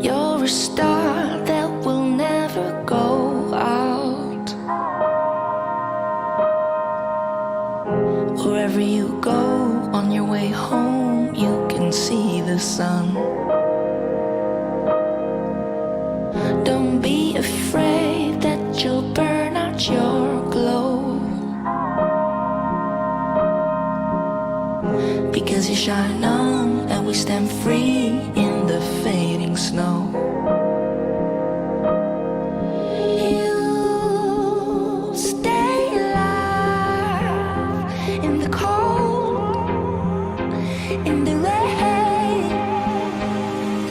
You're a star that will never go out. Wherever you go, on your way home, you can see the sun. Don't be afraid that you'll burn out your glow, because you shine on and we stand free in the fading snow. You stay alive in the cold, in the rain.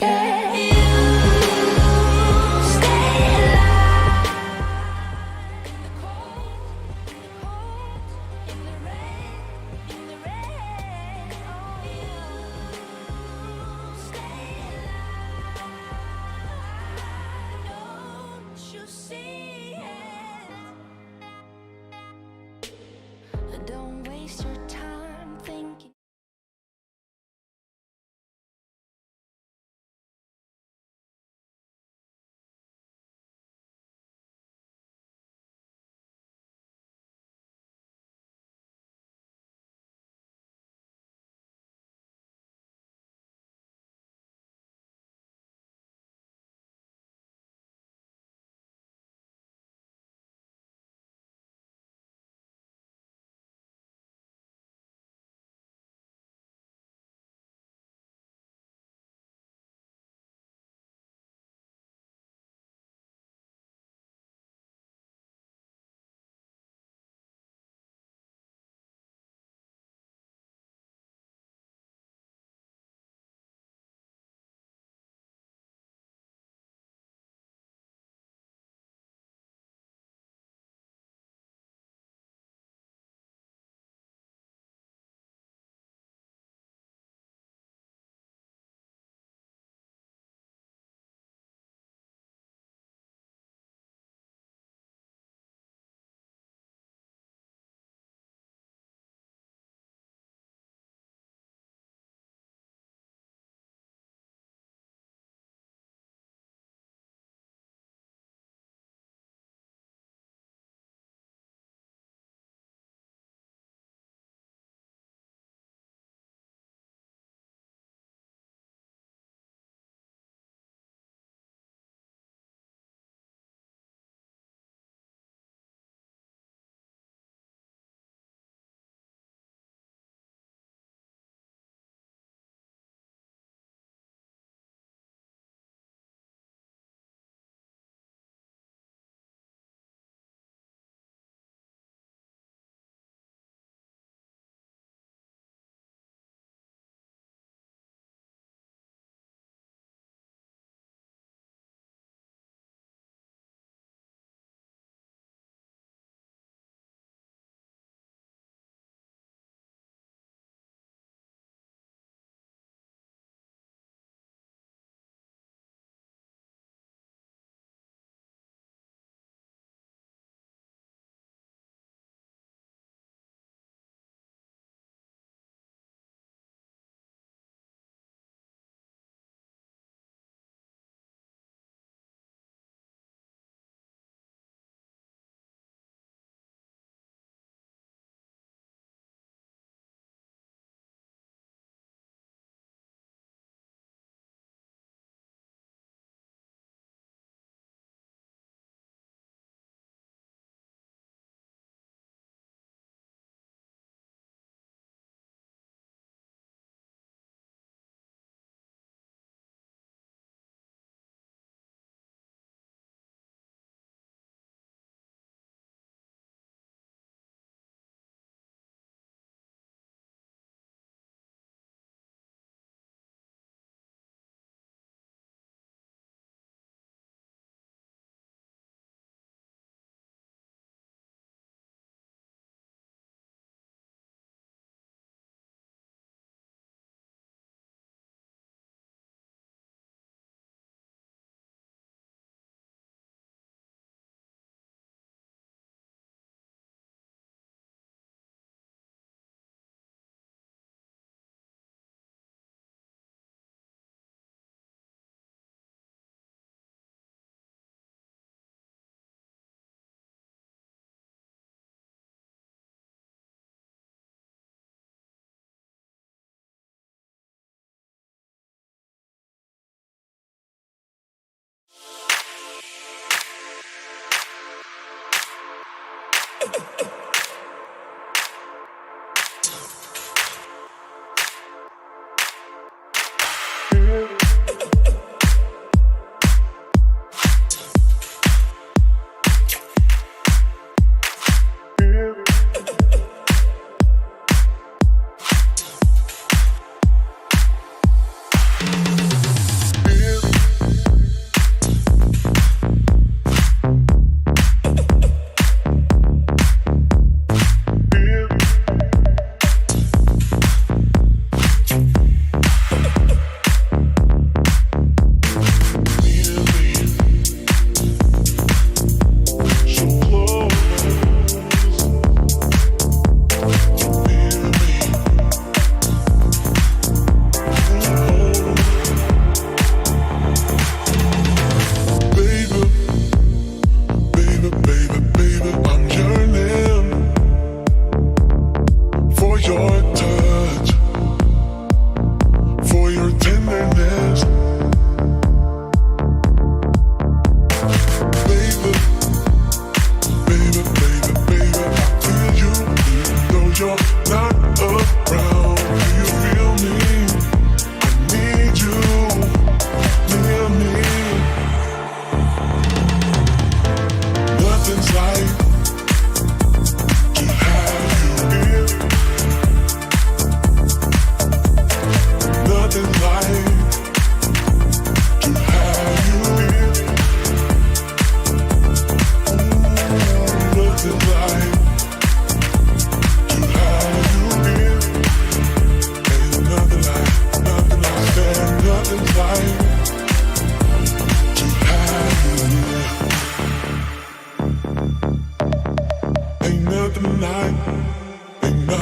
Yeah. You stay alive in the cold, in the rain, in the rain. Oh, you stay alive.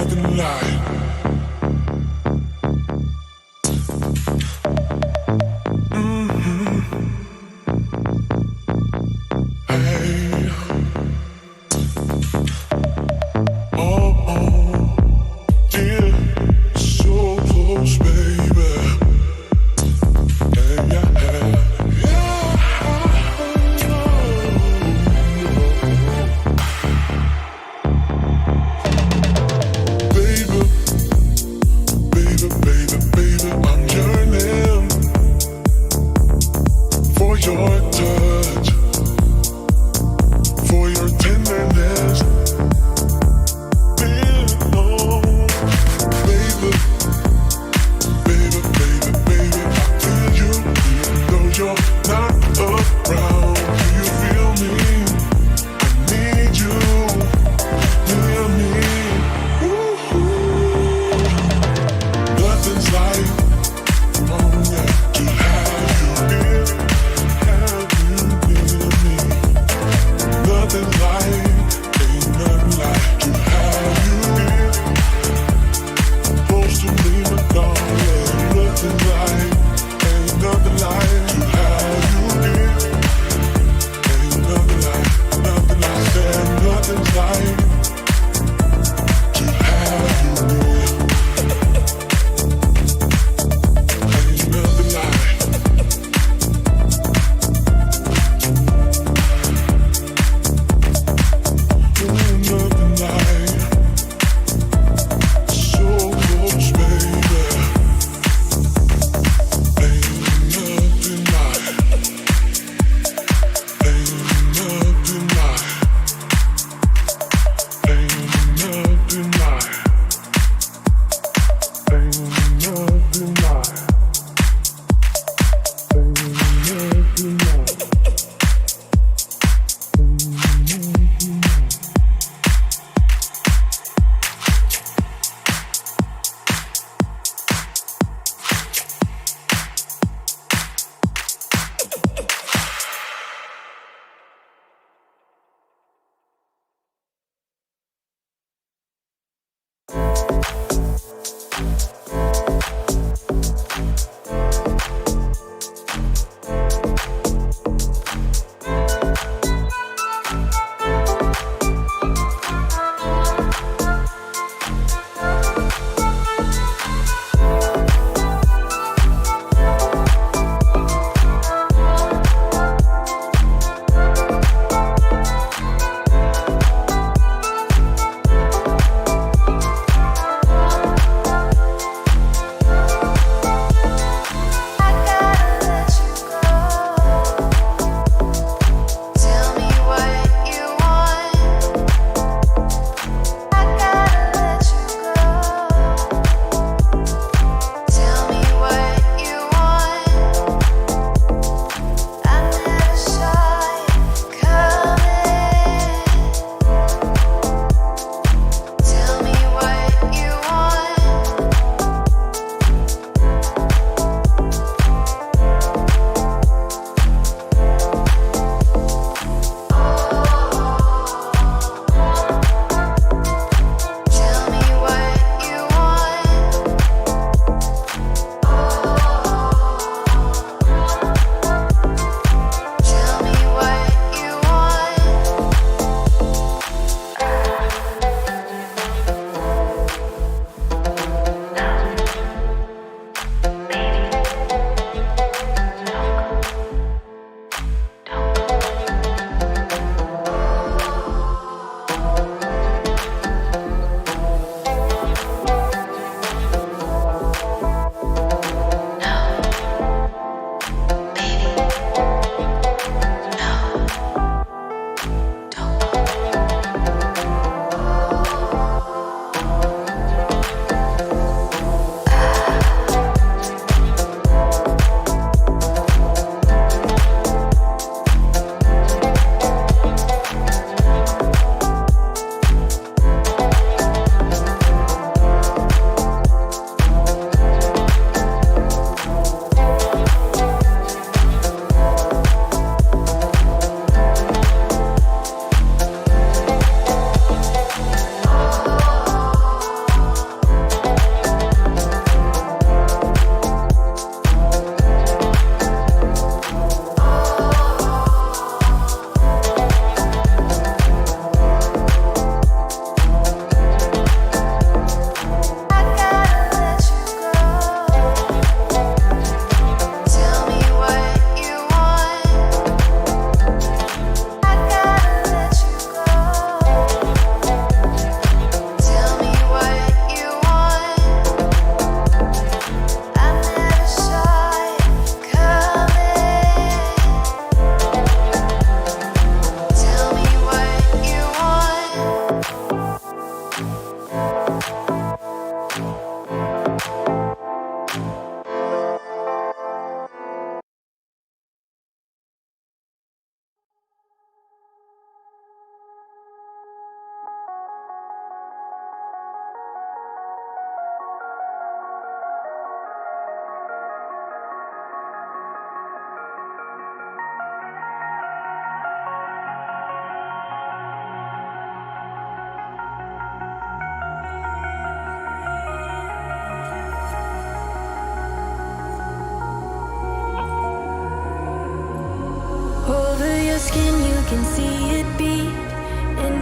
nothing like. Hey. Oh, dear, so close, baby. Hey, yeah. Baby,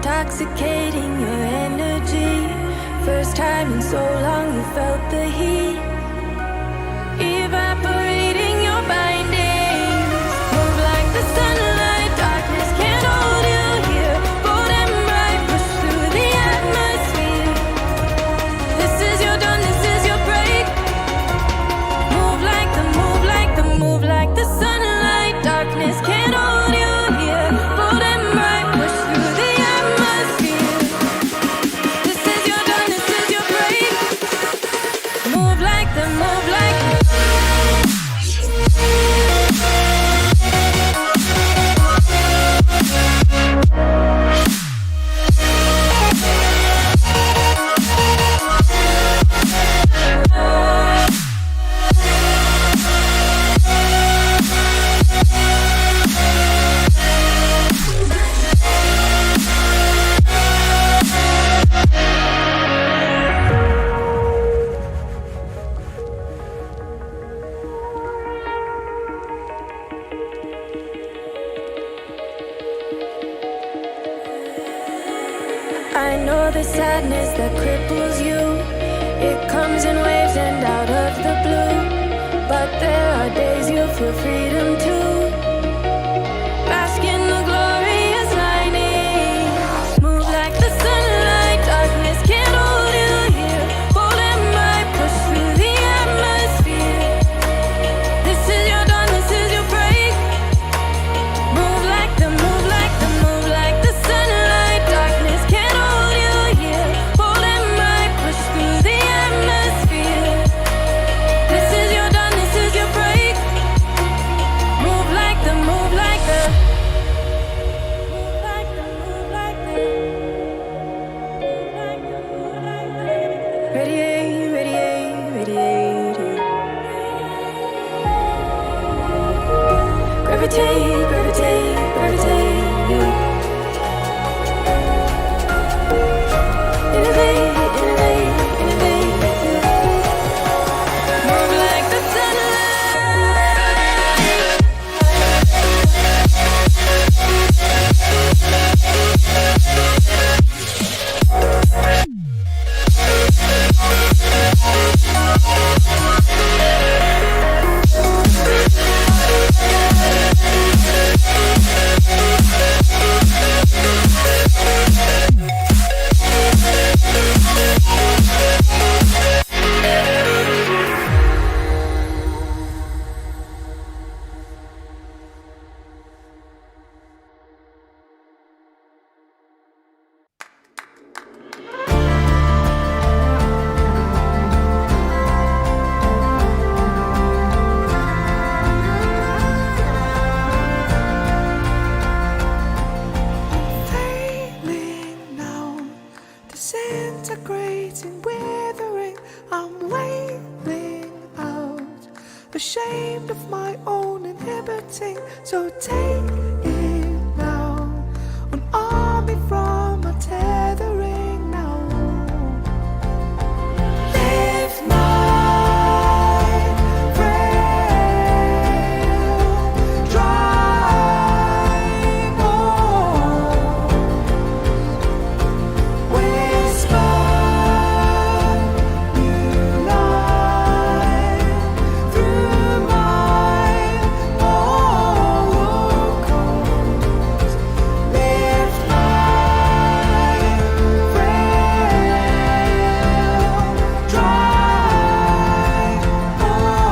intoxicating your energy. First time in so long you felt the heat evaporating your bindings. Move like the sunlight, darkness can't hold you here. Bold and bright, push through the atmosphere. This is your dawn, this is your break. Move like the, move like the, move like the sunlight, darkness can't hold you here. Bold and bright, push through the atmosphere. This is your dawn, this is your break. Move like the, move like the. I know the sadness that cripples you. It comes in waves and out of the blue. But there are days you feel freedom too. Bask in the glorious lightning. Move like the sunlight, darkness can't hold you here. Bold and bright, push through the atmosphere. This is your dawn, this is your break. Move like the, move like the, move like the sunlight, darkness can't hold you here. Bold and bright, push through the atmosphere. This is your dawn, this is your break. Move like the, move like the, move like the, move like the, move like the, move like the. Radiate, radiate, radiate. Gravitate, gravitate, gravitate. Innovate, innovate, innovate. Move like the failing now, disintegrating, withering. I'm wailing out, ashamed of my own inhibiting. So take it now, unarm me from my tethering now. Lift my frail, dry bones. Whisper new life through my vocals. Lift my frail, dry bones.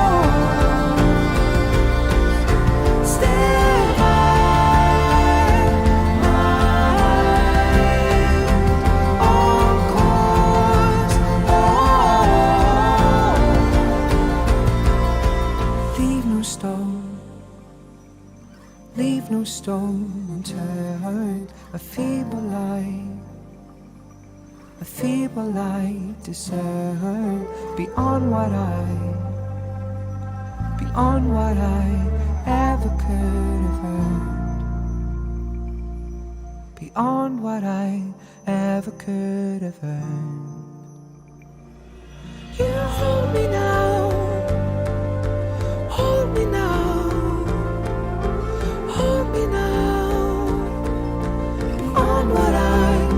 Still my mind on course. Leave no stone, leave no stone unturned. A feeble light discern beyond what I ever could have earned. Beyond what I ever could have earned. You hold me now, hold me now, hold me now. Beyond what I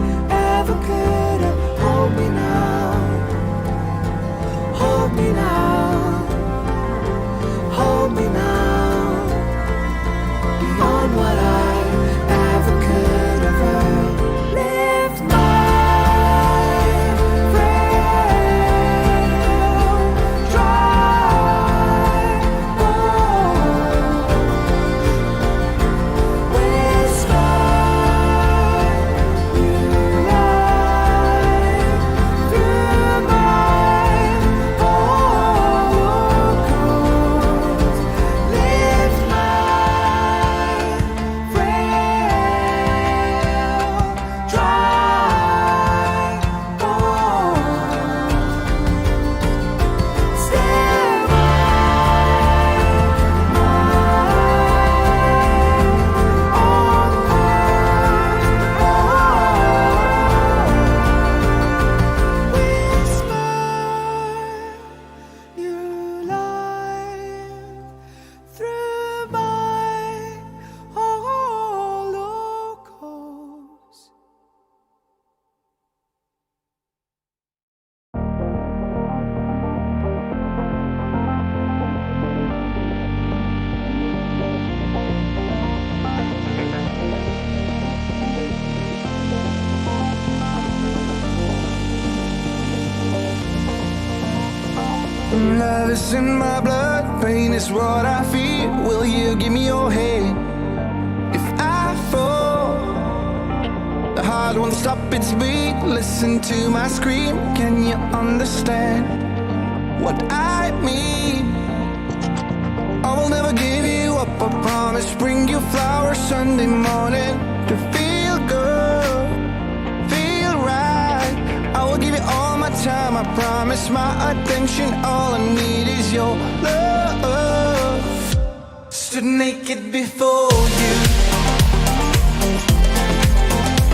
Love is in my blood, pain is what I feel. Will you give me your hand? If I fall, the heart won't stop its beat. Listen to my scream, can you understand what I mean? I will never give you up, I promise. Bring you flowers Sunday morning to feel good, feel right. I will give you all my time, I promise. My attention, all I need is your love. Stood naked before you.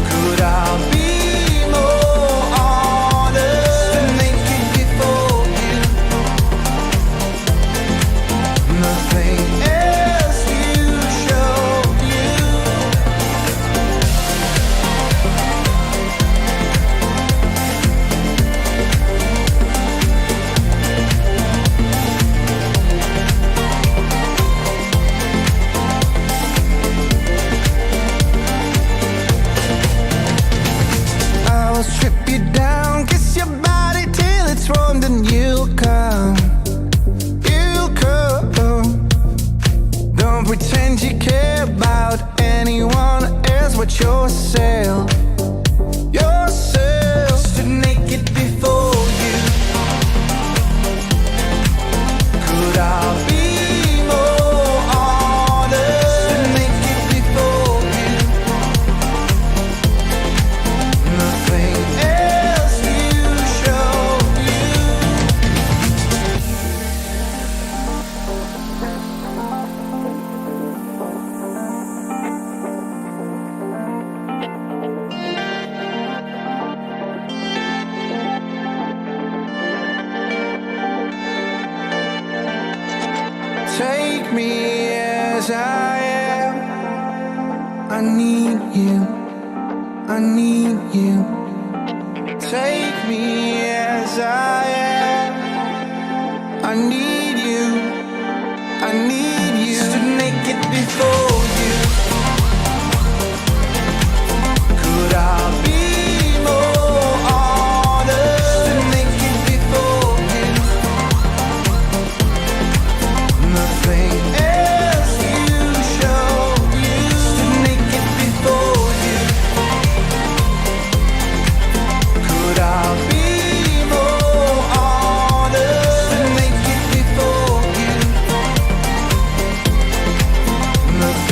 Could I be more honest? Stood naked before you. Nothing else you show you. I'll strip you down, kiss your body till it's warm, then you'll come. You'll come. Don't pretend you care about anyone else but yourself. Yourself. Stood naked before you. Could I be more honest? Stood naked before you. Nothing else you show you. Take me as I am. I need you. I need you. Take me as I am. I need you. I need you. Stood naked before you. Could I be more honest? Stood naked before you. Nothing else you show you. Stood naked before you. Could I be more honest? Stood naked before you. Nothing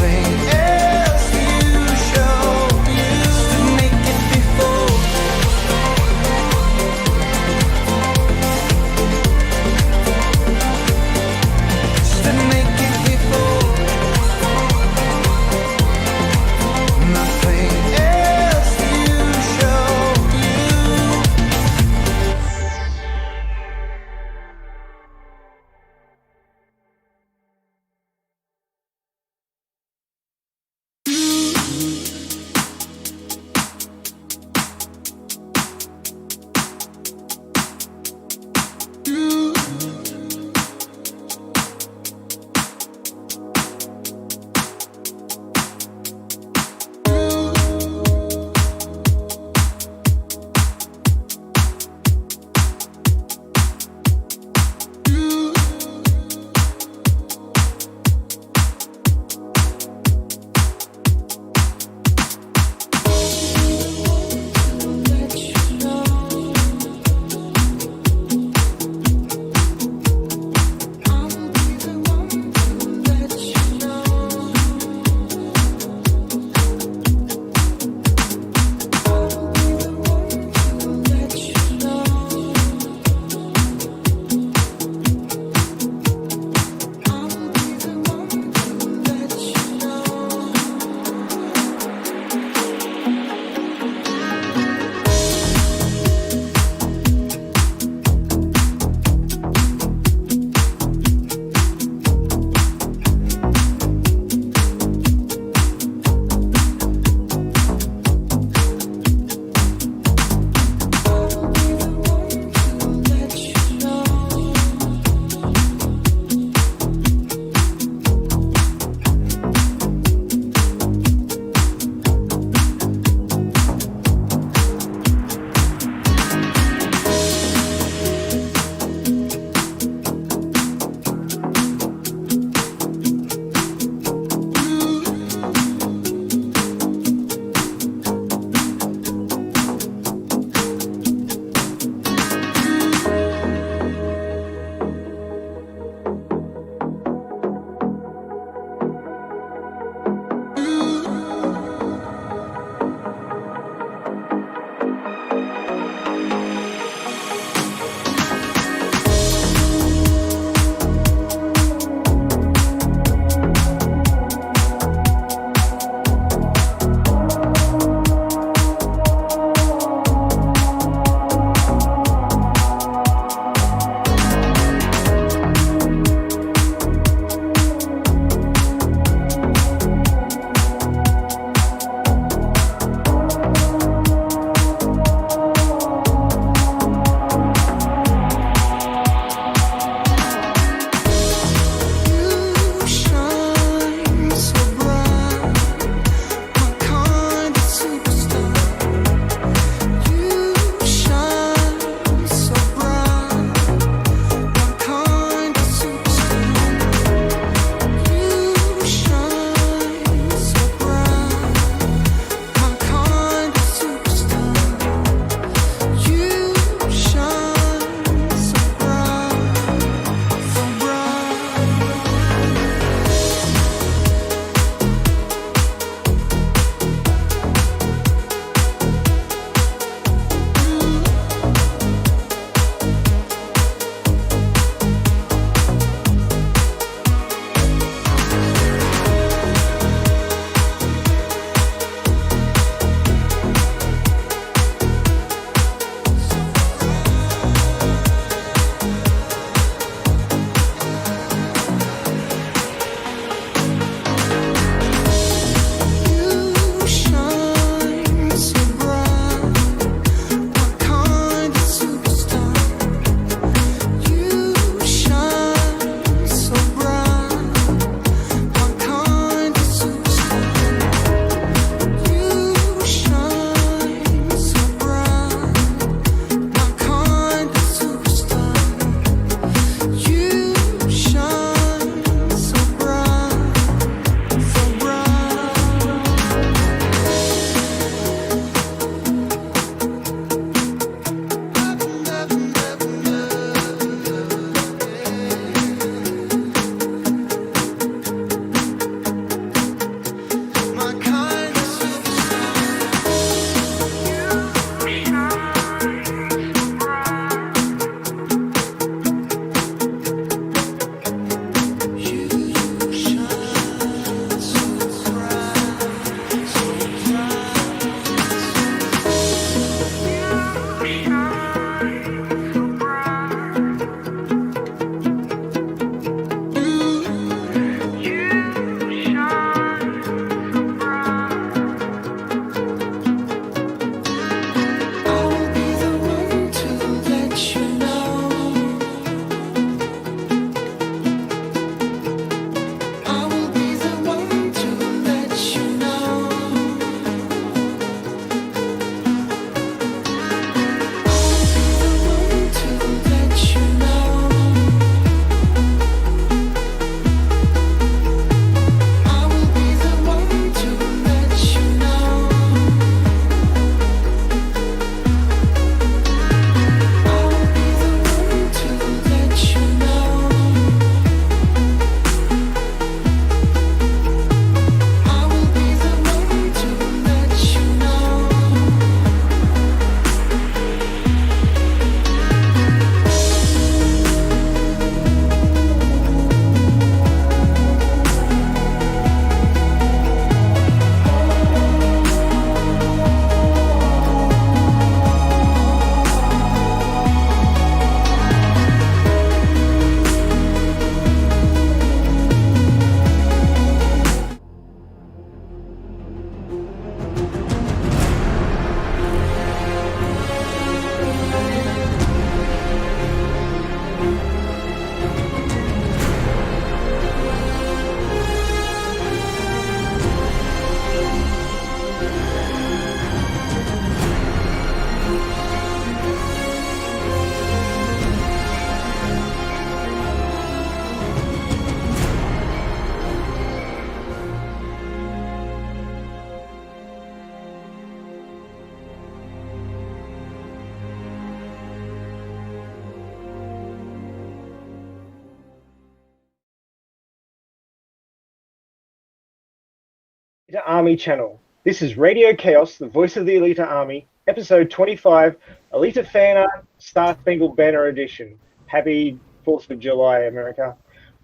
Alita Army channel. This is Radio KAOS, the voice of the Alita Army, episode 25, Alita Fan Art, Star-Spangled Banner Edition. Happy 4th of July, America.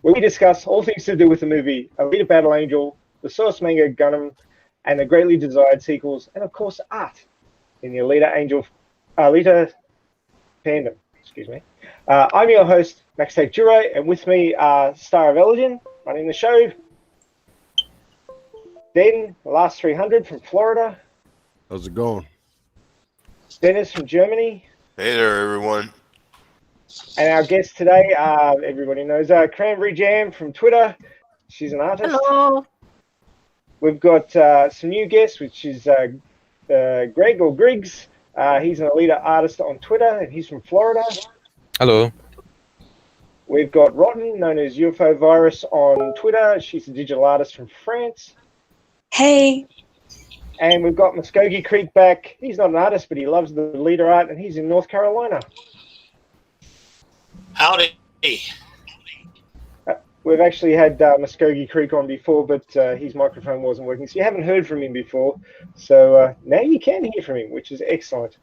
Where we discuss all things to do with the movie Alita Battle Angel, the source manga Gundam, and the greatly desired sequels, and of course art in the Alita fandom. Excuse me. I'm your host, Max Juro, and with me are Star of Elgin, running the show. Then, the last 300 from Florida. How's it going? Dennis from Germany. Hey there, everyone. And our guest today, everybody knows, Cranberry Jam from Twitter. She's an artist. Hello. We've got some new guests, which is Greg or Griggs. He's an Alita artist on Twitter, and he's from Florida. Hello. We've got Rotten, known as UFO Virus on Twitter. She's a digital artist from France. Hey. And we've got Muskogee Creek back. He's not an artist, but he loves the leader art, and he's in North Carolina. Howdy. We've actually had Muskogee Creek on before, but his microphone wasn't working, so you haven't heard from him before. So now you can hear from him, which is excellent.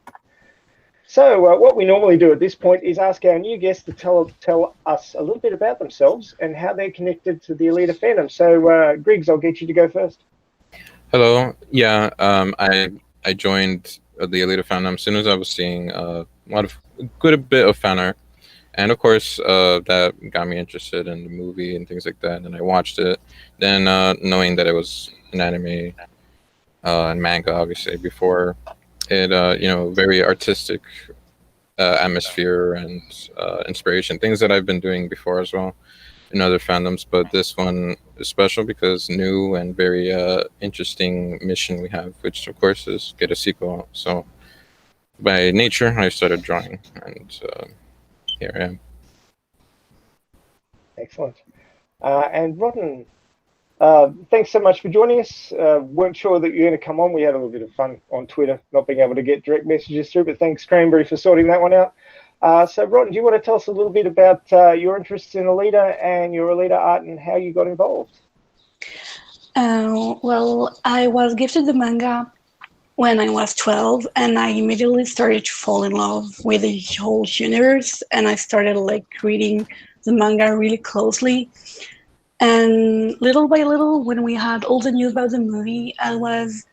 So what we normally do at this point is ask our new guests to tell us a little bit about themselves and how they're connected to the Alita fandom. So Griggs, I'll get you to go first. Hello. Yeah, I joined the Alita fandom as soon as I was seeing a good bit of fan art. And of course, that got me interested in the movie and things like that. And I watched it. Then knowing that it was an anime and manga, obviously, before it, very artistic atmosphere and inspiration. Things that I've been doing before as well in other fandoms. But this one is special because new and very interesting mission we have, which of course is get a sequel. So by nature, I started drawing, and here I am. Excellent. And Rotten, thanks so much for joining us. Weren't sure that you were going to come on. We had a little bit of fun on Twitter, not being able to get direct messages through, but thanks, Cranberry, for sorting that one out. So, Rotten, do you want to tell us a little bit about your interests in Alita and your Alita art and how you got involved? Well, I was gifted the manga when I was 12, and I immediately started to fall in love with the whole universe, and I started reading the manga really closely. And little by little, when we had all the news about the movie, I was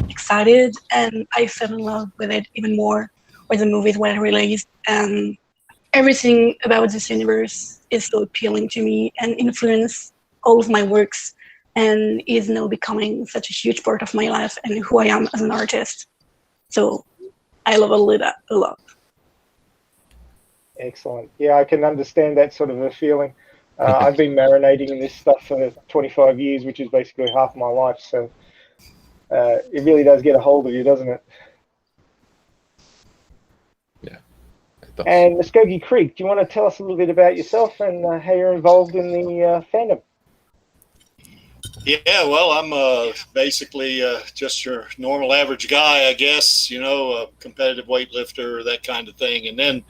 excited, and I fell in love with it even more when the movies were released. And everything about this universe is so appealing to me and influenced all of my works, and is now becoming such a huge part of my life and who I am as an artist. So I love Alita a lot. Excellent. Yeah, I can understand that sort of a feeling. I've been marinating in this stuff for 25 years, which is basically half my life. So it really does get a hold of you, doesn't it? Yeah. It does. And Muskogee Creek, do you want to tell us a little bit about yourself and how you're involved in the fandom? Yeah, well, I'm basically just your normal average guy, I guess, a competitive weightlifter, that kind of thing. And then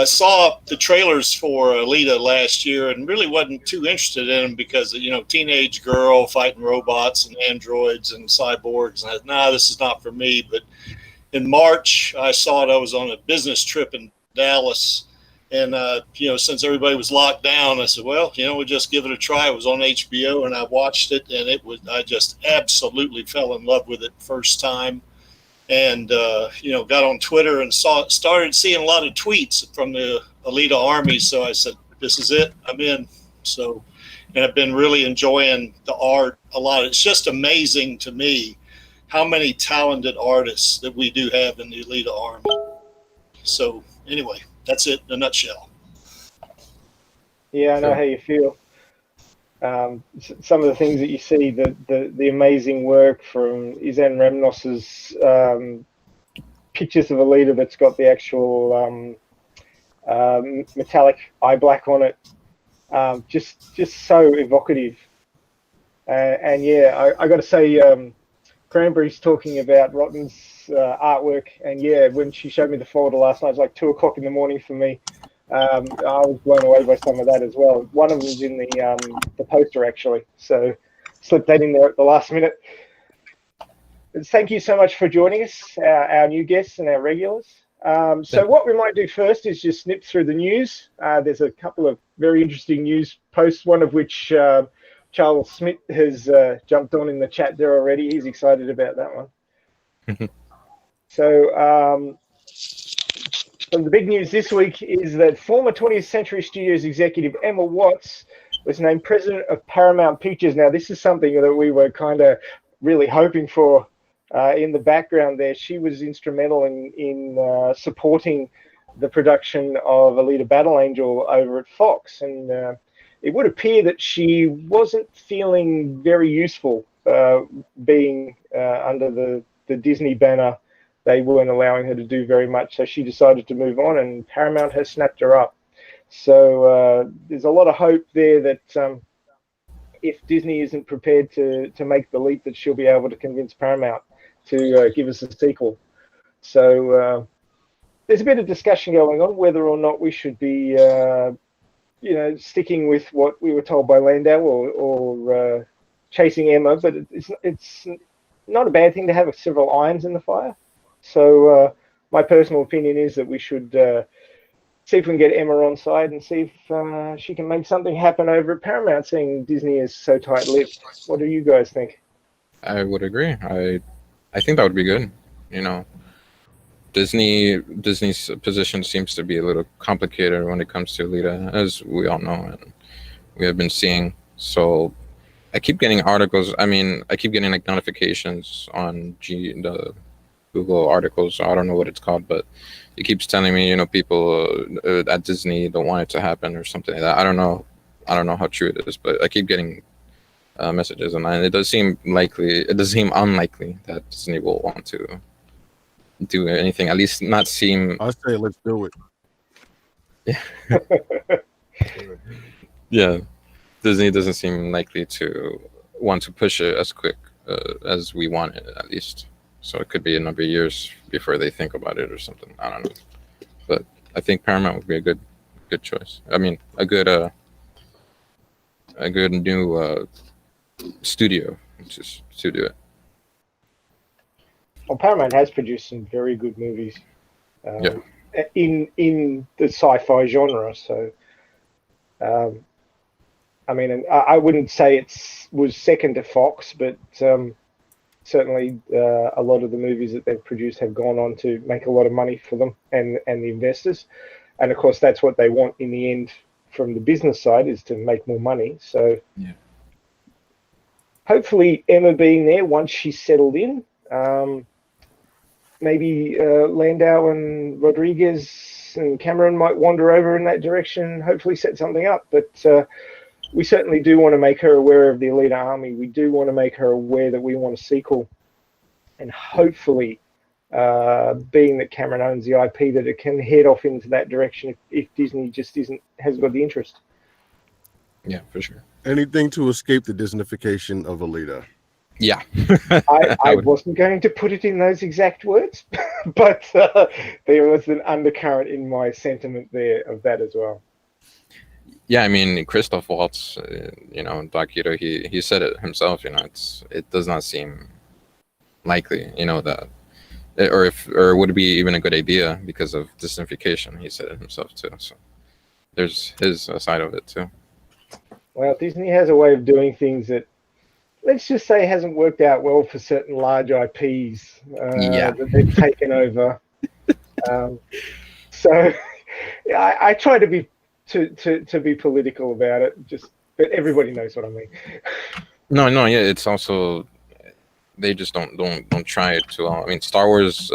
saw the trailers for Alita last year and really wasn't too interested in them because, teenage girl fighting robots and androids and cyborgs. And I thought, this is not for me. But in March, I saw it. I was on a business trip in Dallas. And, since everybody was locked down, I said, well, we'll just give it a try. It was on HBO, and I watched it, and I just absolutely fell in love with it first time. And, got on Twitter and started seeing a lot of tweets from the Alita Army. So I said, this is it. I'm in. So, and I've been really enjoying the art a lot. It's just amazing to me how many talented artists that we do have in the Alita Army. So anyway, that's it in a nutshell. Yeah, I know how you feel. Some of the things that you see, the amazing work from Izan Remnos's pictures of Alita that's got the actual metallic eye black on it, just so evocative. And yeah, I got to say, Cranberry's talking about Rotten's artwork, and yeah, when she showed me the folder last night, it was like 2 o'clock in the morning for me. I was blown away by some of that as well. One of them's in the poster actually, so slipped that in there at the last minute. thank you so much for joining us, our new guests and our regulars. So what we might do first is just snip through the news. There's a couple of very interesting news posts, one of which Charles Smith has jumped on in the chat there already. He's excited about that one. So the big news this week is that former 20th Century Studios executive Emma Watts was named president of Paramount Pictures. Now, this is something that we were kind of really hoping for in the background there. She was instrumental in supporting the production of Alita Battle Angel over at Fox. And it would appear that she wasn't feeling very useful being under the Disney banner. They weren't allowing her to do very much, so she decided to move on, and Paramount has snapped her up. So there's a lot of hope there that if Disney isn't prepared to make the leap, that she'll be able to convince Paramount to give us a sequel. So there's a bit of discussion going on whether or not we should be, sticking with what we were told by Landau or chasing Emma. But it's not a bad thing to have several irons in the fire. So my personal opinion is that we should see if we can get Emma on side and see if she can make something happen over at Paramount, seeing Disney is so tight-lipped. What do you guys think? I would agree. I think that would be good. Disney's position seems to be a little complicated when it comes to Alita, as we all know, and we have been seeing. So I keep getting articles. I keep getting like notifications on the Google articles. I don't know what it's called, but it keeps telling me, people at Disney don't want it to happen or something like that. I don't know how true it is, but I keep getting messages, and it does seem likely. It does seem unlikely that Disney will want to do anything. At least not seem. I say let's do it. Yeah, Disney doesn't seem likely to want to push it as quick as we want it, at least. So it could be a number of years before they think about it or something. I don't know, but I think Paramount would be a good choice. A good new studio to do it. Well, Paramount has produced some very good movies in the sci-fi genre. So, I wouldn't say it was second to Fox, but certainly a lot of the movies that they've produced have gone on to make a lot of money for them and the investors. And of course, that's what they want in the end from the business side, is to make more money. So hopefully Emma being there once she's settled in, maybe Landau and Rodriguez and Cameron might wander over in that direction and hopefully set something up. But we certainly do want to make her aware of the Alita Army. We do want to make her aware that we want a sequel. And hopefully, being that Cameron owns the IP, that it can head off into that direction if Disney just hasn't got the interest. Yeah, for sure. Anything to escape the Disneyfication of Alita. Yeah. I wasn't going to put it in those exact words, but there was an undercurrent in my sentiment there of that as well. Yeah, Christoph Waltz, Dark Hero, he said it himself. It does not seem likely, that, or would it be even a good idea because of Disneyfication? He said it himself too. So there's his side of it too. Well, Disney has a way of doing things that, let's just say, hasn't worked out well for certain large IPs that they've taken over. So I try to be political about it, but everybody knows what I mean. No, yeah, it's also they just don't try it too long. Star Wars,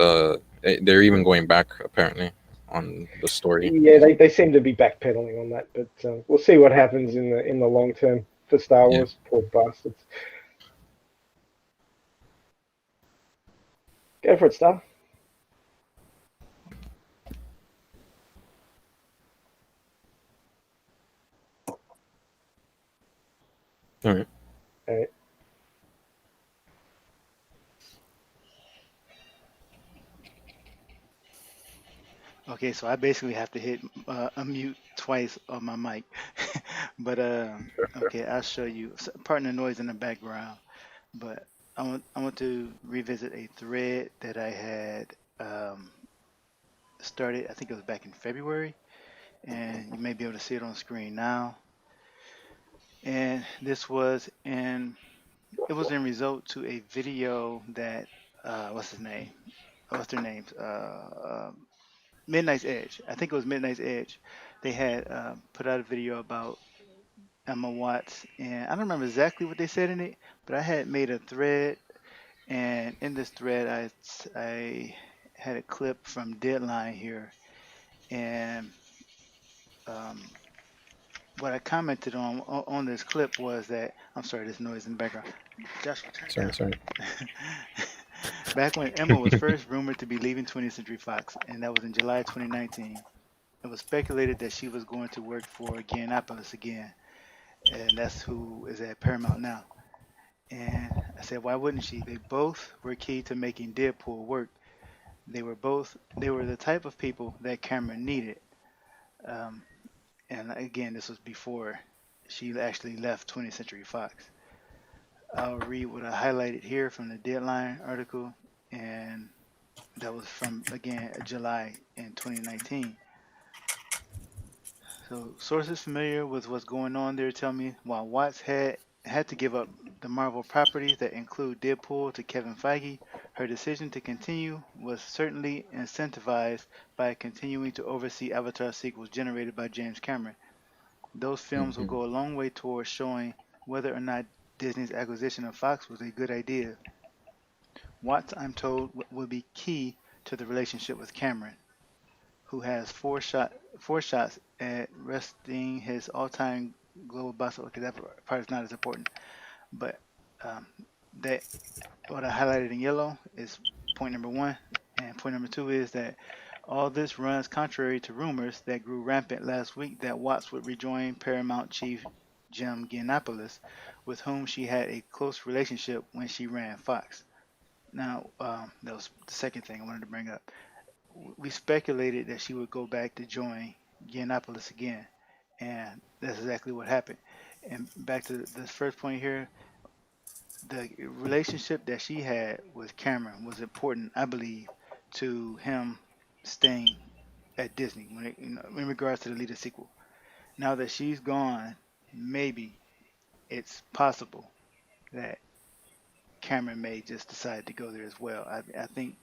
they're even going back apparently on the story. Yeah, they seem to be backpedaling on that, but we'll see what happens in the long term for Star Wars. Poor bastards. Go for it, Star. All right. Okay, so I basically have to hit unmute twice on my mic. But okay, I'll show you. Pardon the noise in the background. But I want to revisit a thread that I had started. I think it was back in February, and you may be able to see it on screen now. And this was in it was in result to a video that what's his name? What's their names? Midnight's Edge. I think it was Midnight's Edge. They had put out a video about Emma Watts, and I don't remember exactly what they said in it, but I had made a thread, and in this thread, I had a clip from Deadline here, and um, what I commented on this clip was that I'm sorry, there's noise in the background. Joshua, turn it Sorry, down. sorry. Back when Emma was first rumored to be leaving 20th Century Fox, and that was in July 2019, it was speculated that she was going to work for Giannopolis again, and that's who is at Paramount now. And I said, why wouldn't she? They both were key to making Deadpool work. They were the type of people that Cameron needed. Um, and again, this was before she actually left 20th Century Fox. I'll read what I highlighted here from the Deadline article, and that was from again July in 2019. So sources familiar with what's going on there tell me while Watts had to give up the Marvel properties that include Deadpool to Kevin Feige, her decision to continue was certainly incentivized by continuing to oversee Avatar sequels generated by James Cameron. Those films will Mhm. go a long way towards showing whether or not Disney's acquisition of Fox was a good idea. Watts, I'm told, will be key to the relationship with Cameron, who has four shots at resting his all-time global box office. Okay, that part is not as important, but um, that what I highlighted in yellow is point number one, and point number two is that all this runs contrary to rumors that grew rampant last week that Watts would rejoin Paramount chief Jim Giannopoulos, with whom she had a close relationship when she ran Fox. Now, that was the second thing I wanted to bring up. We speculated that she would go back to join Giannopoulos again, and that's exactly what happened. And back to this first point here, the relationship that she had with Cameron was important, I believe, to him staying at Disney when in regards to the Alita sequel. Now that she's gone, maybe it's possible that Cameron may just decide to go there as well. I think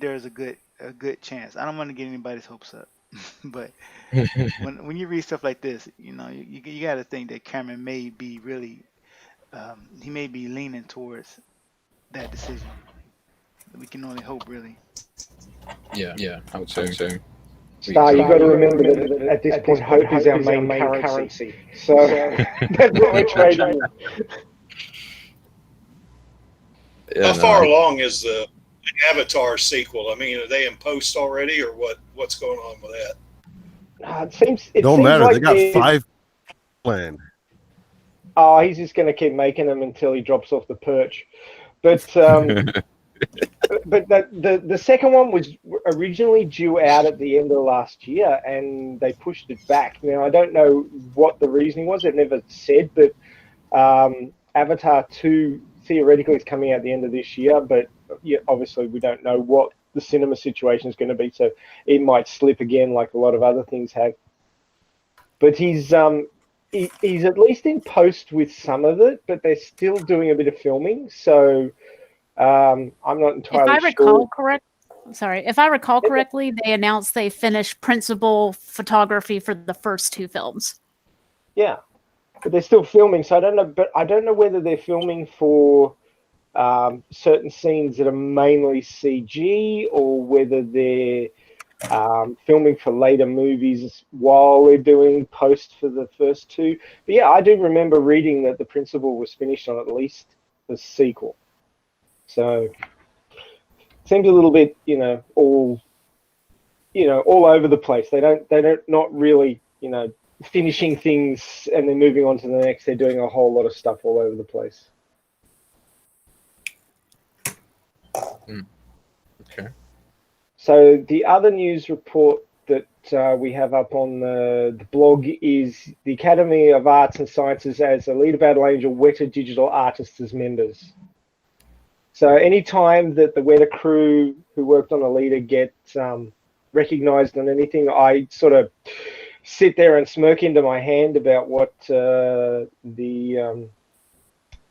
there's a good chance. I don't want to get anybody's hopes up, but when you read stuff like this, you got to think that Cameron may be really he may be leaning towards that decision. We can only hope, really. Yeah, I would say. Star, you got to remember that at this point, hope is our main currency. So that's what we're trading in. Yeah, How no, far along is the Avatar sequel? I mean, are they in post already, or what's going on with that? It Don't seems matter. like They got 5 planned. Oh, he's just going to keep making them until he drops off the perch. But the second one was originally due out at the end of last year, and they pushed it back. Now I don't know what the reasoning was. It never said, but Avatar 2 theoretically is coming out at the end of this year, but obviously we don't know what the cinema situation is going to be, so it might slip again like a lot of other things have. But he's at least in post with some of it, but they're still doing a bit of filming, so I'm not entirely If I recall sure. if I recall correctly, they announced they finished principal photography for the first 2 films. Yeah, but they're still filming, so I don't know. But I don't know whether they're filming for certain scenes that are mainly CG, or whether they're filming for later movies while they're doing post for the first 2. But yeah, I do remember reading that the principal was finished on at least the sequel. So seems a little bit, all over the place. They don't not really, finishing things and then moving on to the next. They're doing a whole lot of stuff all over the place. Okay. So the other news report that we have up on the blog is the Academy of Arts and Sciences as Alita Battle Angel Weta Digital Artists as members. So anytime that the Weta crew who worked on Alita get recognized on anything, I sort of sit there and smirk into my hand about what the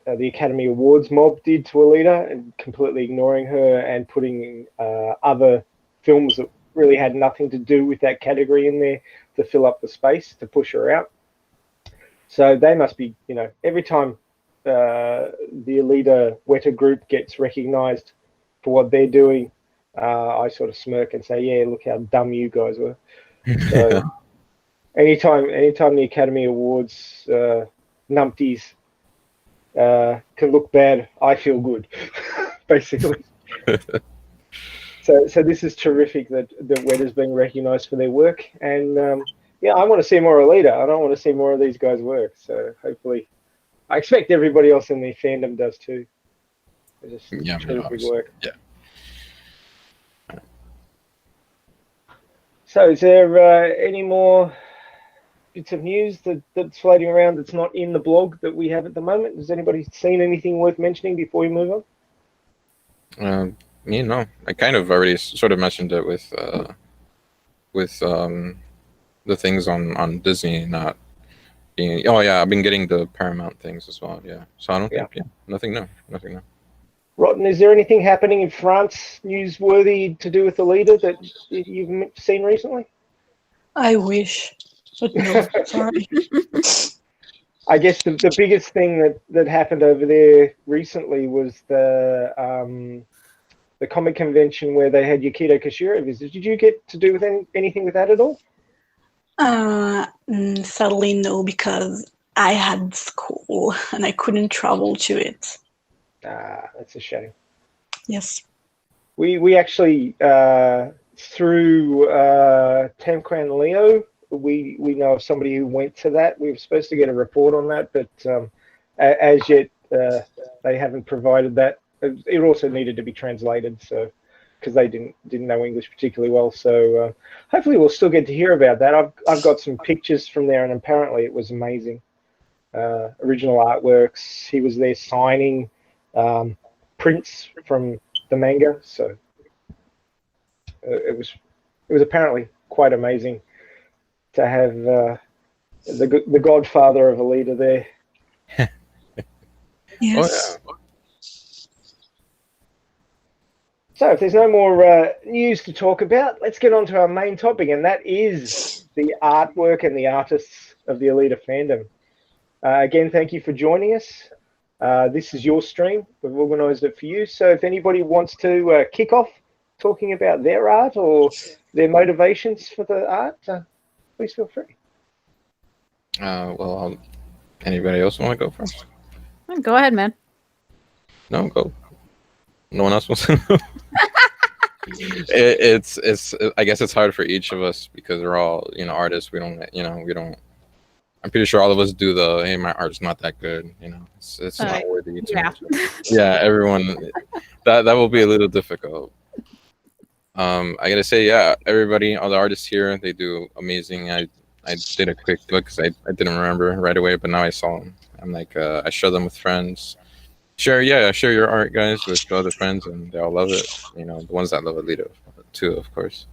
Academy Awards mob did to Alita, and completely ignoring her and putting other films that really had nothing to do with that category in there to fill up the space to push her out. So they must be, every time the Alita Weta group gets recognized for what they're doing, I sort of smirk and say, yeah, look how dumb you guys were. So anytime the Academy Awards numpties can look bad, I feel good, basically. So this is terrific that Weta's being recognised for their work, and I want to see more Alita. I don't want to see more of these guys' work. So hopefully, I expect everybody else in the fandom does too. It's just terrific work. Yeah. So is there any more bits of news that's floating around that's not in the blog that we have at the moment? Has anybody seen anything worth mentioning before we move on? I kind of already sort of mentioned it with the things on Disney not being. Oh yeah, I've been getting the Paramount things as well. Yeah, so I don't think nothing new. Rotten, is there anything happening in France newsworthy to do with Alita that you've seen recently? I wish, but no, sorry. I guess the biggest thing that happened over there recently was the comic convention where they had Yukito Kishiro visit. Did you get to do with anything with that at all? Sadly, no, because I had school and I couldn't travel to it. That's a shame. Yes. We actually through Tamquan Leo, we know of somebody who went to that. We were supposed to get a report on that, but as yet they haven't provided that. It also needed to be translated, so because they didn't know English particularly well. So hopefully we'll still get to hear about that. I've got some pictures from there, and apparently it was amazing. Original artworks. He was there signing prints from the manga, so it was apparently quite amazing to have the godfather of Alita there. Yes. Oh, yeah. So if there's no more news to talk about, let's get on to our main topic, and that is the artwork and the artists of the Alita fandom. Again, thank you for joining us. This is your stream. We've organised it for you. So if anybody wants to kick off talking about their art or their motivations for the art, please feel free. Anybody else want to go first? Go ahead, man. No, go. No one else wants to know. It's I guess it's hard for each of us because we're all artists. We don't. I'm pretty sure all of us do the hey, my art's not that good. It's not worthy. Yeah, everyone. That will be a little difficult. I gotta say, everybody, all the artists here, they do amazing. I did a quick look because I didn't remember right away, but now I saw them. I'm like, I share them with friends. Share your art, guys, with other friends, and they all love it. The ones that love Alita too, of course.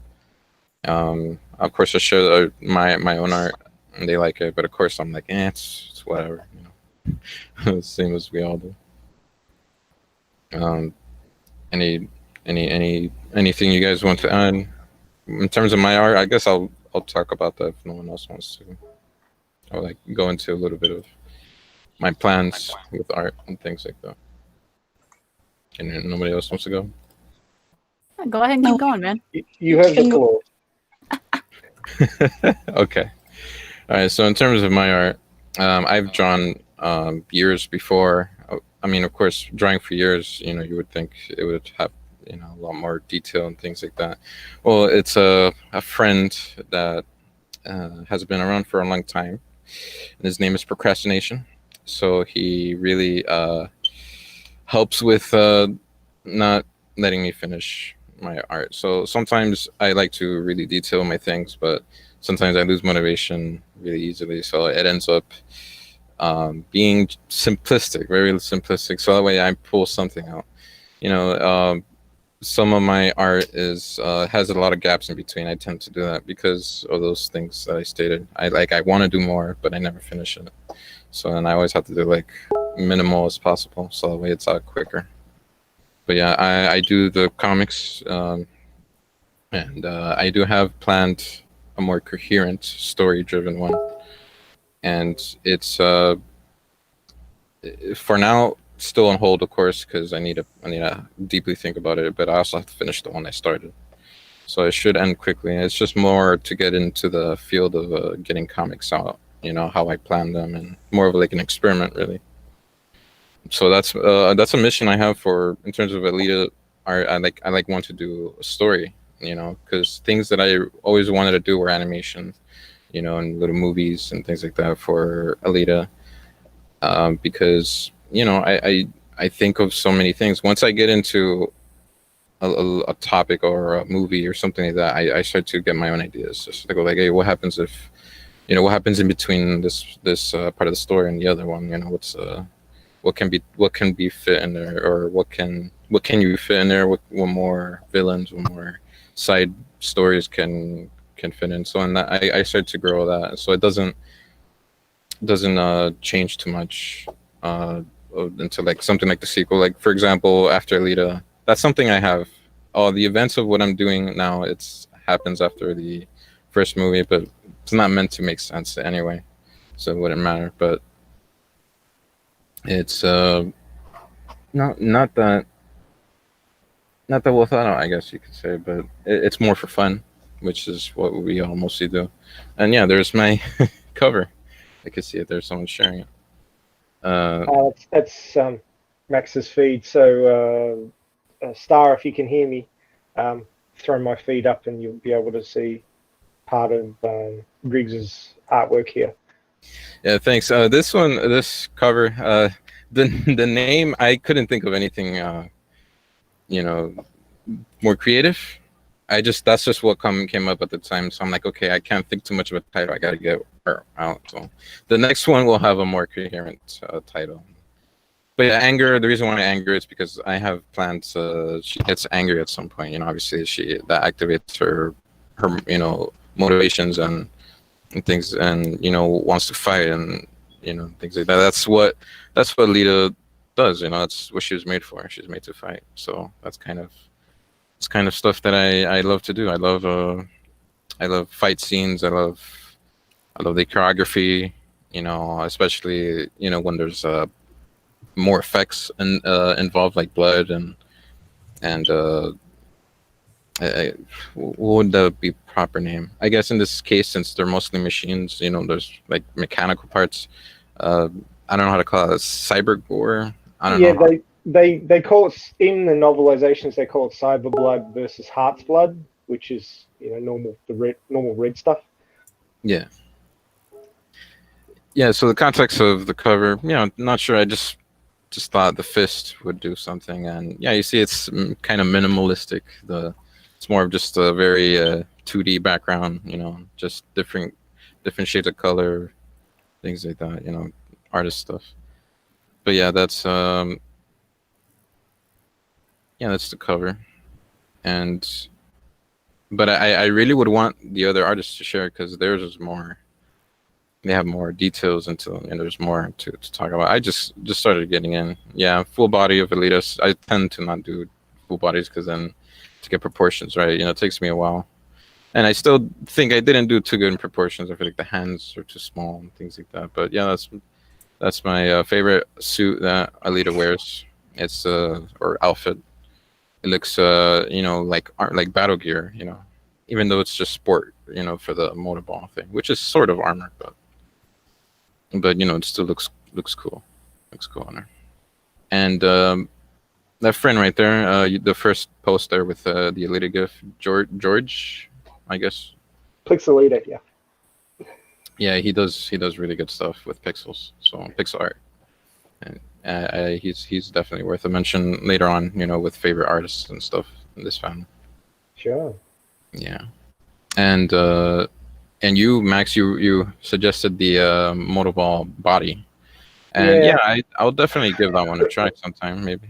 Of course, I share my own art, and they like it. But of course, I'm like, it's whatever. Same as we all do. Anything you guys want to add in terms of my art? I guess I'll talk about that if no one else wants to. I'll go into a little bit of my plans with art and things like that. And nobody else wants to go? Go ahead and keep going, man. You have the floor. Okay. All right. So in terms of my art, I've drawn years before. I mean, of course, drawing for years, you would think it would have, a lot more detail and things like that. Well, it's a friend that has been around for a long time, and his name is Procrastination. So he really helps with not letting me finish my art. So sometimes I like to really detail my things, but sometimes I lose motivation really easily. So it ends up being simplistic, very simplistic. So that way I pull something out. You know, some of my art is has a lot of gaps in between. I tend to do that because of those things that I stated. I want to do more, but I never finish it. So then I always have to do like minimal as possible, so that way it's out quicker. But yeah, I do the comics, and I do have planned a more coherent, story-driven one, and it's for now still on hold, of course, because I need to deeply think about it. But I also have to finish the one I started, so it should end quickly. It's just more to get into the field of getting comics out. You know how I plan them, and more of like an experiment, really. So that's a mission I have for in terms of Alita art. I like want to do a story, because things that I always wanted to do were animation, and little movies and things like that for Alita. Because I think of so many things. Once I get into a topic or a movie or something like that, I start to get my own ideas. Just to go like, hey, what happens if, what happens in between this part of the story and the other one? What can be fit in there, or what can you fit in there? What more villains, what more side stories can fit in? So in that, I start to grow that, so it doesn't change too much into like something like the sequel. Like for example, after Alita, that's something I have. All the events of what I'm doing now, it's happens after the first movie, but it's not meant to make sense anyway, so it wouldn't matter. But it's not that well thought out, I guess you could say, but it's more for fun, which is what we all mostly do. And yeah, there's my cover. I can see it there. Someone's sharing it. That's Max's feed. So, Star, if you can hear me, throw my feed up and you'll be able to see part of Griggs's artwork here. Yeah, thanks. This cover, the name, I couldn't think of anything, more creative. That's just what came up at the time. So I'm like, okay, I can't think too much of a title. I gotta get her out. So the next one will have a more coherent title. But yeah, anger. The reason why anger is because I have plans. She gets angry at some point. Obviously that activates her, motivations and things, and wants to fight and things like that. That's what Lita does. That's what she was made for. She's made to fight. So it's kind of stuff that I love to do. I love fight scenes. I love the choreography. Especially when there's more effects involved, like blood and what would the be proper name? I guess in this case, since they're mostly machines, there's like mechanical parts. I don't know how to call it. Cyber gore. I don't know. They call it in the novelizations. They call it cyber blood versus heart's blood, which is normal red stuff. Yeah. Yeah. So the context of the cover, not sure. I just thought the fist would do something, and yeah, you see, it's kind of minimalistic. It's more of just a very 2D background. Just different shades of color, things like that. Artist stuff. But yeah, that's the cover, but I really would want the other artists to share, because theirs is more. They have more details into them, and there's more to talk about. I just started getting in. Yeah, full body of Alita. I tend to not do full bodies, because then to get proportions right, it takes me a while. And I still think I didn't do too good in proportions. I feel like the hands are too small and things like that. But yeah, that's my favorite suit that Alita wears. It's or outfit. It looks like battle gear. Even though it's just sport. For the motorball thing, which is sort of armor, but it still looks cool. Looks cool on her. And that friend right there, the first post there with the Alita gif, George, I guess. Pixelated, yeah. Yeah, he does really good stuff with pixels, so pixel art, and he's definitely worth a mention later on. With favorite artists and stuff in this family. Sure. Yeah, and you, Max, you suggested the motorball body, and Yeah. yeah, I'll definitely give that one a try sometime, maybe.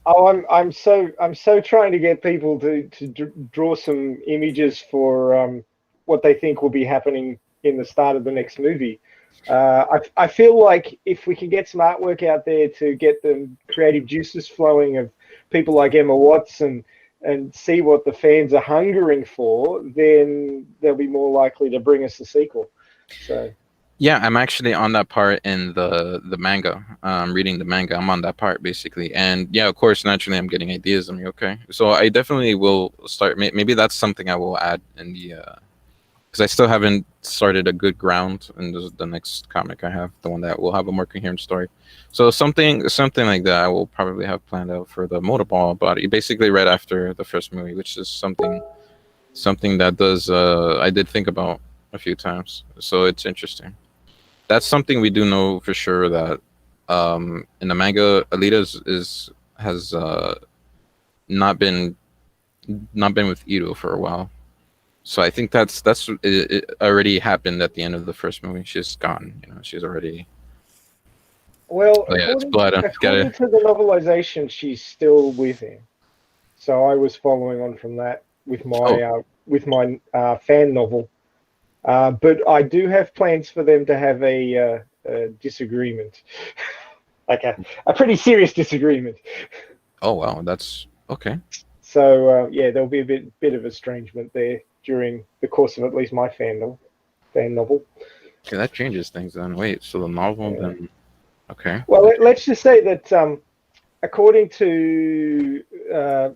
Oh, I'm so trying to get people to draw some images for what they think will be happening in the start of the next movie. I feel like if we can get some artwork out there to get the creative juices flowing of people like Emma Watson and see what the fans are hungering for, then they'll be more likely to bring us a sequel. So Yeah, I'm actually on that part in the manga. Reading the manga, I'm on that part basically, and yeah, of course, naturally, I'm getting ideas. I mean, okay, so I definitely will start. Maybe that's something I will add in the because I still haven't started a good ground in the next comic I have, the one that will have a more coherent story. So something like that I will probably have planned out for the motorball body, basically right after the first movie, which is something that does I did think about a few times. So it's interesting. That's something we do know for sure that in the manga, Alita has not been with Ito for a while. So I think it already happened at the end of the first movie. She's gone. She's already. well, Oh, yeah, it's according blood. Get according it? to the novelization, she's still with him. So I was following on from that Oh, with my fan novel. But I do have plans for them to have a disagreement, like a pretty serious disagreement. oh wow, that's okay. So yeah, there'll be a bit of estrangement there during the course of at least my fan novel. Okay, that changes things then. Wait, so the novel Yeah. then? Okay. Well, let's just say that according to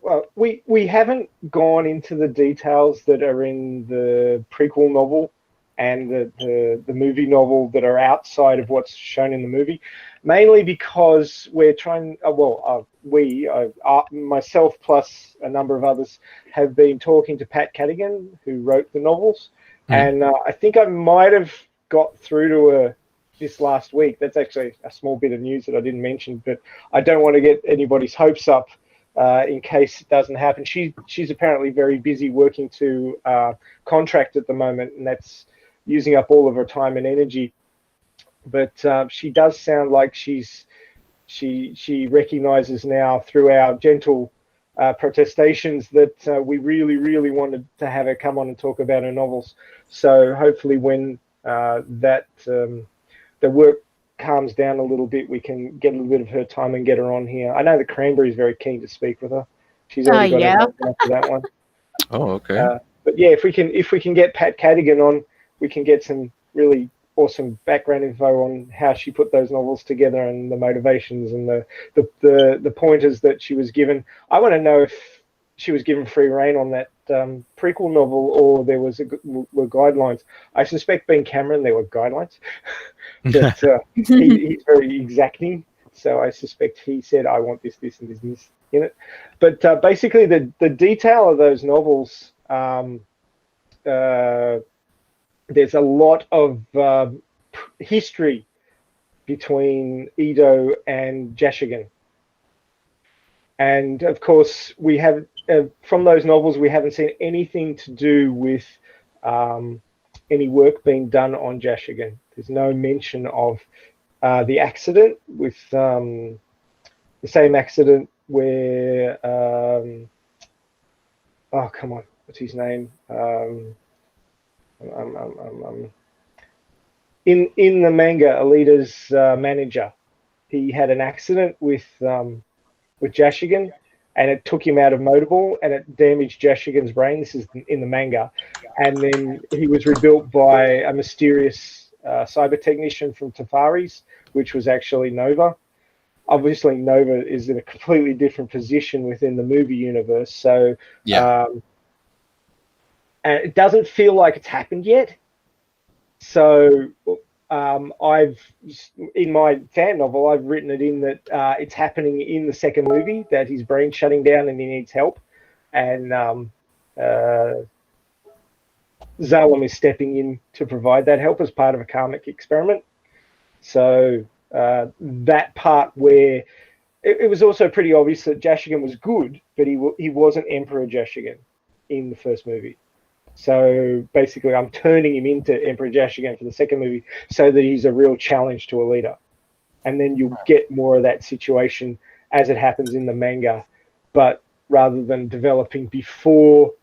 well, we haven't gone into the details that are in the prequel novel and the movie novel that are outside of what's shown in the movie, mainly because we're trying. Myself plus a number of others have been talking to Pat Cadigan, who wrote the novels, Mhm. and I think I might have got through to her this last week. That's actually a small bit of news that I didn't mention, but I don't want to get anybody's hopes up in case it doesn't happen. She's apparently very busy working to contract at the moment, and that's using up all of her time and energy. But she does sound like she recognizes now through our gentle protestations that we really wanted to have her come on and talk about her novels. So hopefully when the work calms down a little bit, we can get a little bit of her time and get her on here. I know the Cranberry's very keen to speak with her. She's already got her Yeah. name down for that one. Oh, okay. But yeah, if we can get Pat Cadigan on, we can get some really awesome background info on how she put those novels together and the motivations and the pointers that she was given. I want to know if she was given free reign on that prequel novel, or there were guidelines. I suspect, being Cameron, there were guidelines, but he's very exacting. So I suspect he said, "I want this, this, and this in it." But basically, the detail of those novels, there's a lot of history between Edo and Jashigan. And of course, we have from those novels, we haven't seen anything to do with any work being done on Jashigan. There's no mention of the accident with the same accident where oh come on, what's his name? In the manga, Alita's manager, he had an accident with Jashigan, and it took him out of Motorball, and it damaged Jashigan's brain. This is in the manga, and then he was rebuilt by a mysterious cyber technician from Tafari's, which was actually Nova. Obviously, Nova is in a completely different position within the movie universe, so Yeah. And it doesn't feel like it's happened yet. So I've in my fan novel, I've written it in that it's happening in the second movie, that his brain's shutting down and he needs help, and Zalem is stepping in to provide that help as part of a karmic experiment. So that part where it was also pretty obvious that Jashigan was good, but he wasn't Emperor Jashigan. in the first movie. So basically, I'm turning him into Emperor Jashigan for the second movie so that he's a real challenge to Alita. And then you'll get more of that situation as it happens in the manga, but rather than developing before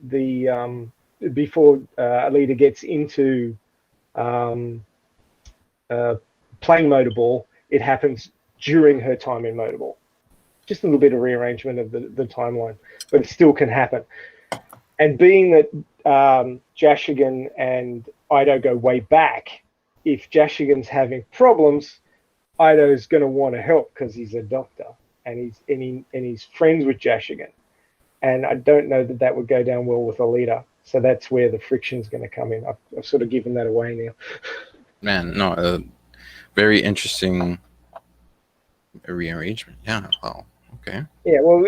Alita gets into playing Motorball, it happens during her time in Motorball. Just a little bit of rearrangement of the timeline, but it still can happen. And being that Jashigan and Ido go way back, if Jashigan's having problems, Ido's going to want to help because he's a doctor and he's friends with Jashigan. And I don't know that would go down well with Alita. So that's where the friction's going to come in. I've sort of given that away now. Man, no, very interesting rearrangement. Yeah, wow, okay. Yeah, well,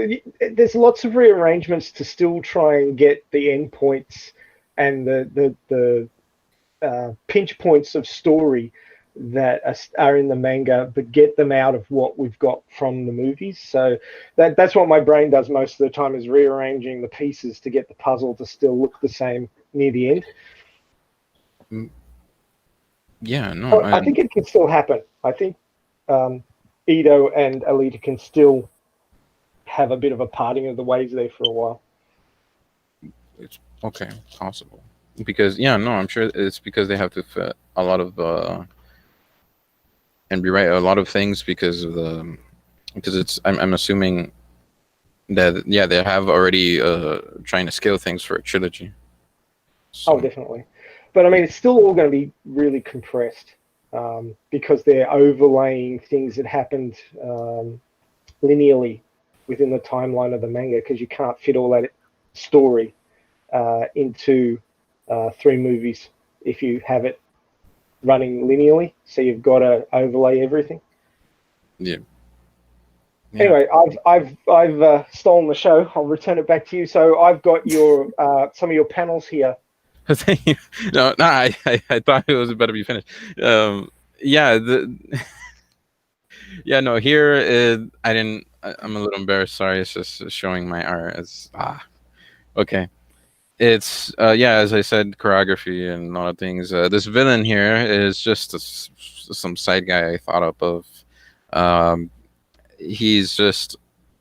there's lots of rearrangements to still try and get the endpoints and the pinch points of story that are in the manga, but get them out of what we've got from the movies. So that's what my brain does most of the time, is rearranging the pieces to get the puzzle to still look the same near the end. Yeah, no, I think it can still happen. I think Ido and Alita can still have a bit of a parting of the ways there for a while. It's okay, possible. Because I'm sure it's because they have to fit a lot of and rewrite a lot of things because it's I'm assuming that they have already trying to scale things for a trilogy. So. Oh, definitely. But I mean, it's still all going to be really compressed because they're overlaying things that happened linearly within the timeline of the manga, because you can't fit all that story into 3 movies if you have it running linearly. So you've got to overlay everything. Yeah. Anyway, I've stolen the show. I'll return it back to you. So I've got your some of your panels here. Thank you. No, I thought it was about to be finished. No, here I didn't. I'm a little embarrassed. Sorry, it's just showing my art as okay. It's as I said, choreography and a lot of things. This villain here is just some side guy I thought up of. He's just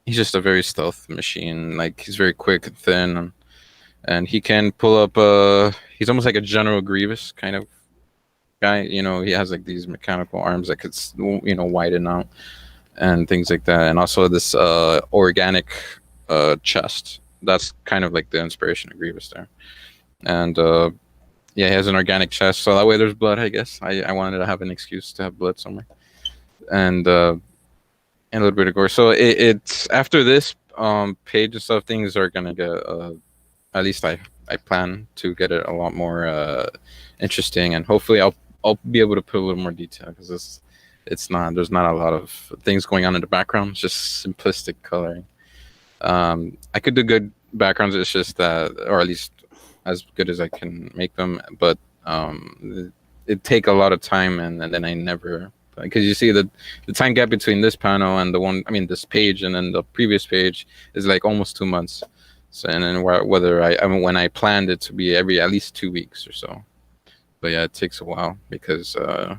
a very stealth machine. Like, he's very quick and thin, and he can pull up. He's almost like a General Grievous kind of guy. He has like these mechanical arms that could widen out and things like that, and also this organic chest. That's kind of like the inspiration of Grievous there. And he has an organic chest, so that way there's blood, I guess. I wanted to have an excuse to have blood somewhere. And a little bit of gore. So it's after this page and stuff, things are going to get, at least I plan to get it a lot more interesting. And hopefully I'll be able to put a little more detail, because there's not a lot of things going on in the background. It's just simplistic coloring. I could do good backgrounds. It's just that, or at least as good as I can make them. But it take a lot of time, and then I never, because you see the time gap between this panel and this page and then the previous page is like almost 2 months. So, and then when I planned it to be every at least 2 weeks or so. But yeah, it takes a while because our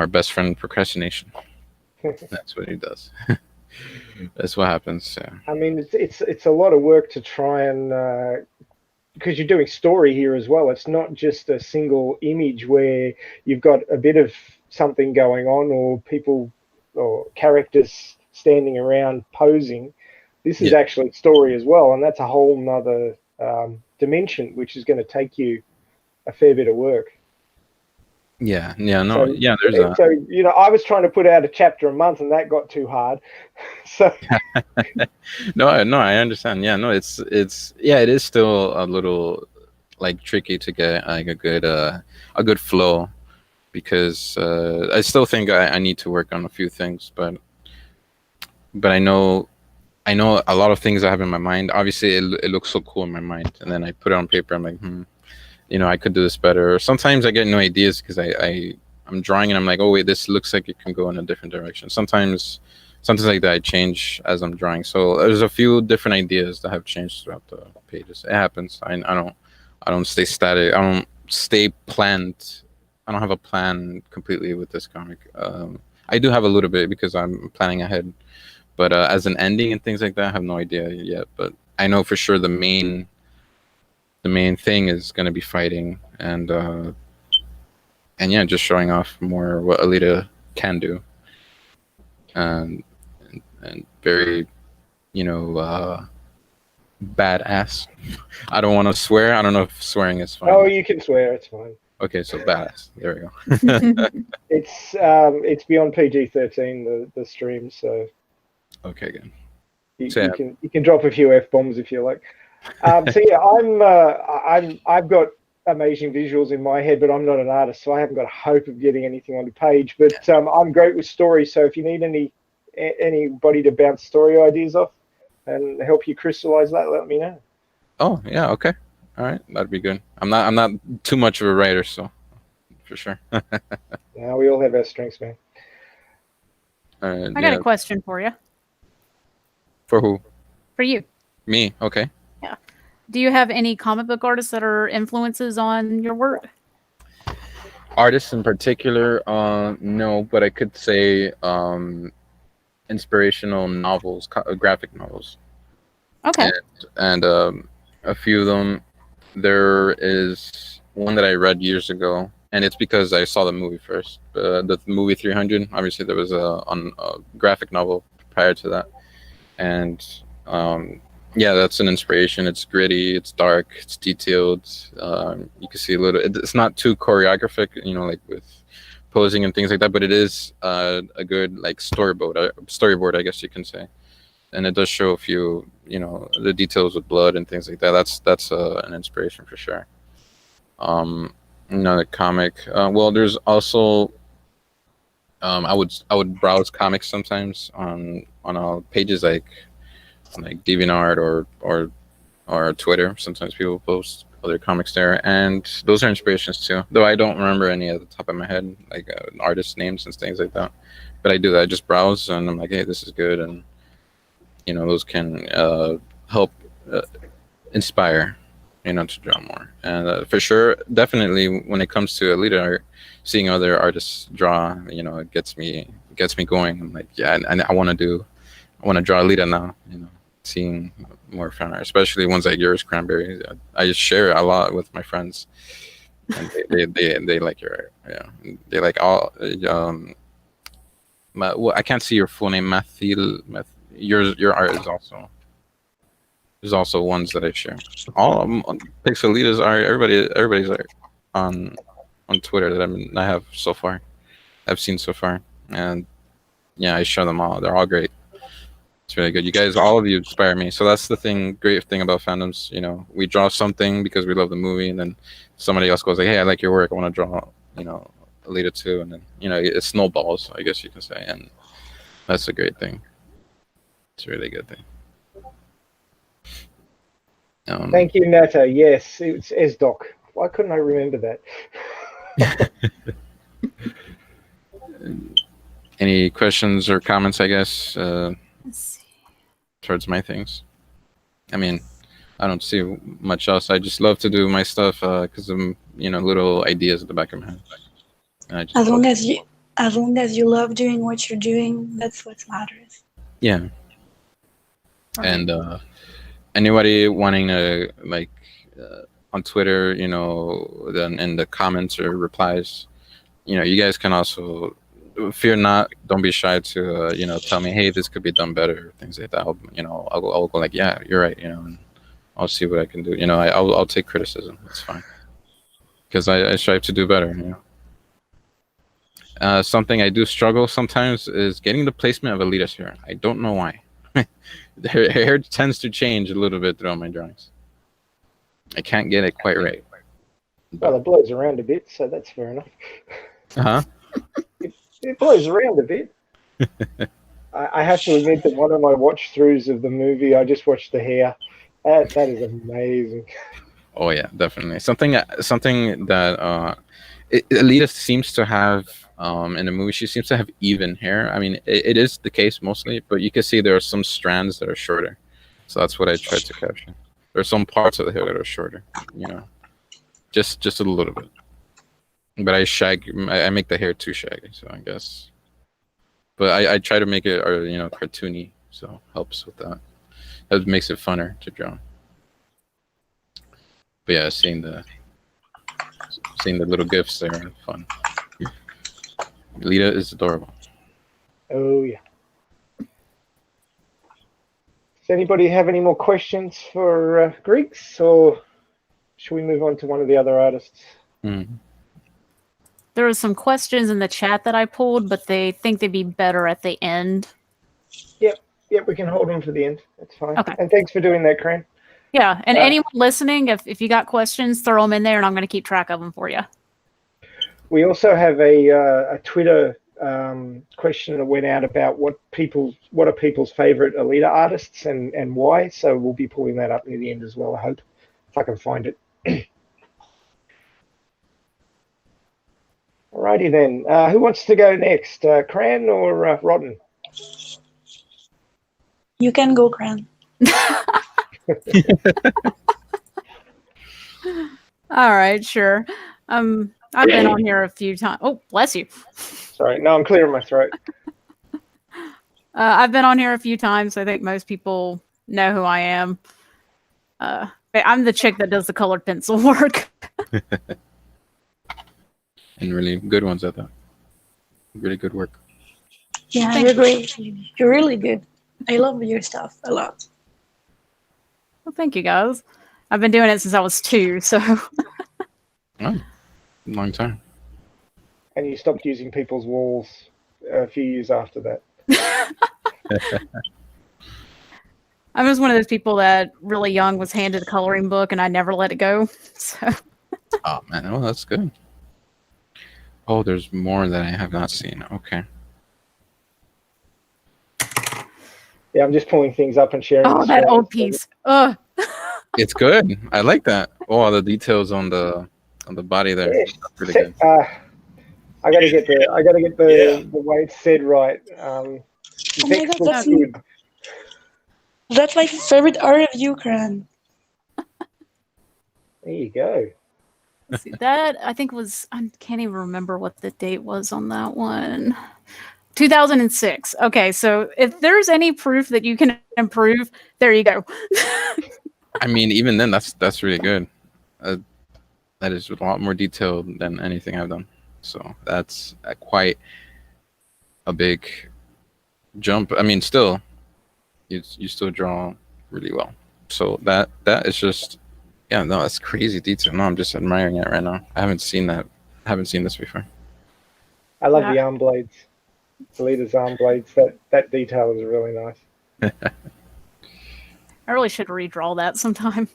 best friend, procrastination. That's what he does. That's what happens. Yeah. I mean, it's a lot of work to try and because you're doing story here as well. It's not just a single image where you've got a bit of something going on, or people or characters standing around posing. This is actually story as well, and that's a whole nother dimension, which is going to take you a fair bit of work. There's that. So I was trying to put out a chapter a month, and that got too hard. So no, I understand. Yeah, no, it is still a little like tricky to get like a good flow, because I still think I need to work on a few things, but I know a lot of things I have in my mind. Obviously, it looks so cool in my mind, and then I put it on paper. I'm like, I could do this better. Or sometimes I get no ideas because I'm drawing and I'm like, oh wait, this looks like it can go in a different direction. Sometimes something like that I change as I'm drawing. So there's a few different ideas that have changed throughout the pages. It happens. I don't stay static. I don't stay planned. I don't have a plan completely with this comic. I do have a little bit because I'm planning ahead, but as an ending and things like that, I have no idea yet. But I know for sure the main thing is going to be fighting and yeah, just showing off more what Alita can do, and very, badass. I don't want to swear. I don't know if swearing is fine. Oh, you can swear. It's fine. Okay, so badass. There we go. It's beyond PG-13 the stream, so Okay, good. you can drop a few F-bombs if you like. So yeah, I've got amazing visuals in my head, but I'm not an artist, so I haven't got a hope of getting anything on the page. But I'm great with stories, so if you need anybody to bounce story ideas off and help you crystallize that, let me know. Oh yeah, okay, all right, that'd be good. I'm not too much of a writer, so for sure. Now we all have our strengths, man. I I got a question for you. For who? For you. Me? Okay. Yeah. Do you have any comic book artists that are influences on your work? Artists in particular, no, but I could say inspirational novels, graphic novels. Okay. And a few of them. There is one that I read years ago, and it's because I saw the movie first. The movie 300. Obviously, there was a graphic novel prior to that, and yeah, that's an inspiration. It's gritty, it's dark, it's detailed. You can see a little. It's not too choreographic, like with posing and things like that, but it is a good like storyboard, I guess you can say. And it does show a few, the details with blood and things like that. That's an inspiration for sure. Another comic. Well, there's also I would browse comics sometimes on pages like DeviantArt or Twitter. Sometimes people post other comics there, and those are inspirations too. Though I don't remember any at the top of my head, like artist names and things like that. But I do that. I just browse, and I'm like, hey, this is good, and those can help inspire, to draw more. And for sure, definitely, when it comes to Alita art, seeing other artists draw, it gets me going. I'm like, yeah, I want to draw Alita now. Seeing more fan art, especially ones like yours, Cranberry. I just share it a lot with my friends, and they like your art. Yeah, they like all. I can't see your full name, Matthew. Your art is also. There's also ones that I share. All Pixelita's art, everybody's art on Twitter that I have so far. I've seen so far, and yeah, I share them all. They're all great. It's really good. You guys, all of you inspire me. So that's the great thing about fandoms. We draw something because we love the movie, and then somebody else goes like, "Hey, I like your work. I want to draw, Alita too." And then it snowballs, I guess you can say, and that's a great thing. It's a really good thing. Thank you, Nata. Yes, it's SDoc. Why couldn't I remember that? Any questions or comments? I guess. Towards my things. I mean, I don't see much else. I just love to do my stuff because of little ideas at the back of my head. As long as you love doing what you're doing, that's what matters. Yeah. And anybody wanting to on Twitter, then in the comments or replies, you guys can also. Fear not. Don't be shy to tell me, hey, this could be done better, things like that. I'll go like, yeah, you're right, and I'll see what I can do. I'll take criticism. It's fine because I strive to do better. Something I do struggle sometimes is getting the placement of Alita's hair. I don't know why. Her hair tends to change a little bit throughout my drawings. I can't get it quite right. Well, it blows around a bit, so that's fair enough. Uh-huh. It blows around a bit. I have to admit that one of my watch-throughs of the movie, I just watched the hair. That is amazing. Oh yeah, definitely. Something that Alita seems to have In the movie, she seems to have even hair. I mean, it is the case mostly, but you can see there are some strands that are shorter. So that's what I tried to capture. There are some parts of the hair that are shorter, you know, just a little bit. But I make the hair too shaggy, so I guess. But I try to make it, you know, cartoony, so helps with that. That makes it funner to draw. But yeah, seeing the little gifs there are fun. Alita is adorable. Oh yeah. Does anybody have any more questions for Greeks, or should we move on to one of the other artists? There were some questions in the chat that I pulled, but they think they'd be better at the end. Yep, we can hold them for the end. That's fine. Okay. And thanks for doing that, Cran. Yeah, and anyone listening, if you got questions, throw them in there, and I'm going to keep track of them for you. We also have a Twitter question that went out about what are people's favorite Alita artists and why. So we'll be pulling that up near the end as well, I hope, if I can find it. Alrighty then. Who wants to go next, Cran or Rodden? You can go, Cran. All right, sure. I've been on here a few times. Oh, bless you. Sorry, no, I'm clearing my throat. I've been on here a few times. I think most people know who I am. I'm the chick that does the colored pencil work. And really good ones at that. Really good work. Yeah, you're great. You're really good. I love your stuff a lot. Well, thank you, guys. I've been doing it since I was 2, so. Oh, long time. And you stopped using people's walls a few years after that. I was one of those people that really young was handed a coloring book and I never let it go. So. Oh man, well that's good. Oh, there's more that I have not seen. Okay. Yeah, I'm just pulling things up and sharing. Oh, that old piece. Ugh. It's good. I like that. Oh, the details on the body there. Yeah. Pretty good. I gotta get the way it's said right. Oh my God, that's my favorite art of you, Cran. There you go. Let's see, that I think was, I can't even remember what the date was on that one. 2006. Okay, so if there's any proof that you can improve, there you go. I mean, even then, that's really good. That is a lot more detailed than anything I've done. So that's quite a big jump. I mean, still, you still draw really well. So that is just, yeah, no, that's crazy detail. No, I'm just admiring it right now. I haven't seen that. I haven't seen this before. I love the arm blades. Alita's arm blades. That detail is really nice. I really should redraw that sometime.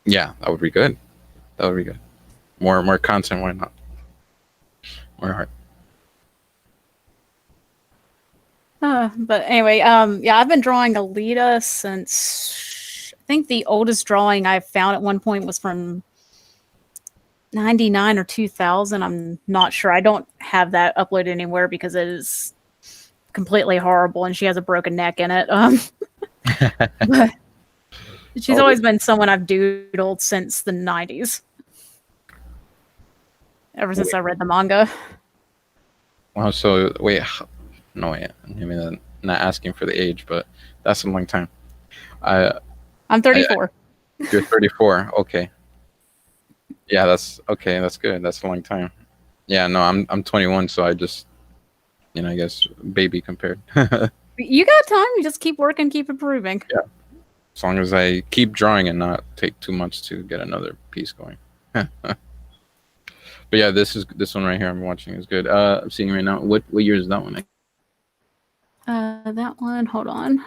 Yeah, that would be good. That would be good. More content. Why not? More art. But anyway, yeah, I've been drawing Alita since I think the oldest drawing I found at one point was from 99 or 2000. I'm not sure. I don't have that uploaded anywhere because it is completely horrible and she has a broken neck in it. But she's always been someone I've doodled since the 90s. Ever since I read the manga. Wow, so wait, no, wait, I mean, not asking for the age, but that's a long time. I'm 34. You're 34, okay. Yeah, that's okay. That's good. That's a long time. Yeah, no, I'm 21, so I just, I guess baby compared. You got time. You just keep working, keep improving. Yeah, as long as I keep drawing and not take too much to get another piece going. But yeah, this one right here I'm watching is good. I'm seeing right now. What year is that one? That one. Hold on.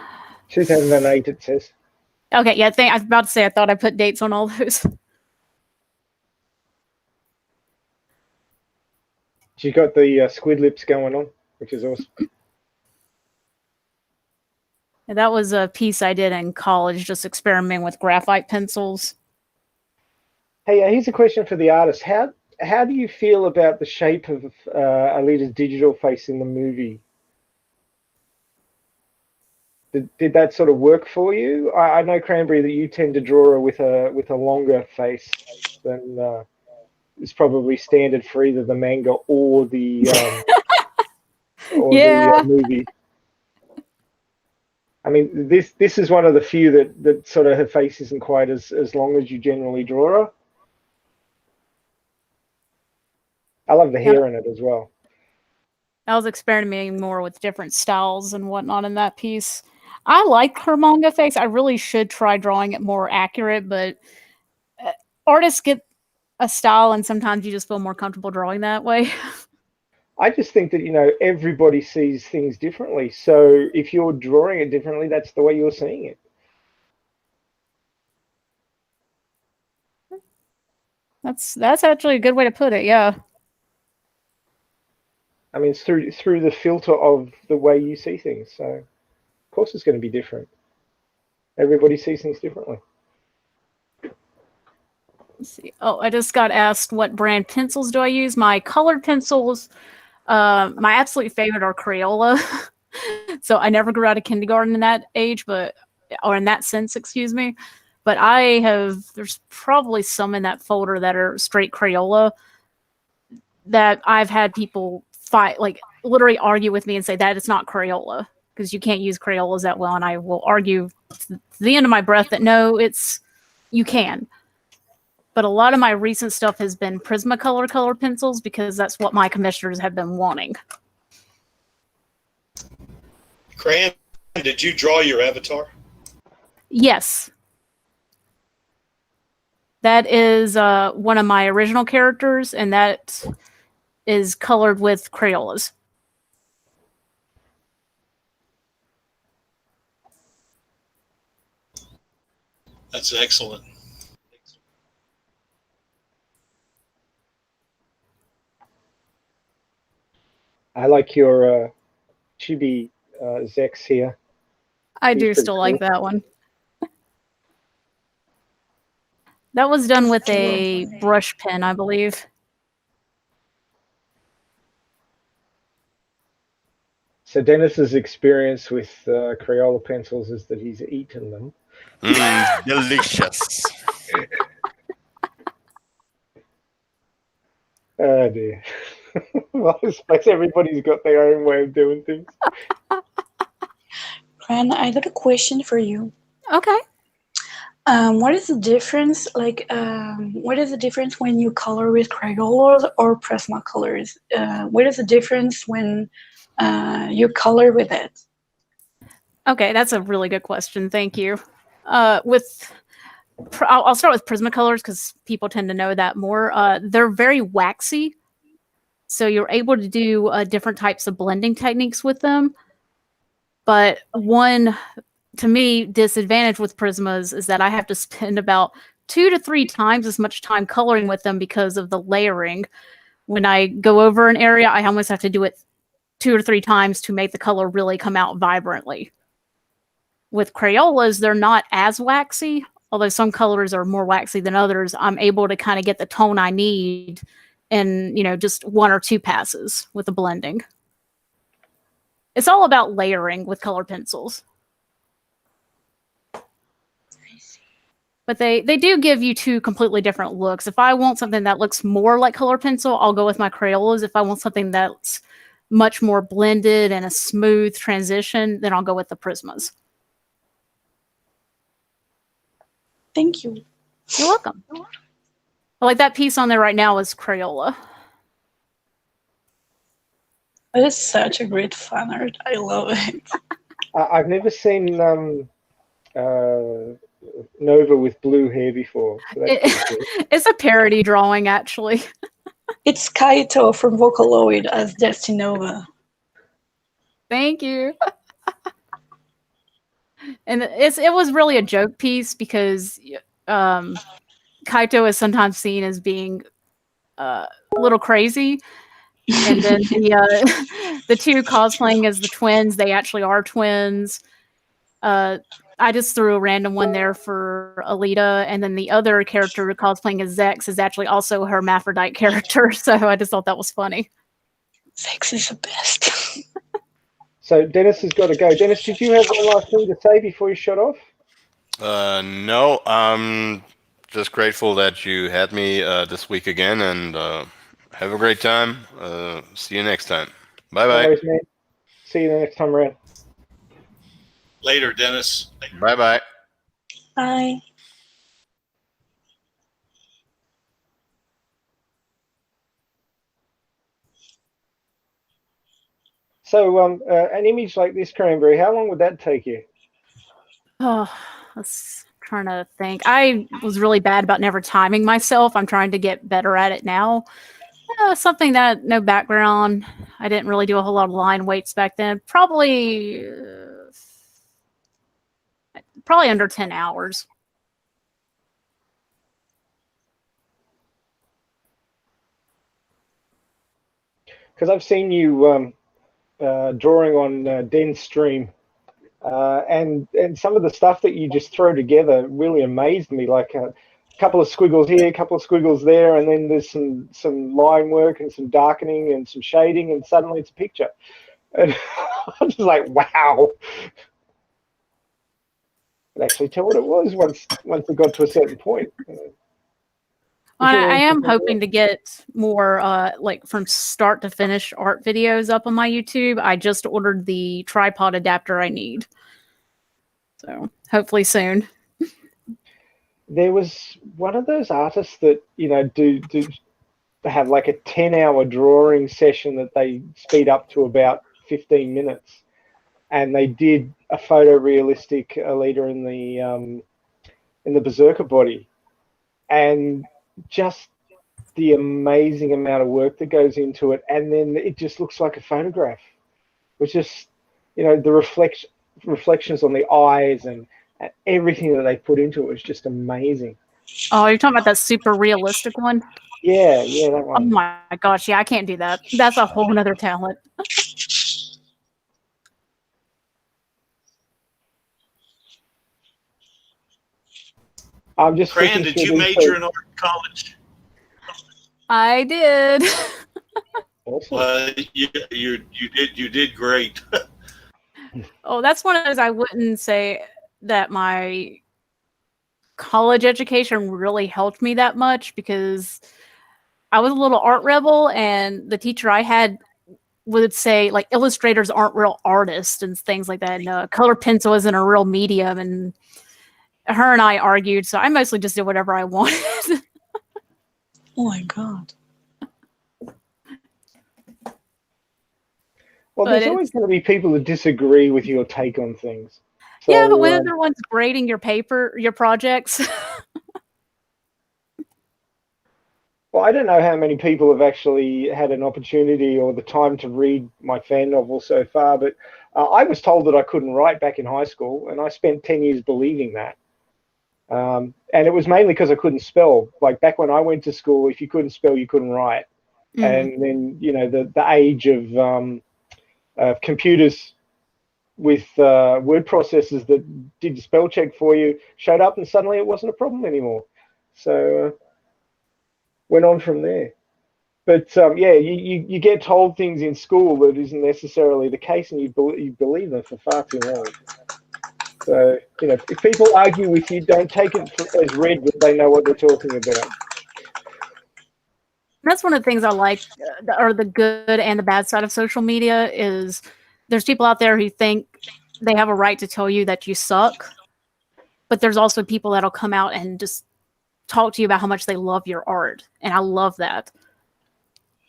2008 it says. Okay, yeah. I was about to say I thought I put dates on all those. She got the squid lips going on, which is awesome. And that was a piece I did in college, just experimenting with graphite pencils. Hey, here's a question for the artist. How how do you feel about the shape of Alita's digital face in the movie? Did that sort of work for you? I know, Cranberry, that you tend to draw her with a longer face than is probably standard for either the manga or the Yeah. movie. I mean, this is one of the few that sort of her face isn't quite as long as you generally draw her. I love the hair in it as well. I was experimenting more with different styles and whatnot in that piece. I like her manga face. I really should try drawing it more accurate, but artists get a style, and sometimes you just feel more comfortable drawing that way. I just think that, everybody sees things differently. So if you're drawing it differently, that's the way you're seeing it. That's actually a good way to put it. Yeah. I mean, it's through the filter of the way you see things. So of course it's going to be different. Everybody sees things differently. Let's see. Oh, I just got asked what brand pencils do I use. My colored pencils, my absolute favorite are Crayola. So I never grew out of kindergarten in that age, or in that sense, excuse me. But there's probably some in that folder that are straight Crayola that I've had people fight, like literally argue with me and say that it's not Crayola because you can't use Crayolas that well. And I will argue to the end of my breath that no, you can. But a lot of my recent stuff has been Prismacolor color pencils because that's what my commissioners have been wanting. Cran, did you draw your avatar? Yes. That is one of my original characters, and that is colored with Crayolas. That's excellent. I like your chibi Zex here. I do still like that one. That was done with a brush pen, I believe. So Dennis's experience with Crayola pencils is that he's eaten them. Delicious. Oh dear. Well, I suppose everybody's got their own way of doing things. Fran, I got a question for you. Okay. What is the difference? What is the difference when you color with Crayolas or Prismacolors? What is the difference when you color with it? Okay, that's a really good question. Thank you. I'll start with Prismacolors because people tend to know that more. They're very waxy, so you're able to do different types of blending techniques with them. But one, to me, disadvantage with Prismas is that I have to spend about 2 to 3 times as much time coloring with them because of the layering. When I go over an area, I almost have to do it 2 or 3 times to make the color really come out vibrantly. With Crayolas, they're not as waxy, although some colors are more waxy than others. I'm able to kind of get the tone I need in, just 1 or 2 passes with the blending. It's all about layering with color pencils. But they do give you 2 completely different looks. If I want something that looks more like color pencil, I'll go with my Crayolas. If I want something that's much more blended and a smooth transition, then I'll go with the Prismas. Thank you. You're welcome. Like that piece on there right now is Crayola. That is such a great fan art. I love it. I've never seen Nova with blue hair before. So it's a parody drawing, actually. It's Kaito from Vocaloid as Destinova. Thank you. And it was really a joke piece because Kaito is sometimes seen as being a little crazy. And then the 2 cosplaying as the twins, they actually are twins. I I just threw a random one there for Alita, and then the other character cosplaying as Zex is actually also a hermaphrodite character, so I just thought that was funny. Sex is the best. So Dennis has got to go. Dennis, did you have one last thing to say before you shut off? No, I'm just grateful that you had me this week again, and have a great time. See you next time. Bye No bye. worries, man. See you the next time around. Later, Dennis. Bye bye. Bye. So, an image like this, Cranberry, how long would that take you? Oh, let's trying to think. I was really bad about never timing myself. I'm trying to get better at it now. Something that no background. I didn't really do a whole lot of line weights back then. Probably under 10 hours. Because I've seen you drawing on Den's stream, and some of the stuff that you just throw together really amazed me. Like a couple of squiggles here, a couple of squiggles there, and then there's some line work and some darkening and some shading, and suddenly it's a picture. And I'm just like, wow. I could actually tell what it was once it got to a certain point. I am hoping to get more like from start to finish art videos up on my YouTube. I just ordered the tripod adapter I need. So hopefully soon. There was one of those artists that, do have like a 10-hour drawing session that they speed up to about 15 minutes. And they did a photorealistic Alita in the Berserker body. And just the amazing amount of work that goes into it, and then it just looks like a photograph, which is, the reflections on the eyes and everything that they put into it was just amazing. Oh, you're talking about that super realistic one? Yeah, that one. Oh my gosh, yeah, I can't do that. That's a whole nother talent. I'm just. Fran, did you major in art in college? I did. Awesome. You did great. Oh, that's one of those I wouldn't say that my college education really helped me that much, because I was a little art rebel, and the teacher I had would say like illustrators aren't real artists and things like that, and color pencil isn't a real medium, and her and I argued, so I mostly just did whatever I wanted. Oh my god. Well, there's always going to be people that disagree with your take on things. So, yeah, but when everyone's grading your paper, your projects. Well, I don't know how many people have actually had an opportunity or the time to read my fan novel so far, but I was told that I couldn't write back in high school, and I spent 10 years believing that. And it was mainly because I couldn't spell. Like back when I went to school, if you couldn't spell, you couldn't write. And then, the age of computers with word processors that did the spell check for you showed up, and suddenly it wasn't a problem anymore. So went on from there. But you get told things in school that isn't necessarily the case, and you believe them for far too long. So, if people argue with you, don't take it as read that they know what they're talking about. That's one of the things I like, or the good and the bad side of social media, is there's people out there who think they have a right to tell you that you suck, but there's also people that'll come out and just talk to you about how much they love your art, and I love that.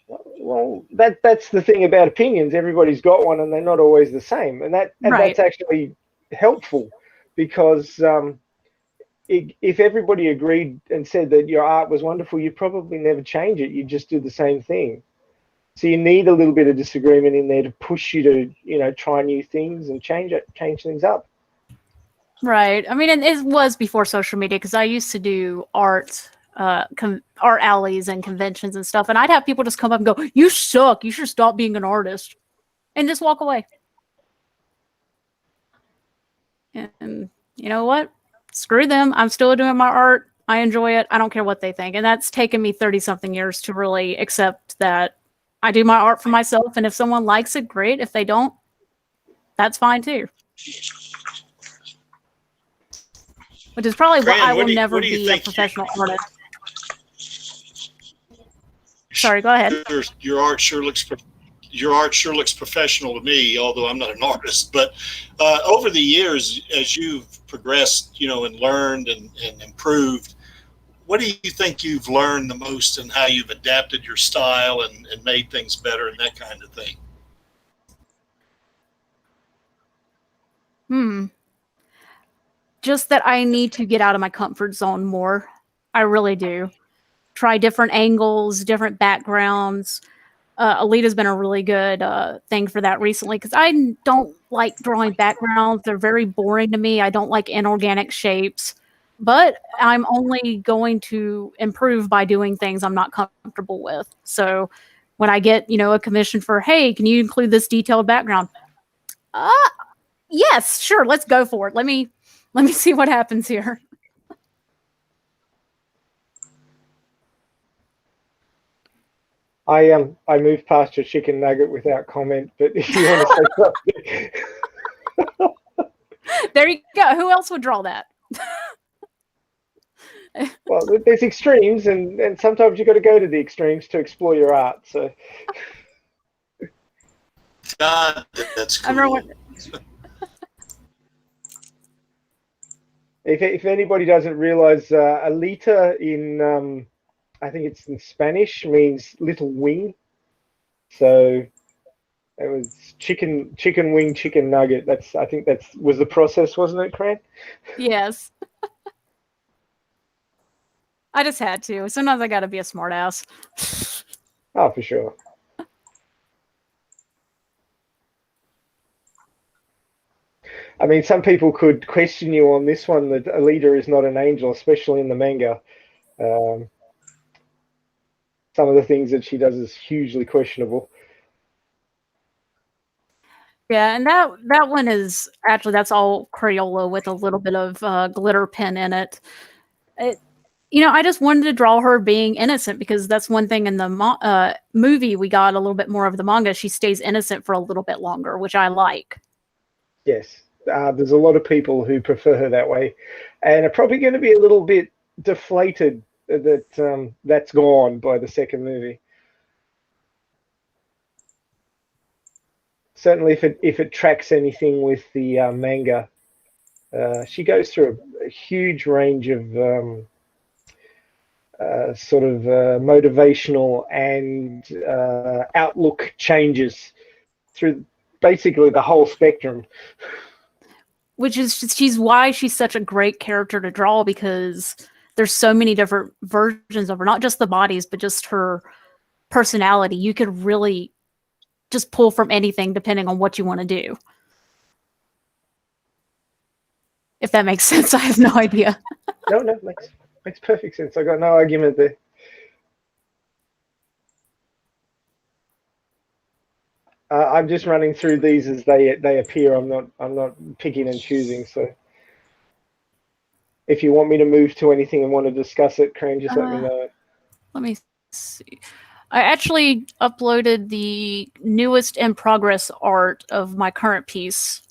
Well, that's the thing about opinions. Everybody's got one, and they're not always the same, and that's actually helpful, because if everybody agreed and said that your art was wonderful, you'd probably never change it. You'd just do the same thing. So you need a little bit of disagreement in there to push you to, try new things and change things up. Right. I mean, and it was before social media, because I used to do art alleys and conventions and stuff, and I'd have people just come up and go, "You suck. You should stop being an artist," and just walk away. And you know what? Screw them. I'm still doing my art. I enjoy it. I don't care what they think. And that's taken me 30 something years to really accept that I do my art for myself. And if someone likes it, great. If they don't, that's fine too. Which is probably why I will never be a professional artist. Sorry, go ahead. Your art sure looks professional to me, although I'm not an artist. But over the years, as you've progressed, and learned and improved, what do you think you've learned the most, and how you've adapted your style and made things better and that kind of thing? Just that I need to get out of my comfort zone more. I really do. Try different angles, different backgrounds. Alita's been a really good thing for that recently, because I don't like drawing backgrounds. They're very boring to me. I don't like inorganic shapes. But I'm only going to improve by doing things I'm not comfortable with. So when I get, a commission for, hey, can you include this detailed background? Yes, sure, let's go for it. Let me see what happens here. I moved past your chicken nugget without comment, but if you want to say something. There you go. Who else would draw that? Well, there's extremes, and sometimes you've got to go to the extremes to explore your art. So, God, that's cool. If anybody doesn't realize, Alita in I think it's in Spanish, means little wing. So it was chicken wing, chicken nugget. I think that was the process, wasn't it, Cran? Yes. I just had to. Sometimes I got to be a smartass. Oh, for sure. I mean, some people could question you on this one, that Alita is not an angel, especially in the manga. Some of the things that she does is hugely questionable. Yeah, and that one is actually, that's all Crayola with a little bit of glitter pen in it. I just wanted to draw her being innocent, because that's one thing in the movie we got a little bit more of the manga. She stays innocent for a little bit longer, which I like. Yes, there's a lot of people who prefer her that way, and are probably going to be a little bit deflated that that's gone by the second movie. Certainly, if it tracks anything with the manga, she goes through a huge range of sort of motivational and outlook changes through basically the whole spectrum. Which is she's why she's such a great character to draw, because there's so many different versions of her, not just the bodies, but just her personality. You could really just pull from anything depending on what you want to do. If that makes sense. I have no idea. No, makes perfect sense. I got no argument there. I'm just running through these as they appear. I'm not picking and choosing. So, if you want me to move to anything and want to discuss it, Cran, just let me know. Let me see. I actually uploaded the newest in progress art of my current piece.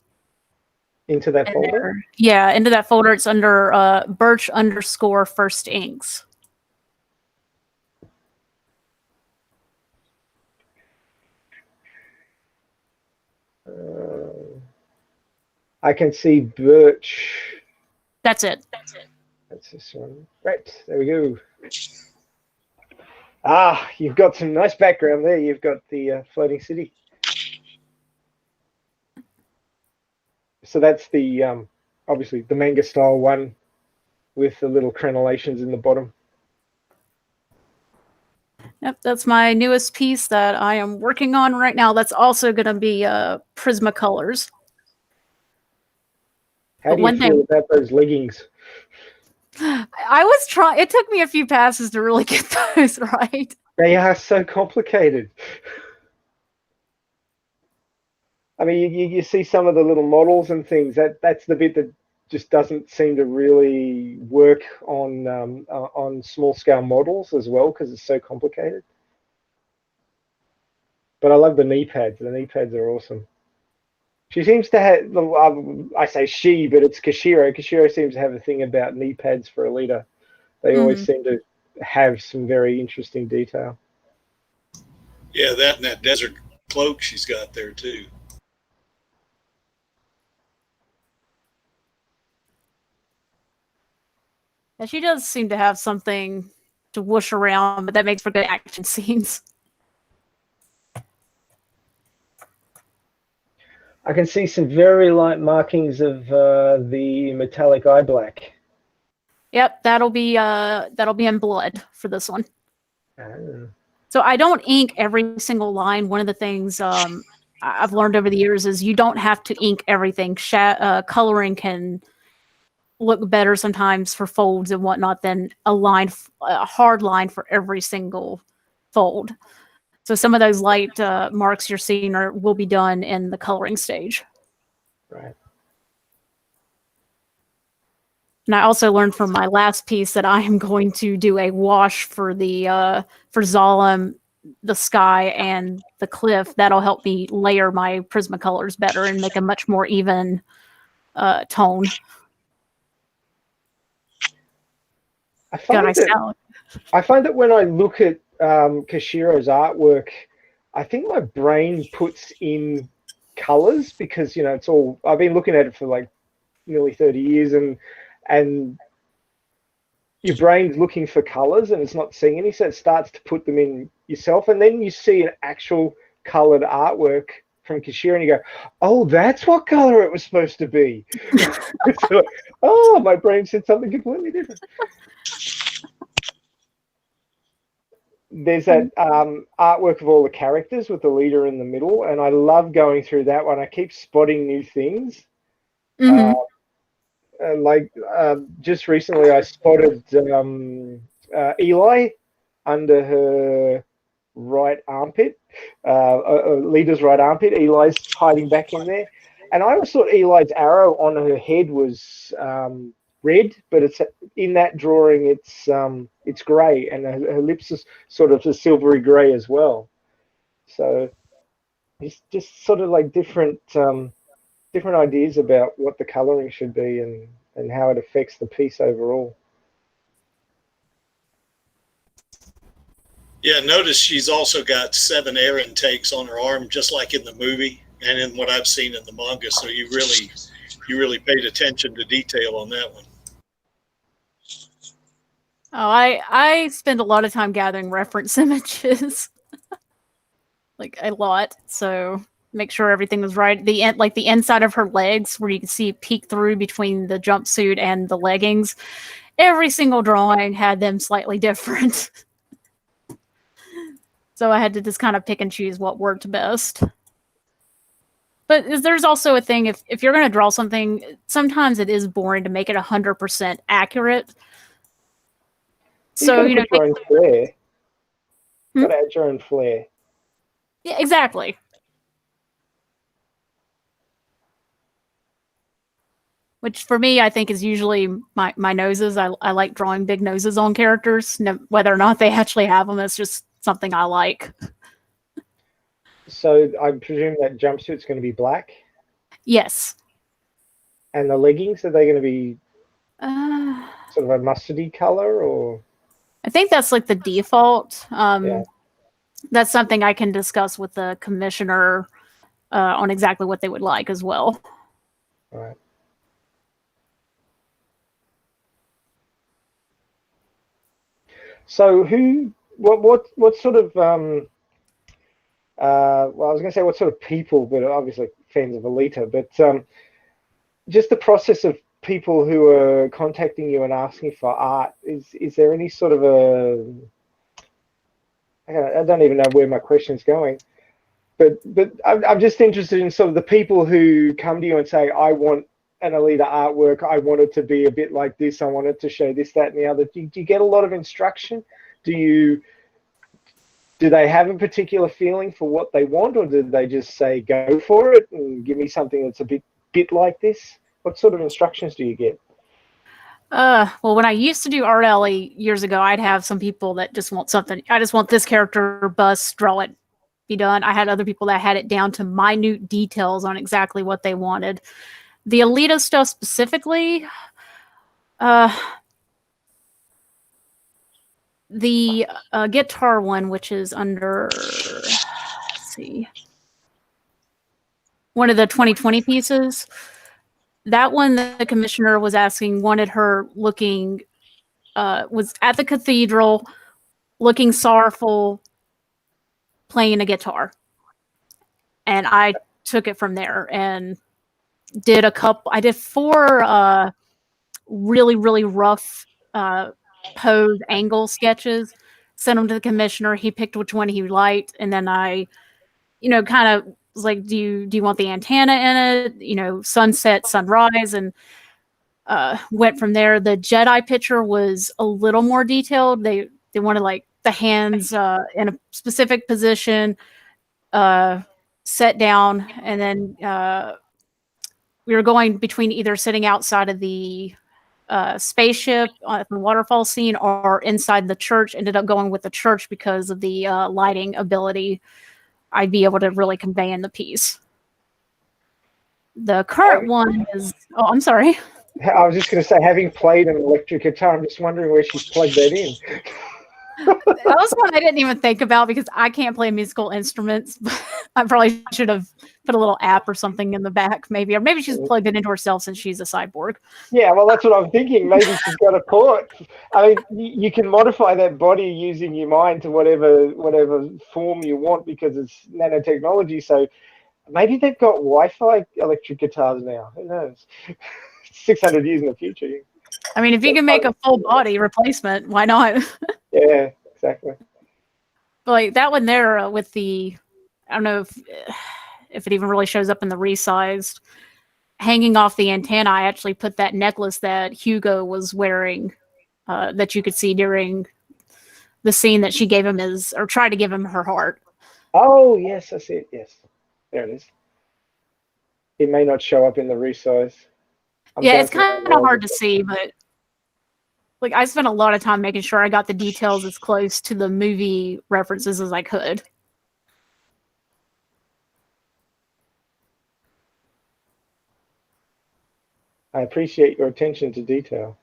Into that folder? Yeah, into that folder. It's under Birch_First Inks. I can see Birch. That's it. That's this one. Right, there we go. Ah, you've got some nice background there. You've got the floating city. So that's the obviously the manga style one with the little crenellations in the bottom. Yep, that's my newest piece that I am working on right now. That's also going to be Prismacolors. How do you feel about those leggings? I was trying. It took me a few passes to really get those right. They are so complicated. I mean, you see some of the little models and things. That's the bit that just doesn't seem to really work on small scale models as well because it's so complicated. But I love the knee pads. The knee pads are awesome. She seems to have, I say she, but it's Kashiro. Kashiro seems to have a thing about knee pads for Alita. They always seem to have some very interesting detail. Yeah, that and that desert cloak she's got there too. Yeah, she does seem to have something to whoosh around, but that makes for good action scenes. I can see some very light markings of the metallic eye black. Yep, that'll be in blood for this one. Oh. So I don't ink every single line. One of the things I've learned over the years is you don't have to ink everything. Coloring can look better sometimes for folds and whatnot than a hard line for every single fold. So some of those light marks you're seeing will be done in the coloring stage. Right. And I also learned from my last piece that I am going to do a wash for the for Zalem, the sky, and the cliff. That'll help me layer my Prismacolors better and make a much more even tone. I find that when I look at Kashiro's artwork, I think my brain puts in colors because it's all. I've been looking at it for like nearly 30 years, and your brain's looking for colors and it's not seeing any, so it starts to put them in yourself, and then you see an actual colored artwork from Kashiro and you go, oh, that's what color it was supposed to be. So, oh, my brain said something completely different. There's that artwork of all the characters with the leader in the middle, and I love going through that one. I keep spotting new things. Just recently I spotted Eli under her right armpit, Lita's right armpit. Eli's hiding back in there. And I always thought Eli's arrow on her head was red, but it's in that drawing it's grey, and her lips is sort of a silvery grey as well. So it's just sort of like different ideas about what the colouring should be and how it affects the piece overall. Yeah, notice she's also got 7 air intakes on her arm, just like in the movie and in what I've seen in the manga. So you really paid attention to detail on that one. Oh, I spend a lot of time gathering reference images, like a lot. So make sure everything was right. The inside of her legs, where you can see peek through between the jumpsuit and the leggings. Every single drawing had them slightly different. So I had to just kind of pick and choose what worked best. But there's also a thing, if you're going to draw something, sometimes it is boring to make it 100% accurate. So, your own flair. Got to add your own flair. Yeah, exactly. Which for me, I think is usually my noses. I like drawing big noses on characters, whether or not they actually have them. It's just something I like. So I presume that jumpsuit's going to be black? Yes. And the leggings, are they going to be sort of a mustardy color, or? I think that's like the default. Yeah. That's something I can discuss with the commissioner on exactly what they would like as well. All right. So what sort of well, I was going to say what sort of people, but obviously fans of Alita, but just the process of people who are contacting you and asking for art, is there any sort of I don't even know where my question's going, but I'm just interested in sort of the people who come to you and say, I want an Alita artwork, I want it to be a bit like this, I want it to show this, that, and the other. Do you get a lot of instruction? Do they have a particular feeling for what they want, or do they just say, go for it and give me something that's a bit like this? What sort of instructions do you get? Well, when I used to do Art Alley years ago, I'd have some people that just want something. I just want this character, bust, draw it, be done. I had other people that had it down to minute details on exactly what they wanted. The Alita stuff specifically, the guitar one, which is under, let's see, one of the 2020 pieces. That one, the commissioner was asking, wanted her looking, was at the cathedral, looking sorrowful, playing a guitar. And I took it from there and did I did 4 really, really rough pose angle sketches, sent them to the commissioner. He picked which one he liked. And then I, kind of was like, do you want the antenna in it? Sunset, sunrise, and went from there. The Jedi picture was a little more detailed. They wanted like the hands in a specific position, set down, and then we were going between either sitting outside of the spaceship at the waterfall scene or inside the church. Ended up going with the church because of the lighting ability I'd be able to really convey in the piece. The current one is, oh, I'm sorry. I was just going to say, having played an electric guitar, I'm just wondering where she's plugged that in. That was one I didn't even think about because I can't play musical instruments. I probably should have put a little app or something in the back, maybe. Or maybe she's plugged it into herself since she's a cyborg. Yeah, well, that's what I'm thinking. Maybe she's got a port. I mean, you can modify that body using your mind to whatever form you want because it's nanotechnology. So maybe they've got Wi-Fi electric guitars now. Who knows? 600 years in the future. I mean, if you can make a full body replacement, why not? Yeah, exactly. But like that one there with the, I don't know if it even really shows up in the resized, hanging off the antenna, I actually put that necklace that Hugo was wearing that you could see during the scene that she gave him or tried to give him her heart. Oh, yes, I see it. Yes. There it is. It may not show up in the resize. Yeah, it's kind of hard to see, but like I spent a lot of time making sure I got the details as close to the movie references as I could. I appreciate your attention to detail.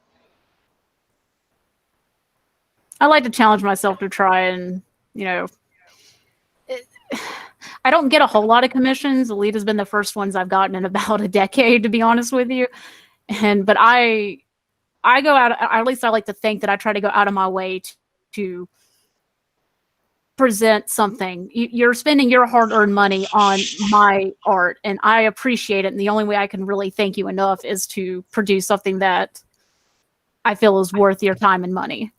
I like to challenge myself to try and, I don't get a whole lot of commissions. Alita's been the first ones I've gotten in about a decade, to be honest with you. But I go out, at least I like to think that I try to go out of my way to present something. You're spending your hard-earned money on my art, and I appreciate it. And the only way I can really thank you enough is to produce something that I feel is worth your time and money.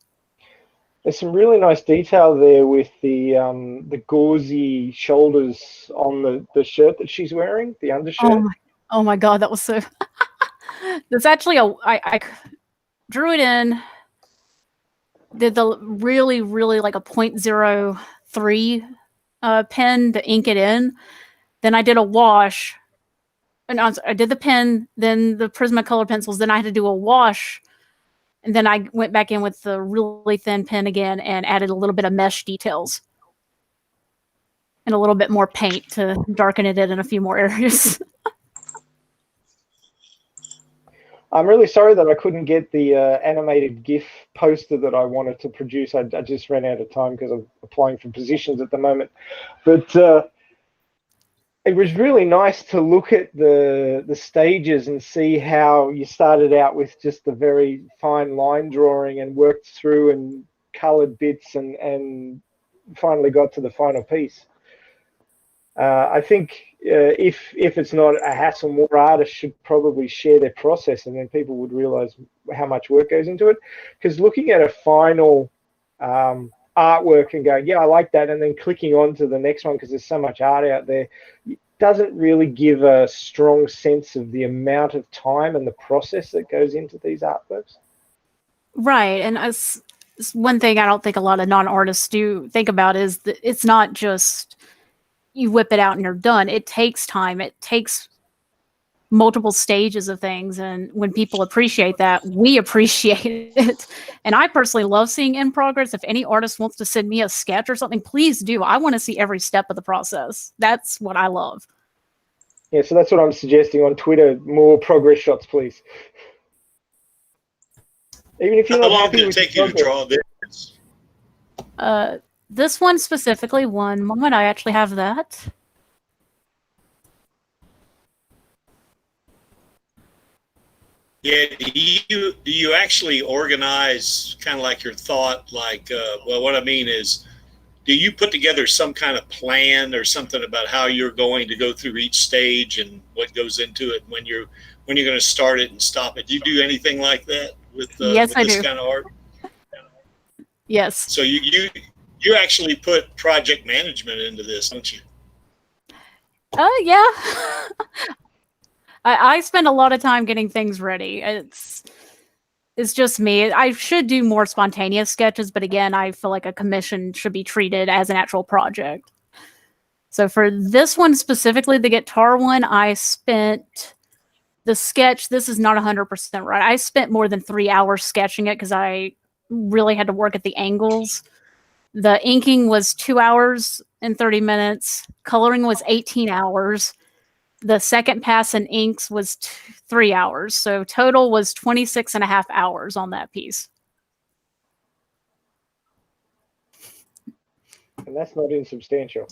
There's some really nice detail there with the gauzy shoulders on the shirt that she's wearing, the undershirt. Oh my God, that was so. That's actually I drew it in. Did the really, really like a 0.03 pen to ink it in. Then I did a wash. And I did the pen, then the Prismacolor pencils. Then I had to do a wash. And then I went back in with the really thin pen again and added a little bit of mesh details. And a little bit more paint to darken it in a few more areas. I'm really sorry that I couldn't get the animated GIF poster that I wanted to produce. I just ran out of time because I'm applying for positions at the moment. But it was really nice to look at the stages and see how you started out with just the very fine line drawing and worked through and colored bits and finally got to the final piece. I think if it's not a hassle, more artists should probably share their process, and then people would realize how much work goes into it. Because looking at a final artwork and going, yeah, I like that, and then clicking on to the next one because there's so much art out there, doesn't really give a strong sense of the amount of time and the process that goes into these artworks. Right, and it's one thing I don't think a lot of non-artists do think about is that it's not just you whip it out and you're done. It takes time. It takes multiple stages of things, and when people appreciate that, we appreciate it. And I personally love seeing in progress. If any artist wants to send me a sketch or something, please do. I want to see every step of the process. That's what I love. Yeah, so that's what I'm suggesting on Twitter. More progress shots, please. Even if you're How not long happy did it with take your you to progress. draw this? This one specifically, one moment, I actually have that. Yeah, do you actually organize kind of like your thought? Like, well, what I mean is, do you put together some kind of plan or something about how you're going to go through each stage and what goes into it when you're going to start it and stop it? Do you do anything like that with Yes, I this do. kind of art? Yes. So you actually put project management into this, don't you? Yeah. I spend a lot of time getting things ready. It's just me. I should do more spontaneous sketches, but again, I feel like a commission should be treated as an actual project. So for this one specifically, the guitar one, I spent the sketch. This is not 100% right. I spent more than 3 hours sketching it because I really had to work at the angles. The inking was 2 hours and 30 minutes. Coloring was 18 hours. The second pass in inks was 3 hours. So total was 26 and a half hours on that piece. And that's not insubstantial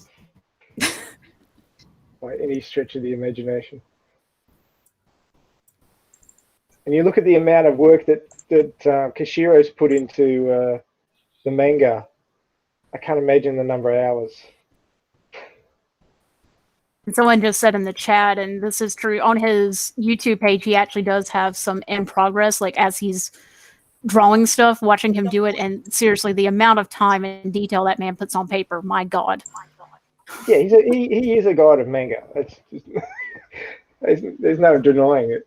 by any stretch of the imagination. And you look at the amount of work that Kishiro's put into the manga. I can't imagine the number of hours. And someone just said in the chat, and this is true, on his YouTube page, he actually does have some in progress, like as he's drawing stuff, watching him do it. And seriously, the amount of time and detail that man puts on paper, my God. Yeah, he is a god of manga. That's just, there's no denying it.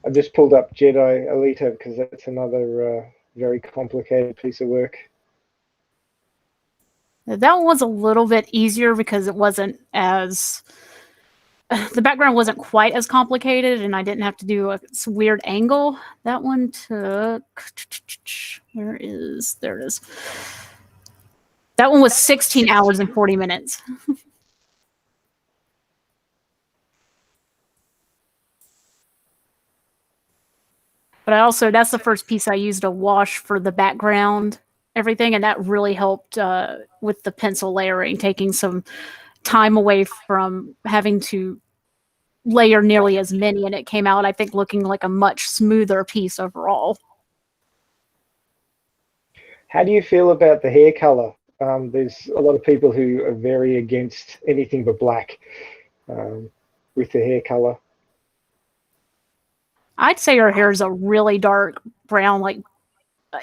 I just pulled up Jedi Alita because that's another very complicated piece of work. That one was a little bit easier because it wasn't as... the background wasn't quite as complicated, and I didn't have to do a weird angle. That one took... There it is. That one was 16 hours and 40 minutes. But that's the first piece I used a wash for the background, everything, and that really helped with the pencil layering, taking some time away from having to layer nearly as many, and it came out, I think, looking like a much smoother piece overall. How do you feel about the hair color? There's a lot of people who are very against anything but black with the hair color. I'd say her hair is a really dark brown, like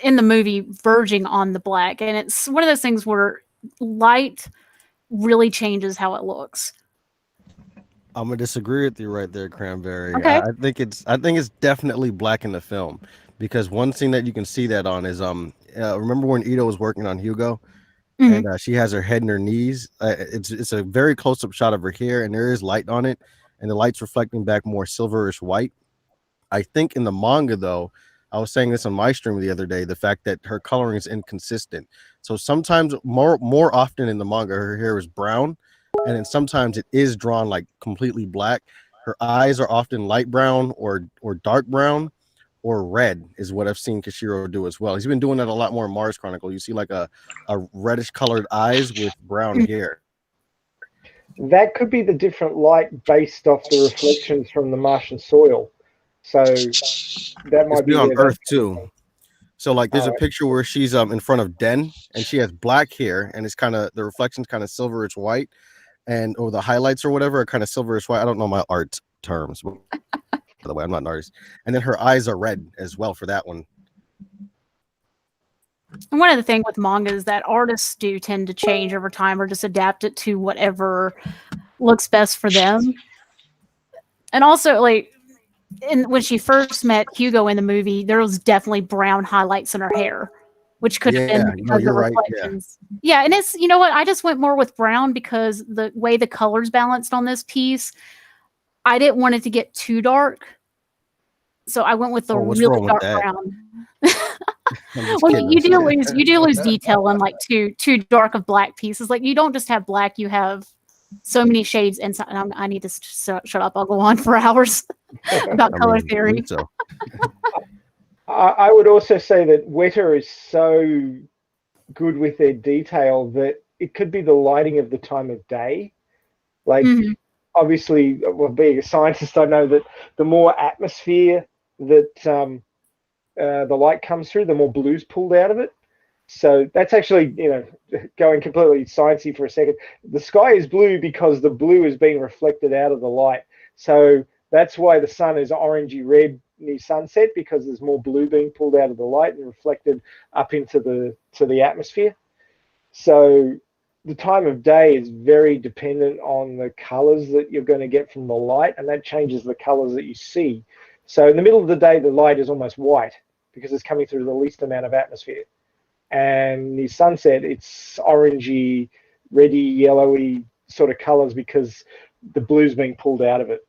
in the movie, verging on the black. And it's one of those things where light really changes how it looks. I'm gonna disagree with you right there, Cranberry. Okay. I think it's definitely black in the film, because one scene that you can see that on is remember when Ito was working on Hugo, and she has her head in her knees. It's a very close up shot of her hair, and there is light on it, and the light's reflecting back more silverish white. I think in the manga, though, I was saying this on my stream the other day, the fact that her coloring is inconsistent. So sometimes, more often in the manga, her hair is brown, and then sometimes it is drawn like completely black. Her eyes are often light brown or dark brown or red is what I've seen Kishiro do as well. He's been doing that a lot more in Mars Chronicle. You see like a reddish colored eyes with brown hair. That could be the different light based off the reflections from the Martian soil. So that might be on where Earth too. So like there's a picture where she's in front of Den, and she has black hair, and it's kind of the reflection's kind of silverish white, and the highlights or whatever are kind of silverish white. I don't know my art terms, by the way, I'm not an artist. And then her eyes are red as well for that one. And one of the things with manga is that artists do tend to change over time or just adapt it to whatever looks best for them. And also, like, and when she first met Hugo in the movie, there was definitely brown highlights in her hair, which could have been Yeah, no, because of you're right. Yeah. reflections. Yeah, and it's, you know what? I just went more with brown because the way the colors balanced on this piece, I didn't want it to get too dark. So I went with the Oh, what's really wrong with dark that? brown. I'm just Well, kidding. you do lose detail in like too dark of black pieces. Like you don't just have black, you have so many shades inside. I need to shut up. I'll go on for hours about I color mean, theory. so. I would also say that Weta is so good with their detail that it could be the lighting of the time of day. Like, obviously, well, being a scientist, I know that the more atmosphere that the light comes through, the more blue's pulled out of it. So that's actually, going completely sciencey for a second. The sky is blue because the blue is being reflected out of the light. So that's why the sun is orangey red near sunset, because there's more blue being pulled out of the light and reflected up into the atmosphere. So the time of day is very dependent on the colors that you're going to get from the light, and that changes the colors that you see. So in the middle of the day, the light is almost white because it's coming through the least amount of atmosphere. And the sunset, it's orangey, reddy, yellowy sort of colors because the blue's being pulled out of it.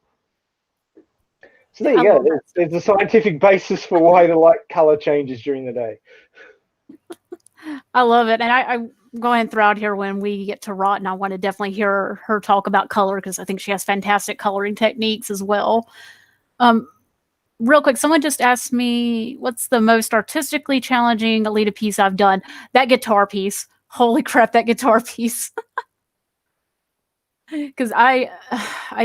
So there you go. There's a scientific basis for why the light color changes during the day. I love it. And I'm going throughout here when we get to Rotten. I want to definitely hear her talk about color because I think she has fantastic coloring techniques as well. Real quick, someone just asked me, what's the most artistically challenging Alita piece I've done? That guitar piece. Holy crap, that guitar piece. Because I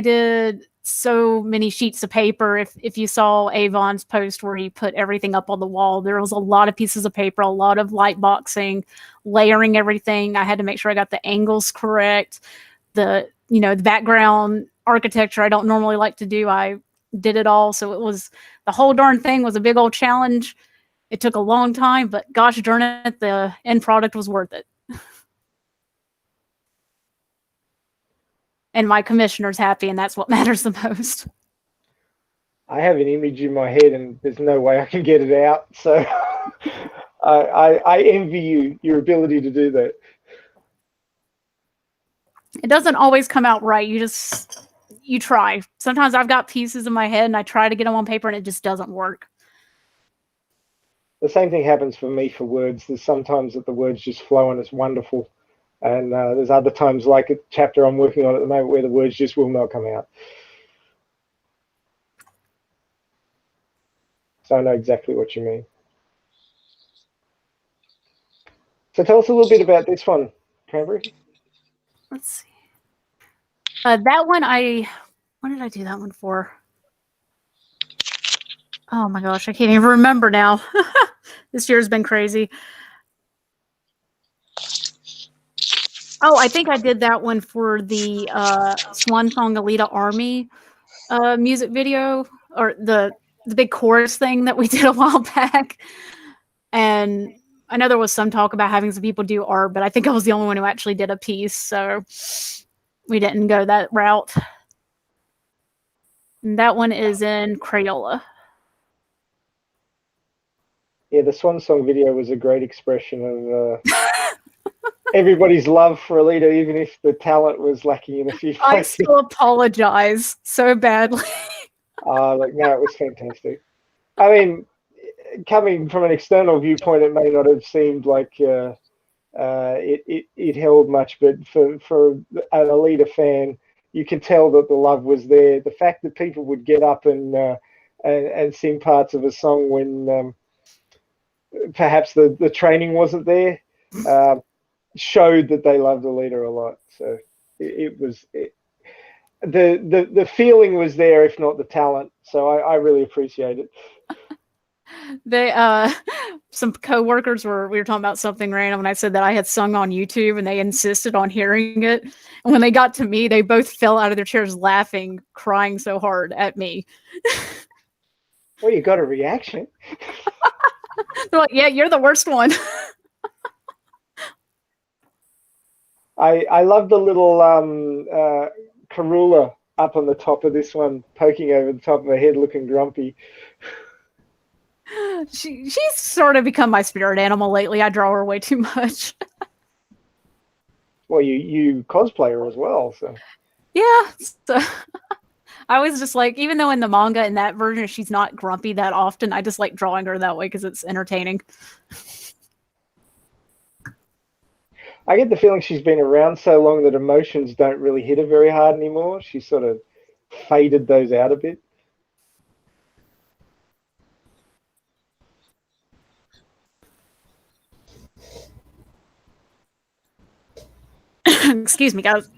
did so many sheets of paper. If you saw Avon's post where he put everything up on the wall, there was a lot of pieces of paper, a lot of light boxing, layering everything. I had to make sure I got the angles correct. The background architecture I don't normally like to do. I did it all. So it was, the whole darn thing was a big old challenge. It took a long time, but gosh darn it, the end product was worth it. And my commissioner's happy, and that's what matters the most. I have an image in my head, and there's no way I can get it out. So I envy your ability to do that. It doesn't always come out right. You try. Sometimes I've got pieces in my head, and I try to get them on paper, and it just doesn't work. The same thing happens for me for words. There's sometimes that the words just flow, and it's wonderful. And there's other times, like a chapter I'm working on at the moment, where the words just will not come out. So I know exactly what you mean. So tell us a little bit about this one, Cranberry. Let's see. That one, what did I do that one for? Oh my gosh, I can't even remember now. This year's been crazy. Oh, I think I did that one for the Swan Song Alita Army music video, or the big chorus thing that we did a while back. And I know there was some talk about having some people do art, but I think I was the only one who actually did a piece, so we didn't go that route. And that one is in Crayola. Yeah, the Swan Song video was a great expression of everybody's love for Alita, even if the talent was lacking in a few I places. still apologize so badly. Like, no, it was fantastic. I mean, coming from an external viewpoint, it may not have seemed like it held much, but for an Alita fan, you can tell that the love was there. The fact that people would get up and sing parts of a song when perhaps the training wasn't there showed that they loved Alita a lot. So the feeling was there, if not the talent. So I really appreciate it. They some coworkers we were talking about something random, and I said that I had sung on YouTube, and they insisted on hearing it. And when they got to me, they both fell out of their chairs laughing, crying so hard at me. Well, you got a reaction. They're like, "Yeah, you're the worst one." I love the little Karula up on the top of this one, poking over the top of her head, looking grumpy. She's sort of become my spirit animal lately. I draw her way too much. Well, you cosplay her as well, so. Yeah. So I was just like, even though in the manga in that version she's not grumpy that often, I just like drawing her that way because it's entertaining. I get the feeling she's been around so long that emotions don't really hit her very hard anymore. She's sort of faded those out a bit. Excuse me, guys.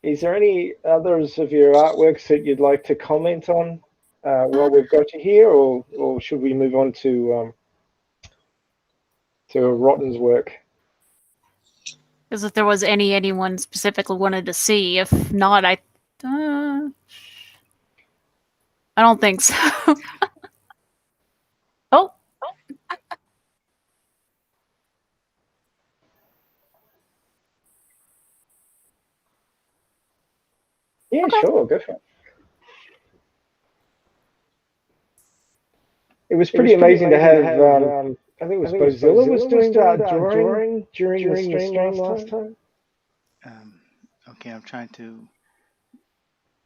Is there any others of your artworks that you'd like to comment on while we've got you here, or should we move on to Rotten's work? As if there was anyone specifically wanted to see. If not, I don't think so. Oh. Yeah, Okay. sure, go for it. It was pretty amazing to have. I think it was Bozilla was doing that drawing during the stream last time. Okay, I'm trying to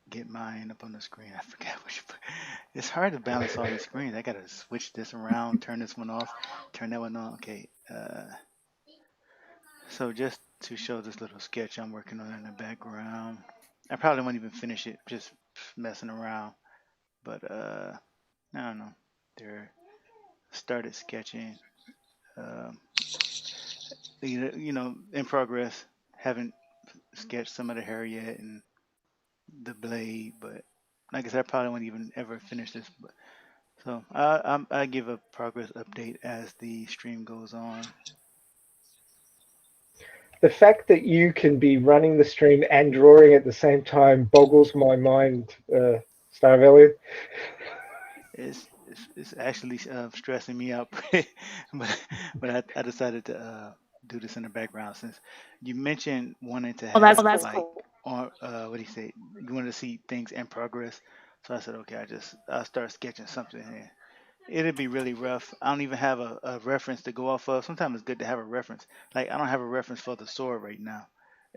get mine up on the screen. I forgot which. It's hard to balance all these screens. I gotta switch this around, turn this one off, turn that one on. Okay. So just to show this little sketch I'm working on in the background. I probably won't even finish it, just messing around. But I don't know. They're started sketching. You know, in progress. Haven't sketched some of the hair yet and the blade, but like I said, I probably won't even ever finish this. But so I give a progress update as the stream goes on. The fact that you can be running the stream and drawing at the same time boggles my mind, Star Elliot. It's actually stressing me out, but I decided to do this in the background since you mentioned wanting to have That's like cool. or what do you say? You wanted to see things in progress, so I said okay. I'll start sketching something here. It'd be really rough. I don't even have a reference to go off of. Sometimes it's good to have a reference. Like I don't have a reference for the sword right now,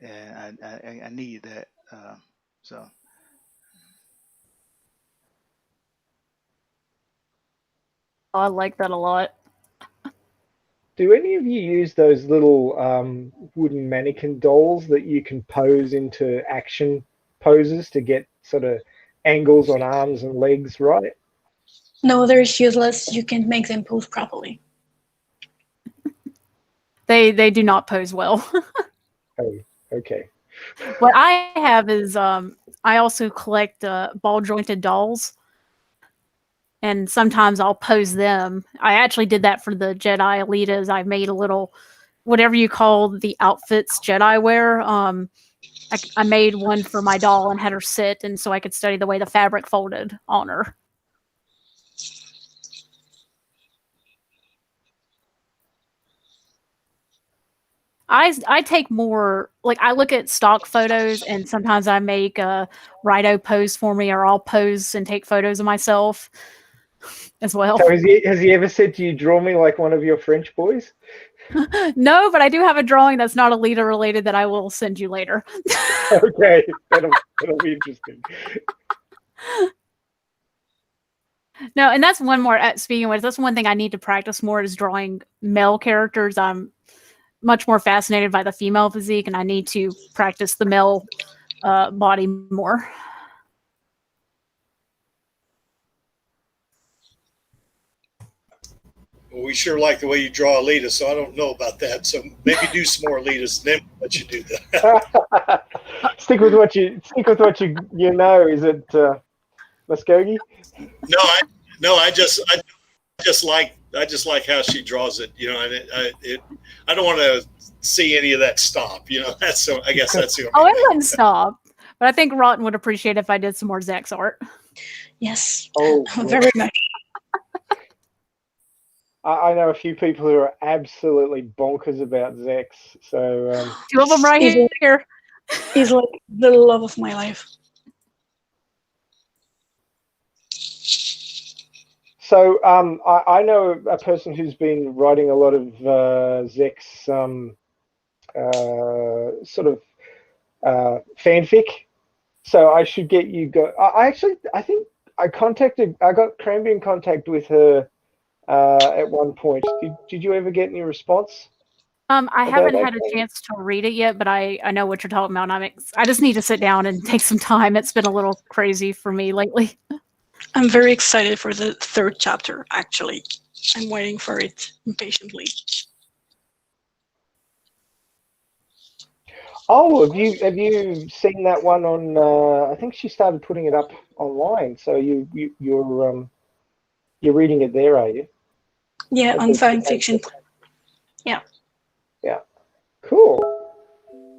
and I need that. So I like that a lot. Do any of you use those little wooden mannequin dolls that you can pose into action poses to get sort of angles on arms and legs right? No, they're useless. You can't make them pose properly. They do not pose well. Oh, okay. What I have is I also collect ball jointed dolls, and sometimes I'll pose them. I actually did that for the Jedi Alitas. I made a little, whatever you call the outfits Jedi wear. I made one for my doll and had her sit, and so I could study the way the fabric folded on her. I take more, like I look at stock photos and sometimes I make a Rido pose for me, or I'll pose and take photos of myself as well. So has he ever said to you, draw me like one of your French boys? No, but I do have a drawing that's not Alita related that I will send you later. Okay, that'll be interesting. No, and that's one more, speaking of which, that's one thing I need to practice more is drawing male characters. I'm much more fascinated by the female physique, and I need to practice the male body more. Well, we sure like the way you draw Alita, so I don't know about that. So maybe do some more Alitas, then we'll let you do that. Stick with what you know. Is it Muskogee? No, I just like how she draws it. You know, and I don't want to see any of that stop. You know, I guess that's the only Oh, it thing. wouldn't stop. But I think Rotten would appreciate if I did some more Zach's art. Yes, Oh, very much. I know a few people who are absolutely bonkers about Zex. So Two of them right He's like, here. he's like the love of my life. I know a person who's been writing a lot of Zex sort of fanfic. So I should get you go. I think I got Cranby in contact with her at one point. Did you ever get any response? I About haven't that had a game? chance to read it yet, but I know what you're talking about. And I just need to sit down and take some time. It's been a little crazy for me lately. I'm very excited for the third chapter, actually. I'm waiting for it impatiently. Oh, have you seen that one on? I think she started putting it up online. So you're reading it there, are you? Yeah, At on fan fiction. Yeah. Yeah, cool.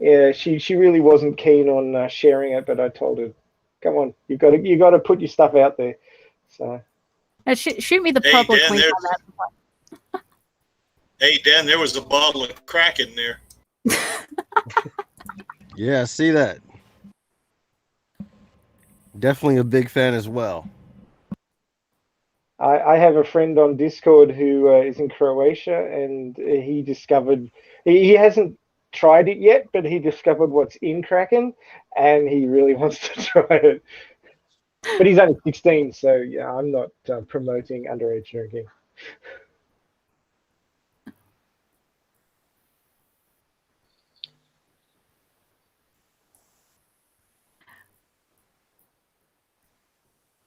Yeah, she really wasn't keen on sharing it, but I told her, "Come on, you got to put your stuff out there." So Shoot me the Hey, public Dan, link there. on that. Hey, Dan, there was a bottle of crack in there. Yeah, I see that. Definitely a big fan as well. I have a friend on Discord who is in Croatia, and he discovered he hasn't tried it yet, but he discovered what's in Kraken, and he really wants to try it. But he's only 16, so yeah, I'm not promoting underage drinking.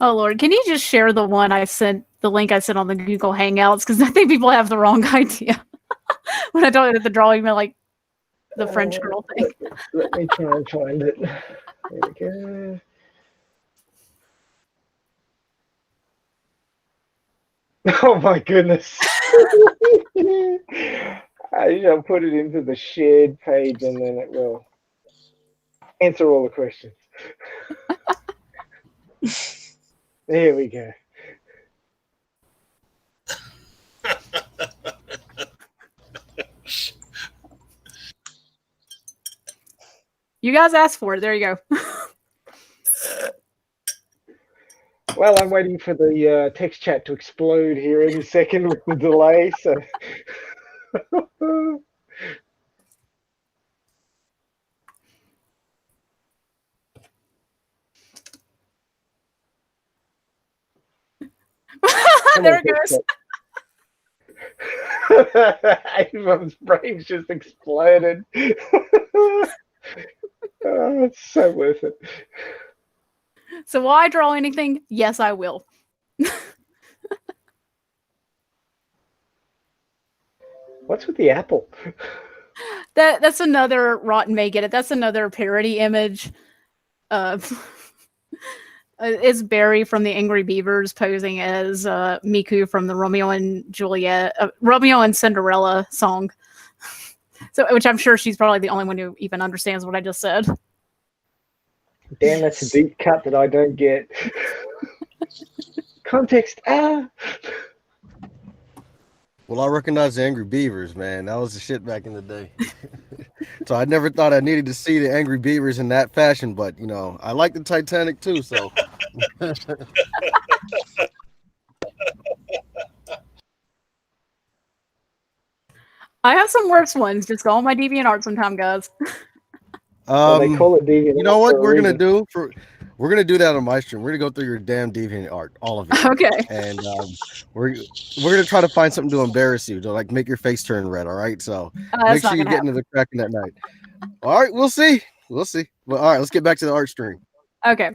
Oh Lord, can you just share the one I sent, the link I sent on the Google Hangouts? Because I think people have the wrong idea when I talk about the drawing, like the French girl thing. Let me try and find it. There we go. Oh my goodness. I shall put it into the shared page and then it will answer all the questions. There we go. You guys asked for it. There you go. Well, I'm waiting for the text chat to explode here any second with the delay. So, There it goes. Avon's brain's just exploded. Oh, it's so worth it. So will I draw anything? Yes, I will. What's with the apple? That's another Rotten may get it. That's another parody image. It's Barry from the Angry Beavers posing as Miku from the Romeo and Cinderella song. So, which I'm sure she's probably the only one who even understands what I just said. Damn, that's a deep cut that I don't get. Context. Well, I recognize the Angry Beavers, man. That was the shit back in the day. So I never thought I needed to see the Angry Beavers in that fashion, but you know, I like the Titanic too, so. I have some worse ones. Just go on my DeviantArt sometime, guys. Well, they call it DeviantArt. You know what for a we're gonna reason. do we're gonna do that on my stream. We're gonna go through your damn DeviantArt, all of it. Okay. And we're gonna try to find something to embarrass you, to like make your face turn red. All right, so make sure you get into the Kraken that night. All right, we'll see. We'll see. Well, all right, let's get back to the art stream. Okay.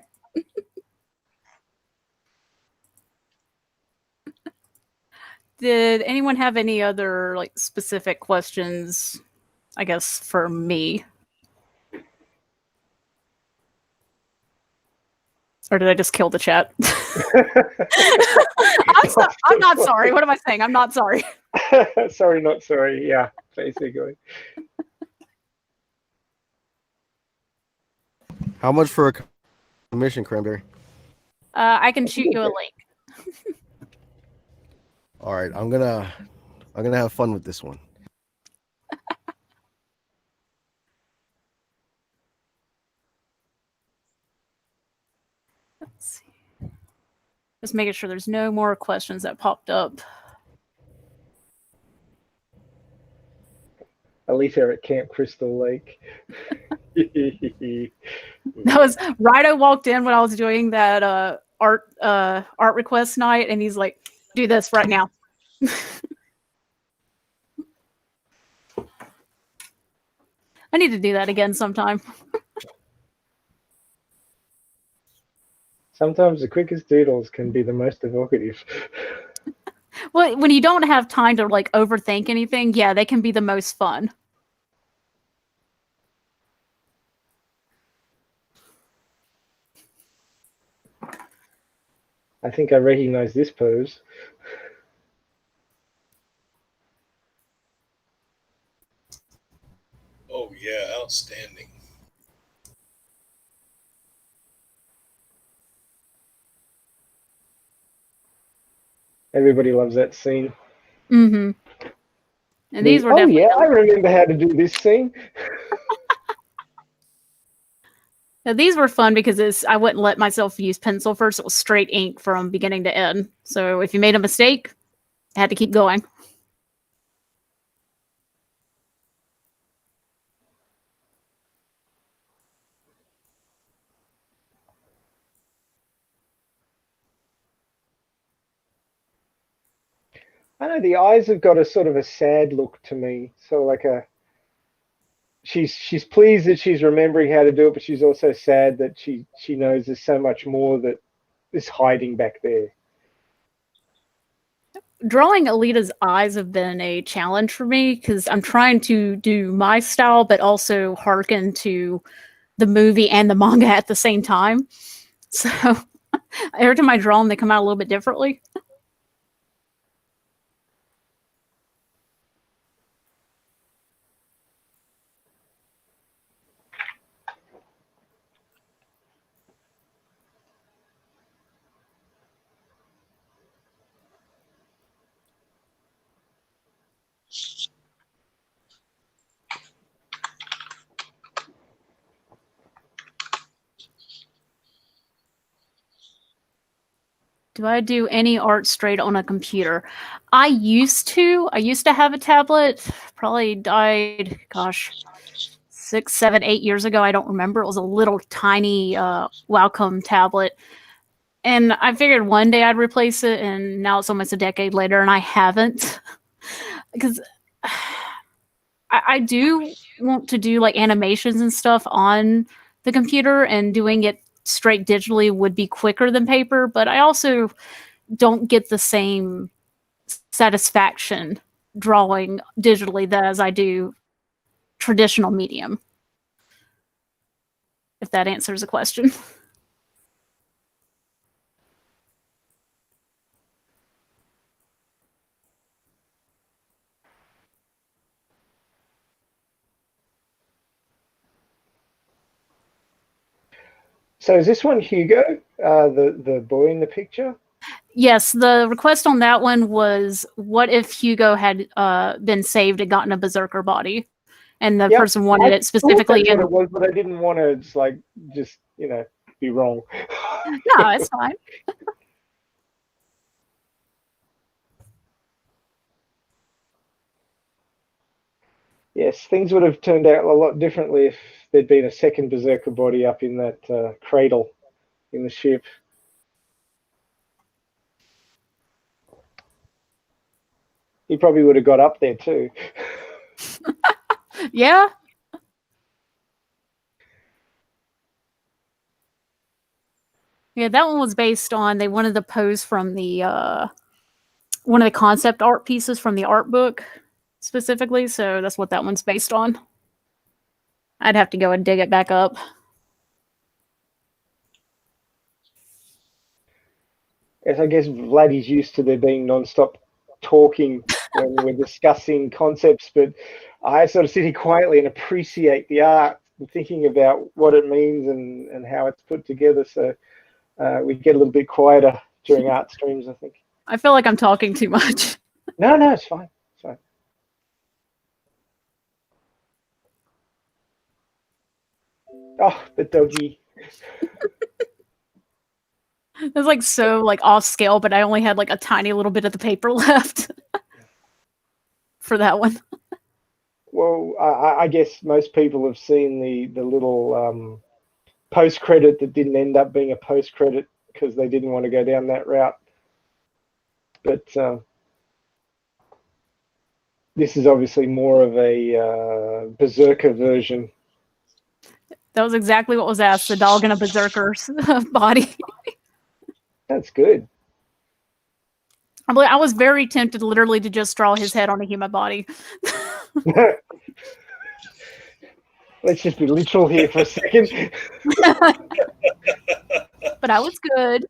Did anyone have any other like specific questions? I guess for me. Or did I just kill the chat? I'm not sorry. What am I saying? I'm not sorry. Sorry, not sorry. Yeah, basically. How much for a commission, Cranberry? I can shoot you a link. All right, I'm gonna have fun with this one. Let's see. Just making sure there's no more questions that popped up. Alita at Camp Crystal Lake. That was Rido walked in when I was doing that art request night, and he's like, "Do this right now." I need to do that again sometime. Sometimes the quickest doodles can be the most evocative. Well, when you don't have time to like overthink anything, yeah, they can be the most fun. I think I recognize this pose. Oh yeah, outstanding. Everybody loves that scene. Mm-hmm. And these were oh definitely yeah, I remember how to do this scene. Now, these were fun because I wouldn't let myself use pencil first. It was straight ink from beginning to end. So if you made a mistake, I had to keep going. I know the eyes have got a sort of a sad look to me. So like a she's pleased that she's remembering how to do it, but she's also sad that she knows there's so much more that is hiding back there. Drawing Alita's eyes have been a challenge for me because I'm trying to do my style, but also hearken to the movie and the manga at the same time. So every time I draw them, they come out a little bit differently. Do I do any art straight on a computer? I used to. I used to have a tablet. Probably died, gosh, 6, 7, 8 years ago. I don't remember. It was a little tiny Wacom tablet. And I figured one day I'd replace it, and now it's almost a decade later, and I haven't. Because I do want to do like animations and stuff on the computer, and doing it straight digitally would be quicker than paper, but I also don't get the same satisfaction drawing digitally as I do traditional medium. If that answers the question. So is this one Hugo, the boy in the picture? Yes, the request on that one was, what if Hugo had been saved and gotten a berserker body? And the person wanted it specifically that's in. what it was, but I didn't want to just be wrong. No, it's fine. Yes, things would have turned out a lot differently if there'd been a second berserker body up in that cradle in the ship. He probably would have got up there too. Yeah. Yeah, that one was based on, they wanted the pose from the one of the concept art pieces from the art book specifically, so that's what that one's based on. I'd have to go and dig it back up. Yes, I guess Vladdy's used to there being non-stop talking when we're discussing concepts, but I sort of sit here quietly and appreciate the art and thinking about what it means and how it's put together. So we get a little bit quieter during art streams, I think. I feel like I'm talking too much. No, it's fine. It's fine. Oh, the doggy. It's like so like off scale, but I only had like a tiny little bit of the paper left for that one. Well, I guess most people have seen the little post credit that didn't end up being a post credit because they didn't want to go down that route. But this is obviously more of a berserker version. That was exactly what was asked. The dog in a berserker's body. That's good. I was very tempted literally to just draw his head on a human body. Let's just be literal here for a second. But I was good.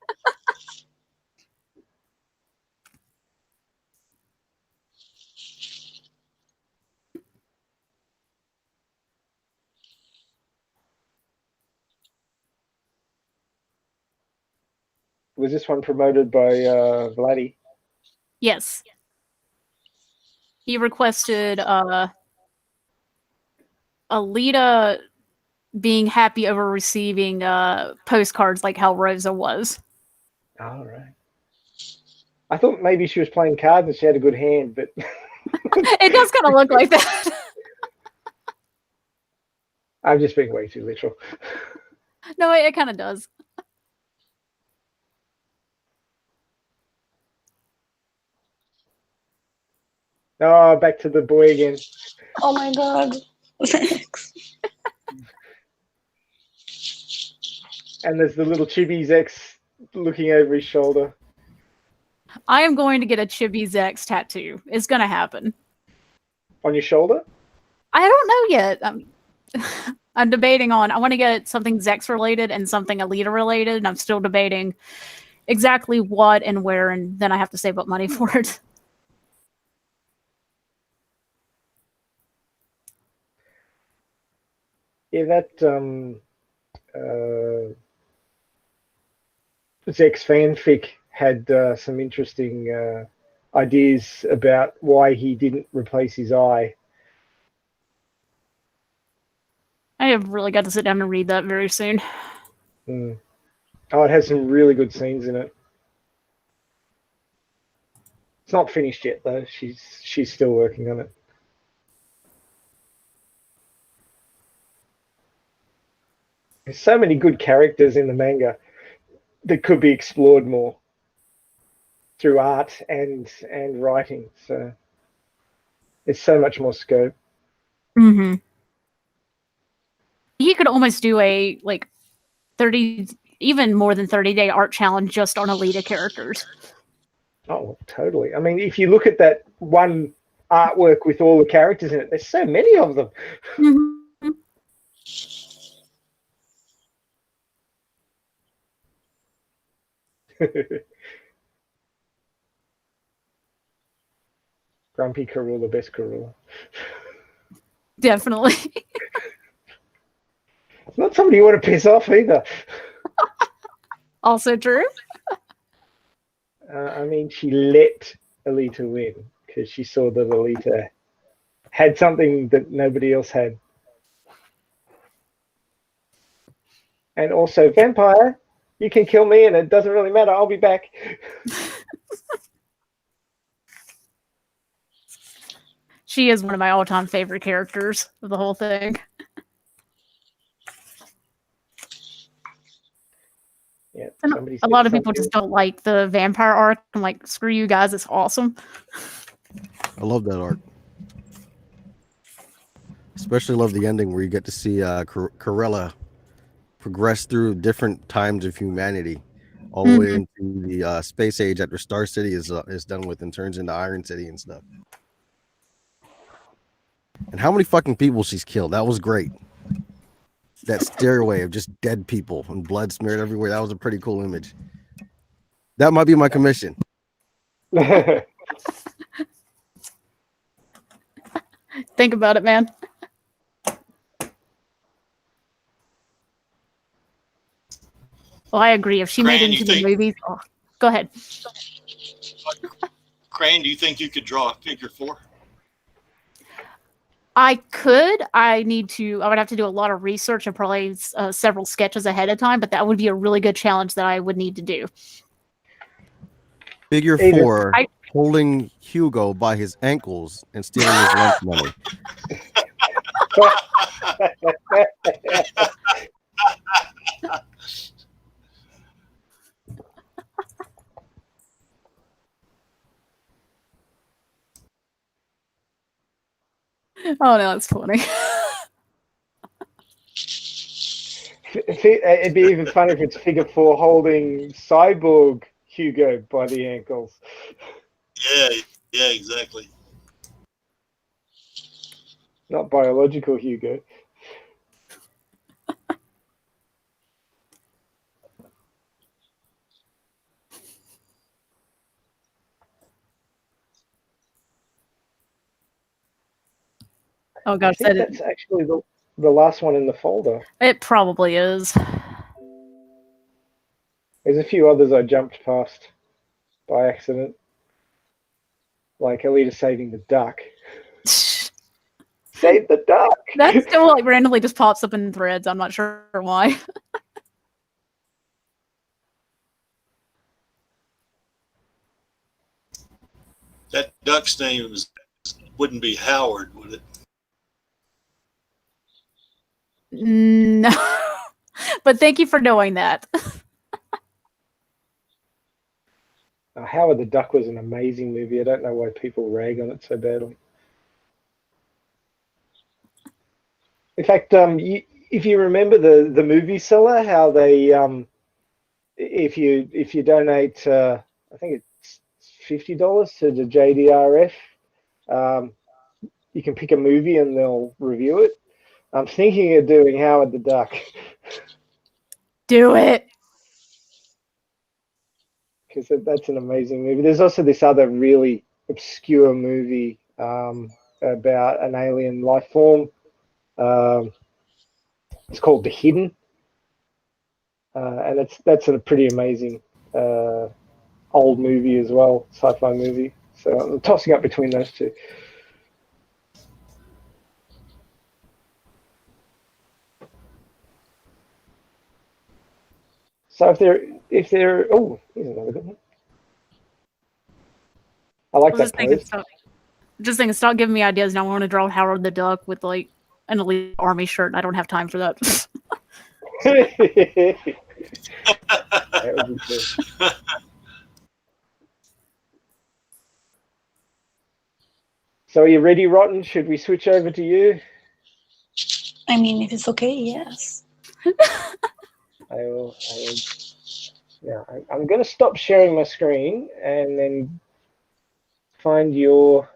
Was this one promoted by Vladdy? Yes. He requested Alita being happy over receiving postcards like how Rosa was. All right. I thought maybe she was playing cards and she had a good hand, but It does kind of look like that. I'm just being way too literal. No, it kind of does. Oh, back to the boy again. Oh my god. And there's the little Chibi's ex looking over his shoulder. I am going to get a Chibi's X tattoo. It's going to happen. On your shoulder? I don't know yet. I'm debating on, I want to get something Zex related and something Alita related, and I'm still debating exactly what and where, and then I have to save up money for it. Yeah, that Zex fanfic had some interesting ideas about why he didn't replace his eye. I have really got to sit down and read that very soon. Mm. Oh, it has some really good scenes in it. It's not finished yet, though. She's still working on it. There's so many good characters in the manga that could be explored more through art and writing. So there's so much more scope. Mm-hmm. He could almost do a 30, even more than 30-day art challenge just on Alita characters. Oh, totally. I mean, if you look at that one artwork with all the characters in it, there's so many of them. Mm-hmm. Grumpy Karula, best Karula. Definitely. It's not somebody you want to piss off either. Also true. I mean, she let Alita win because she saw that Alita had something that nobody else had. And also, vampire, you can kill me and it doesn't really matter. I'll be back. She is one of my all-time favorite characters of the whole thing. Yeah, a lot of people just don't like the vampire arc. I'm like, screw you guys, it's awesome. I love that arc. Especially love the ending where you get to see Corella progress through different times of humanity, all the way into the space age after Star City is done with and turns into Iron City and stuff. And how many fucking people she's killed. That was great. That stairway of just dead people and blood smeared everywhere. That was a pretty cool image. That might be my commission. Think about it, man. Well, I agree. If she made it into the movies, go ahead. Crane, do you think you could draw a figure 4? I could. I would have to do a lot of research and probably several sketches ahead of time, but that would be a really good challenge that I would need to do. Figure Either- 4 holding Hugo by his ankles and stealing his lunch money. Oh no, that's funny. It'd be even funny if it's figure 4 holding cyborg Hugo by the ankles. Yeah, exactly. Not biological Hugo. Oh gosh, I think that's actually the last one in the folder. It probably is. There's a few others I jumped past by accident. Like Alita saving the duck. Save the duck! That still like randomly just pops up in threads. I'm not sure why. That duck's name wouldn't be Howard, would it? No. But thank you for knowing that. Howard the Duck was an amazing movie. I don't know why people rag on it so badly. In fact, if you remember the movie seller, how they if you donate, I think it's $50 to the JDRF, you can pick a movie and they'll review it. I'm thinking of doing Howard the Duck. Do it. Because that's an amazing movie. There's also this other really obscure movie about an alien life form. It's called The Hidden, and that's a pretty amazing old movie as well, sci-fi movie. So I'm tossing up between those two. So if they're oh, here's another good one. I like that pose. Just thinking, stop giving me ideas. Now I want to draw Howard the Duck with like an elite army shirt. I don't have time for that. That would be good. So are you ready, Rotten? Should we switch over to you? I mean, if it's okay, yes. I'm going to stop sharing my screen and then find your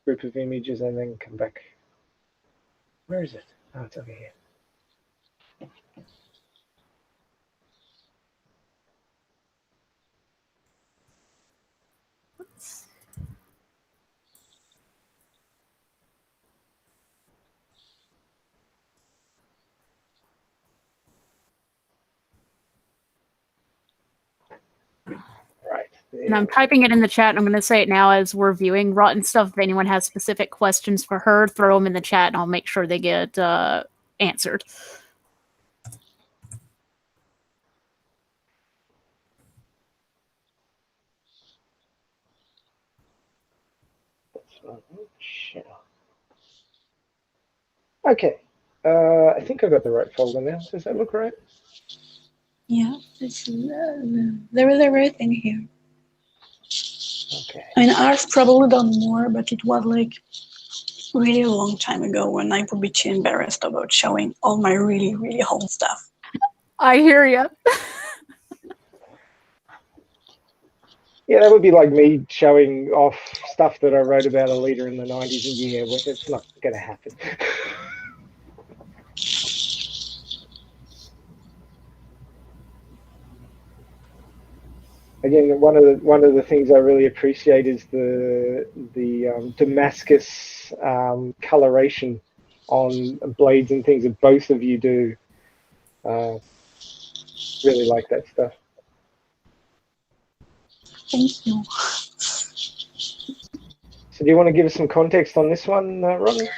group of images and then come back. Where is it? Oh, it's over here. Right. And I'm typing it in the chat. And I'm going to say it now as we're viewing Rotten Stuff. If anyone has specific questions for her, throw them in the chat and I'll make sure they get answered. Okay. I think I got the right folder now. Does that look right? Yeah, there is everything here. Okay. I mean, I've probably done more, but it was like really a long time ago when I would be too embarrassed about showing all my really, really old stuff. I hear you. Yeah, that would be like me showing off stuff that I wrote about Alita in the 90s and yeah, well, it's not going to happen. Again, one of the things I really appreciate is the Damascus coloration on blades and things that both of you do. Really like that stuff. Thank you. So do you want to give us some context on this one, Rodney?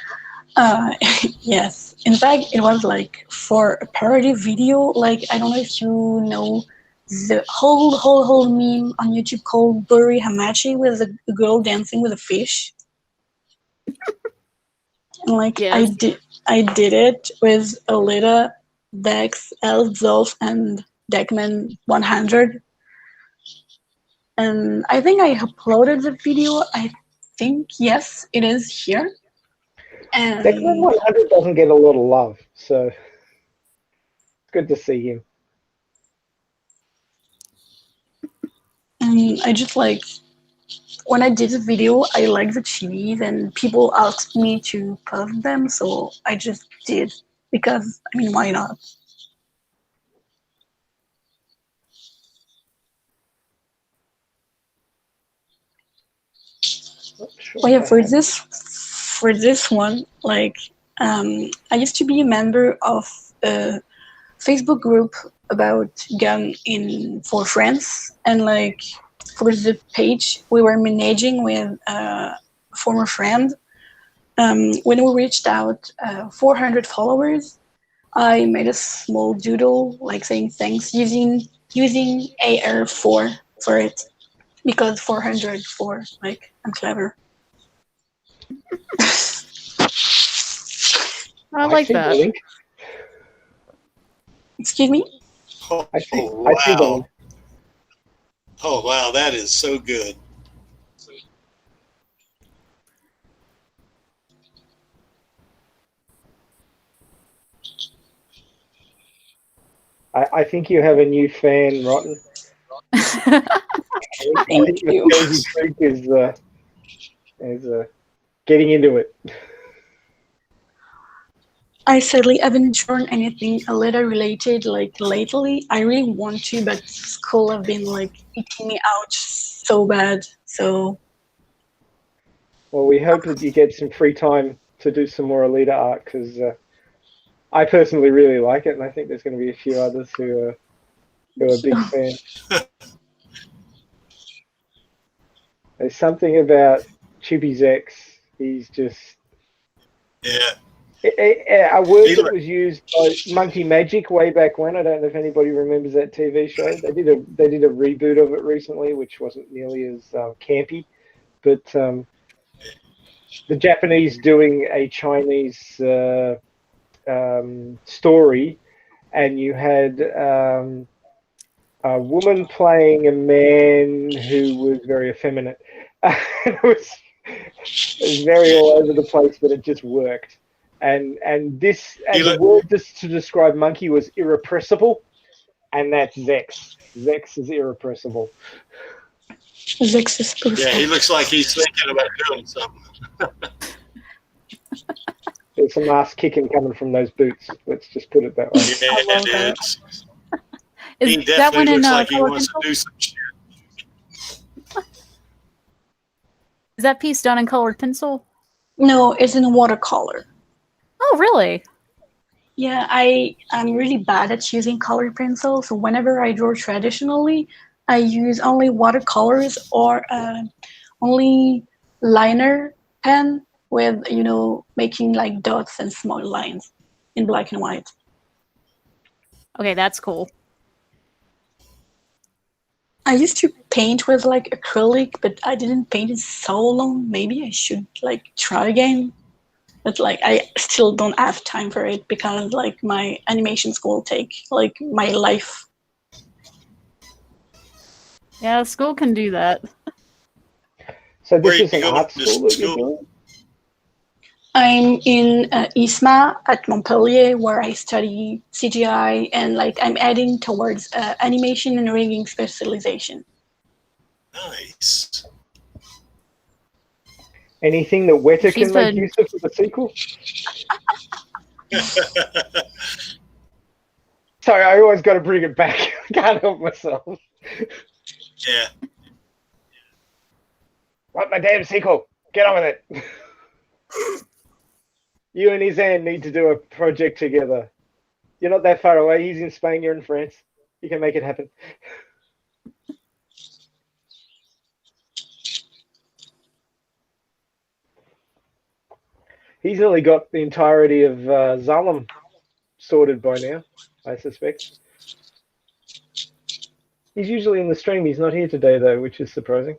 Yes. In fact, it was like for a parody video. Like, I don't know if you know the whole meme on YouTube called Buri Hamachi with a girl dancing with a fish. And like, Yes. I did it with Alita, Dex, Elzolf, and Deckman 100. And I think I uploaded the video. I think, yes, it is here. Declan And 100 doesn't get a lot of love, so it's good to see him. I just like, when I did the video, I liked the chilies and people asked me to post them, so I just did because, I mean, why not? Sure Oh yeah, for this one, like, I used to be a member of a Facebook group about gun in for friends, and like for the page we were managing with a former friend. When we reached out 400 followers, I made a small doodle like saying thanks using AR4 for it because 404 like I'm clever. I like see the that. link. Excuse me? Oh, I see the wow. link. Oh, wow. That is so good. I think you have a new fan, Rotten. I think you. the Crazy Creek is getting into it. I sadly haven't drawn anything Alita related like lately. I really want to, but school have been like eating me out so bad. So Well, we hope that you get some free time to do some more Alita art because I personally really like it, and I think there's going to be a few others who are big fans. There's something about Chippy's ex. He's just Yeah. a word that was used by Monkey Magic way back when. I don't know if anybody remembers that TV show. They did a reboot of it recently, which wasn't nearly as campy, but the Japanese doing a Chinese story, and you had a woman playing a man who was very effeminate. it was very all over the place, but it just worked. And the word just to describe Monkey was irrepressible, and that's Zex. Zex is irrepressible. Zex is perfect. Yeah, he looks like he's thinking about doing something. There's some ass kicking coming from those boots. Let's just put it that way. Yeah, I love it that. is. He Is that one definitely in looks like he color wants pencil? to do some shit. Is that piece done in colored pencil? No, it's in watercolor. Oh, really? Yeah, I'm really bad at using color pencil, so whenever I draw traditionally, I use only watercolors or only liner pen with, making like dots and small lines in black and white. Okay, that's cool. I used to paint with like acrylic, but I didn't paint in so long. Maybe I should like try again. But like I still don't have time for it because like my animation school take like my life. Yeah, school can do that. So Where this are is you an going art to school that you're school? doing? I'm in ISMA at Montpellier where I study CGI and like I'm adding towards animation and rigging specialization. Nice. Anything that Weta She's can make been- use of for the sequel? Sorry, I always got to bring it back. I can't help myself. Yeah. Want my damn sequel? Get on with it. You and Izan need to do a project together. You're not that far away. He's in Spain. You're in France. You can make it happen. He's nearly got the entirety of Zalem sorted by now, I suspect. He's usually in the stream. He's not here today, though, which is surprising.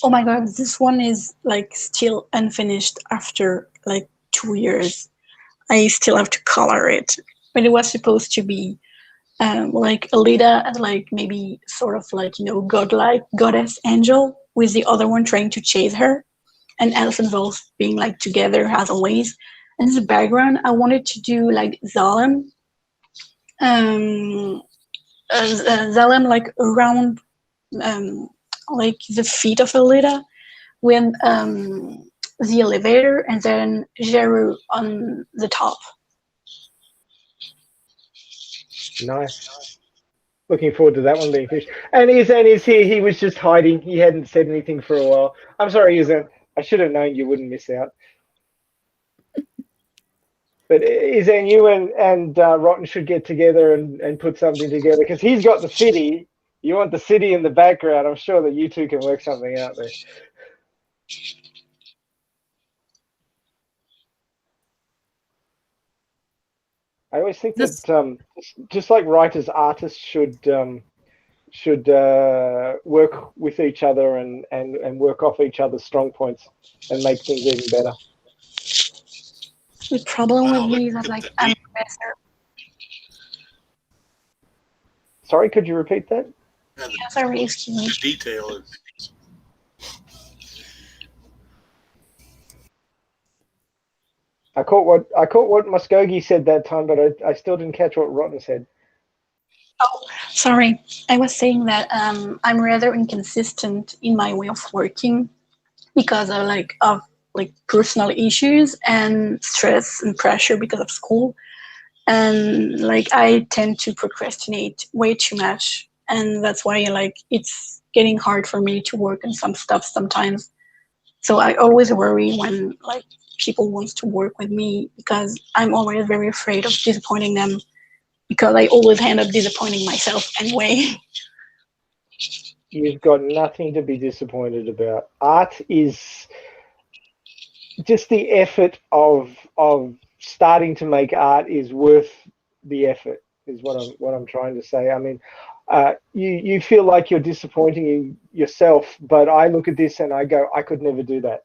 Oh my god, this one is like still unfinished after like 2 years. I still have to color it. But it was supposed to be like Alita as like maybe sort of like, you know, godlike goddess angel with the other one trying to chase her, and Elf and Wolf being like together as always. And in the background, I wanted to do like Zalem, Zalem like around like the feet of Alita with the elevator, and then Jeru on the top. Nice. Looking forward to that one being finished. And Izan is here. He was just hiding. He hadn't said anything for a while. I'm sorry, Izan. I should have known you wouldn't miss out. But Izan, you and Rotten should get together and put something together, because he's got the city. You want the city in the background. I'm sure that you two can work something out there. I always think that just like writers, artists should work with each other and work off each other's strong points and make things even better. The problem with me is that like I'm a professor. Sorry, could you repeat that? Yeah, sorry, excuse me. The detail is. I caught what Muskogee said that time, but I still didn't catch what Rotten said. Oh, sorry. I was saying that I'm rather inconsistent in my way of working because of personal issues and stress and pressure because of school, and like I tend to procrastinate way too much, and that's why like it's getting hard for me to work on some stuff sometimes. So I always worry when like people wants to work with me, because I'm always very afraid of disappointing them, because I always end up disappointing myself anyway. You've got nothing to be disappointed about. Art is just the effort of starting to make art is worth the effort, is what I'm trying to say. I mean, you feel like you're disappointing yourself, but I look at this and I go, I could never do that.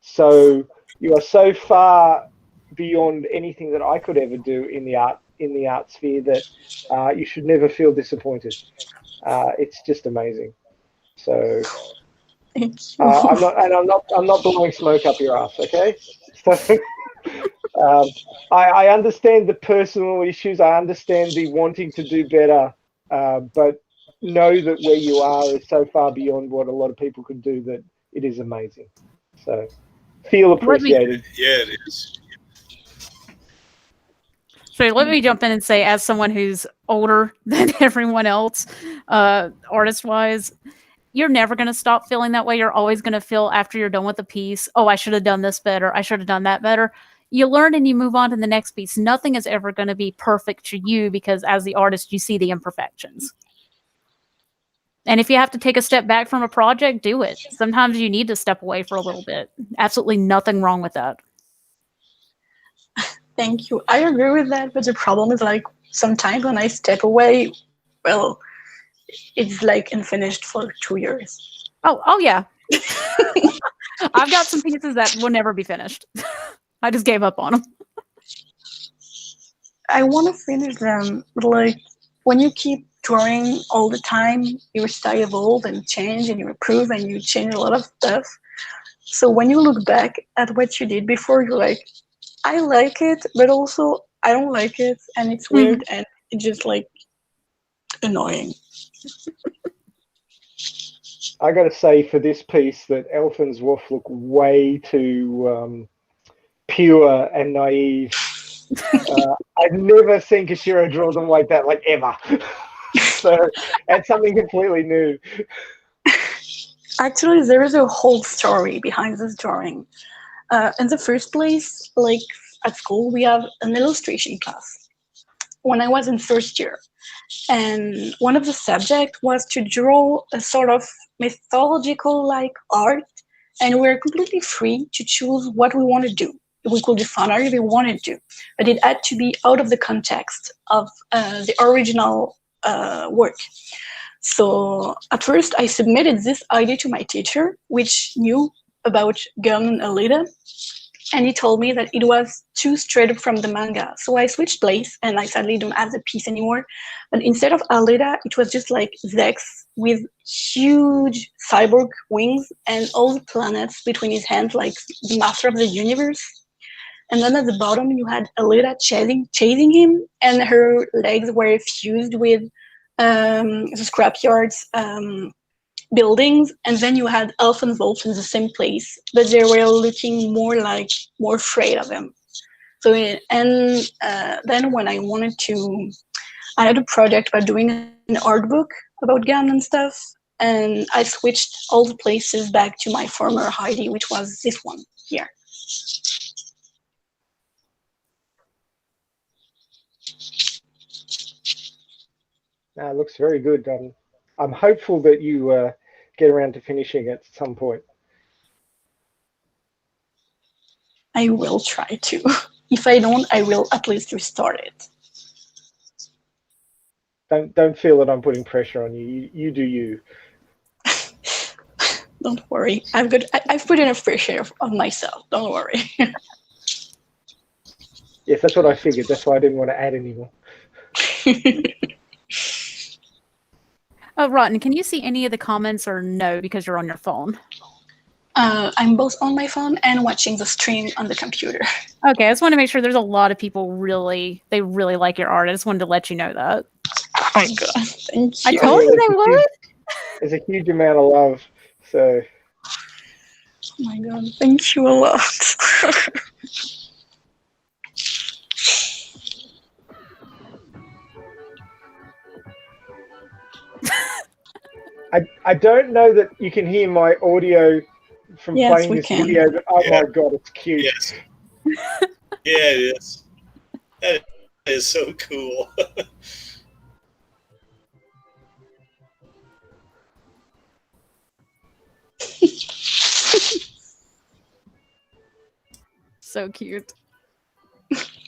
So you are so far beyond anything that I could ever do in the art sphere that you should never feel disappointed. It's just amazing. So I'm not blowing smoke up your ass, okay? So I understand the personal issues. I understand the wanting to do better, but know that where you are is so far beyond what a lot of people could do that it is amazing. So feel appreciated. Yeah, it is. So let me jump in and say, as someone who's older than everyone else, artist-wise, you're never going to stop feeling that way. You're always going to feel after you're done with a piece, oh, I should have done this better. I should have done that better. You learn and you move on to the next piece. Nothing is ever going to be perfect to you, because as the artist, you see the imperfections. And if you have to take a step back from a project, do it. Sometimes you need to step away for a little bit. Absolutely nothing wrong with that. Thank you. I agree with that, but the problem is like sometimes when I step away, well, it's like unfinished for 2 years. Oh yeah. I've got some pieces that will never be finished. I just gave up on them. I want to finish them, but like when you keep drawing all the time, your style evolves and change, and you improve and you change a lot of stuff. So when you look back at what you did before, you're like, I like it, but also I don't like it, and it's weird, and it's just like annoying. I got to say for this piece that Elfin's Wolf look way too pure and naive. I've never seen Kashiro draw them like that, like ever. So it's something completely new. Actually, there is a whole story behind this drawing. In the first place, like at school, we have an illustration class. When I was in first year, and one of the subjects was to draw a sort of mythological like art, and we're completely free to choose what we want to do. We could do fan art if we wanted to, but it had to be out of the context of the original work. So at first I submitted this idea to my teacher, which knew about Gun and Alita, and he told me that it was too straight up from the manga. So I switched place, and I sadly don't have the piece anymore. But instead of Alita, it was just like Zex with huge cyborg wings and all the planets between his hands, like the master of the universe. And then at the bottom, you had Alita chasing him, and her legs were fused with the scrapyard's buildings. And then you had Elf and Wolf in the same place, but they were looking more afraid of him. So, then when I wanted to, I had a project about doing an art book about Gun and stuff, and I switched all the places back to my former Heidi, which was this one here. It looks very good. I'm hopeful that you get around to finishing it at some point. I will try to. If I don't, I will at least restart it. Don't feel that I'm putting pressure on you. You do you. Don't worry. I've put in a fair share of myself. Don't worry. Yes, that's what I figured. That's why I didn't want to add any more. Oh, Rotten, can you see any of the comments or no because you're on your phone? I'm both on my phone and watching the stream on the computer. Okay, I just want to make sure. There's a lot of people really like your art. I just wanted to let you know that. Oh my god, thank you. I told you they would. There's a huge amount of love, so. Oh my god, thank you a lot. I don't know that you can hear my audio from playing this video, but oh my god, it's cute. Yes. Yeah, it is. That is so cool. So cute.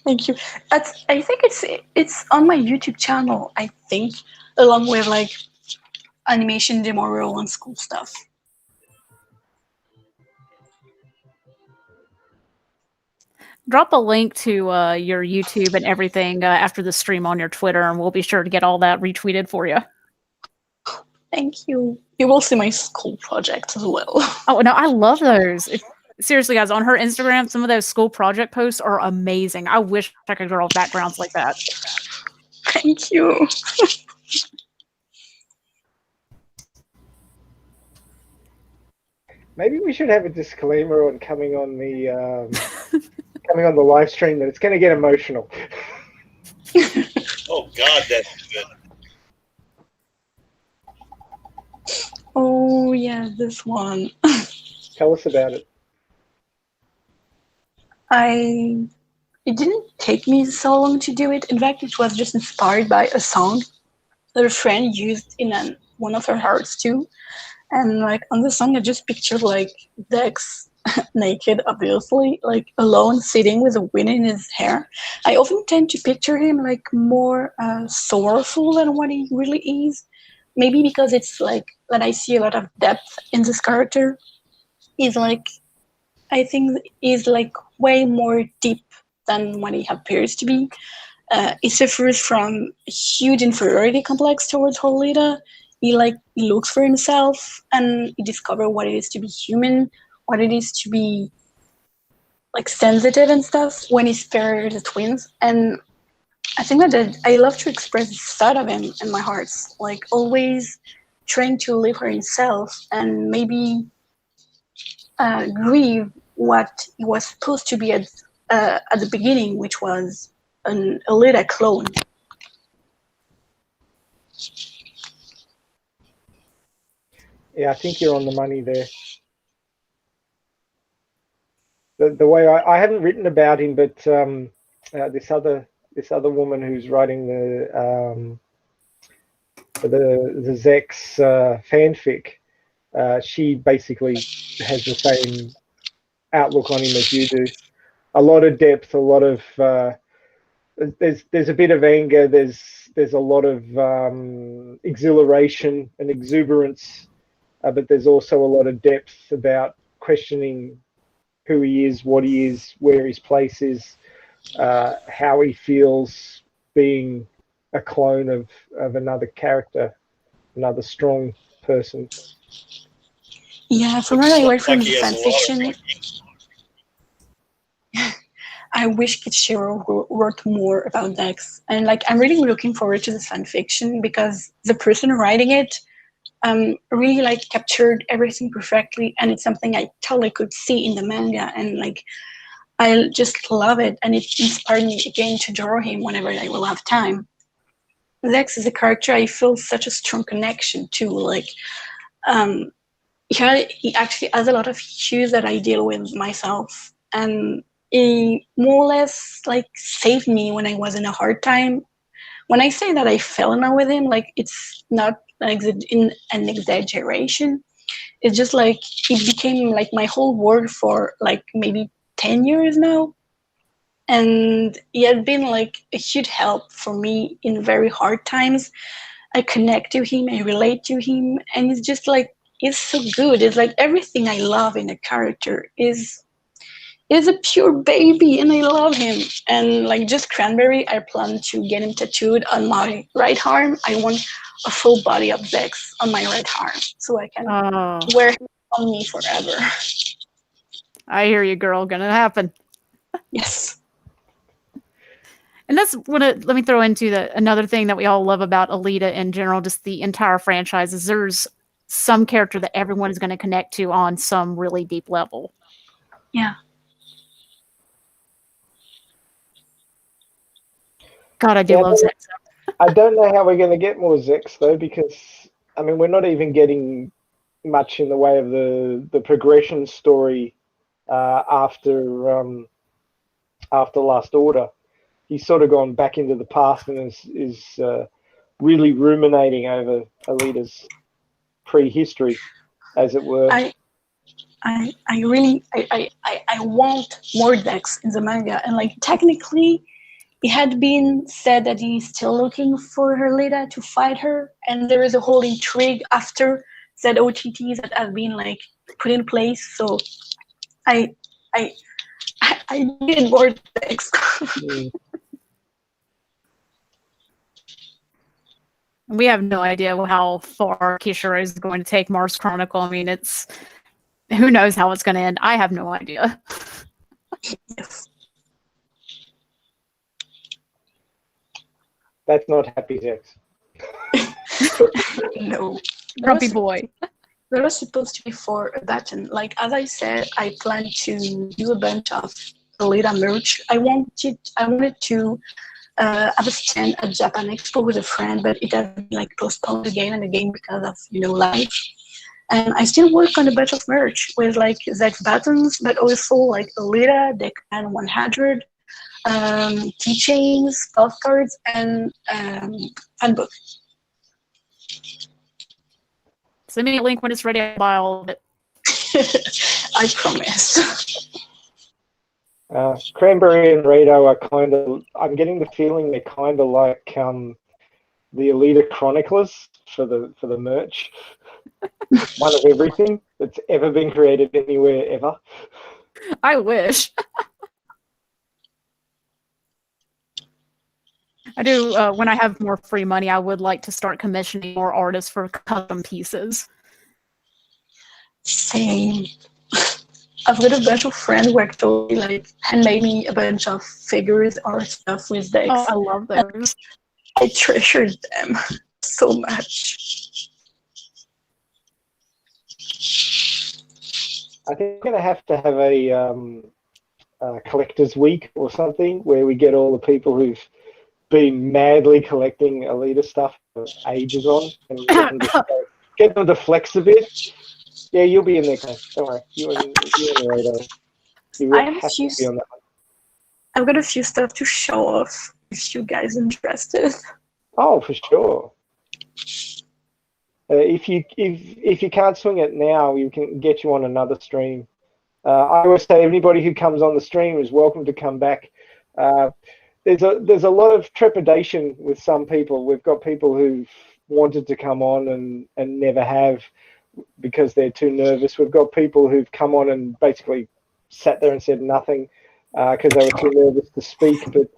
Thank you. I think it's on my YouTube channel, I think, along with like animation demo reel and school stuff. Drop a link to your YouTube and everything after the stream on your Twitter, and we'll be sure to get all that retweeted for you. Thank you. You will see my school projects as well. Oh, no, I love those. Seriously, guys, on her Instagram, some of those school project posts are amazing. I wish I could draw backgrounds like that. Thank you. Maybe we should have a disclaimer on coming on the live stream that it's going to get emotional. Oh God, that's good. Oh yeah, this one. Tell us about it. It didn't take me so long to do it. In fact, it was just inspired by a song that a friend used in one of her hearts too. And like on the song, I just pictured like Dex naked, obviously, like alone, sitting with a wind in his hair. I often tend to picture him like more sorrowful than what he really is. Maybe because it's like that I see a lot of depth in this character. I think he's like way more deep than what he appears to be. He suffers from a huge inferiority complex towards Alita. He looks for himself, and he discovers what it is to be human, what it is to be like sensitive and stuff when he spares the twins. And I think that I love to express this side of him in my hearts, like always trying to live for himself and maybe grieve what he was supposed to be at the beginning, which was an Alita clone. Yeah, I think you're on the money there. The way I haven't written about him, but this other woman who's writing the Zex fanfic, she basically has the same outlook on him as you do. A lot of depth, a lot of there's a bit of anger. There's a lot of exhilaration and exuberance, but there's also a lot of depth about questioning who he is, what he is, where his place is, how he feels being a clone of another character, another strong person. Yeah, from what I read from Like the he has a lot of fanfiction, I wish Kichiro wrote more about Dex. And like, I'm really looking forward to this fanfiction because the person writing it really like captured everything perfectly, and it's something I totally could see in the manga, and like I just love it, and it inspired me again to draw him whenever I will have time. Lex is a character I feel such a strong connection to. Like, he actually has a lot of issues that I deal with myself, and he more or less like saved me when I was in a hard time. When I say that I fell in love with him, like it's not like in an exaggeration. It's just like it became like my whole world for like maybe 10 years now. And he had been like a huge help for me in very hard times. I connect to him, I relate to him, and it's just like it's so good. It's like everything I love in a character is a pure baby, and I love him. And like just Cranberry, I plan to get him tattooed on my right arm. I want a full body of Dex on my right arm so I can wear him on me forever. I hear you, girl. Gonna happen. Yes. And that's what let me throw into another thing that we all love about Alita in general, just the entire franchise, is there's some character that everyone is going to connect to on some really deep level. Yeah. God, I do love Zex. I don't know how we're going to get more Zex though, because I mean we're not even getting much in the way of the progression story after Last Order. He's sort of gone back into the past and is really ruminating over Alita's prehistory, as it were. I really want more Dex in the manga, and like technically it had been said that he's still looking for Alita to fight her, and there is a whole intrigue after that OTTs that have been like put in place. So I need more Dex. We have no idea how far Kishiro is going to take Mars Chronicle. I mean, it's who knows how it's going to end. I have no idea. Yes. That's not Happy Zex. No. Grumpy boy. That was supposed to be for a button. Like, as I said, I plan to do a bunch of Alita merch. I wanted to have a stand at Japan Expo with a friend, but it has been like postponed again and again because of life. And I still work on a bunch of merch with like Zex buttons, but also like Alita, Deckman 100, keychains, postcards, and handbook. Send me a link when it's ready. I'll buy all of it. I promise. Cranberry and Rado are kind of. I'm getting the feeling they're kind of like the Alita Chroniclers for the merch. One of everything that's ever been created anywhere ever. I wish. I do. When I have more free money, I would like to start commissioning more artists for custom pieces. Same. I've got a bunch of friends who actually like handmade me a bunch of figures or stuff with Dex. Oh, I love those. I treasured them so much. I think we're going to have a collector's week or something where we get all the people who've been madly collecting Alita stuff for ages on and get them to flex a bit. Yeah, you'll be in there, Clay. Don't worry. You and Rado. You will have to be on that one. I've got a few stuff to show off if you guys are interested. Oh, for sure. If you can't swing it now, we can get you on another stream. I always say anybody who comes on the stream is welcome to come back. There's a lot of trepidation with some people. We've got people who've wanted to come on and never have because they're too nervous. We've got people who've come on and basically sat there and said nothing because they were too nervous to speak. But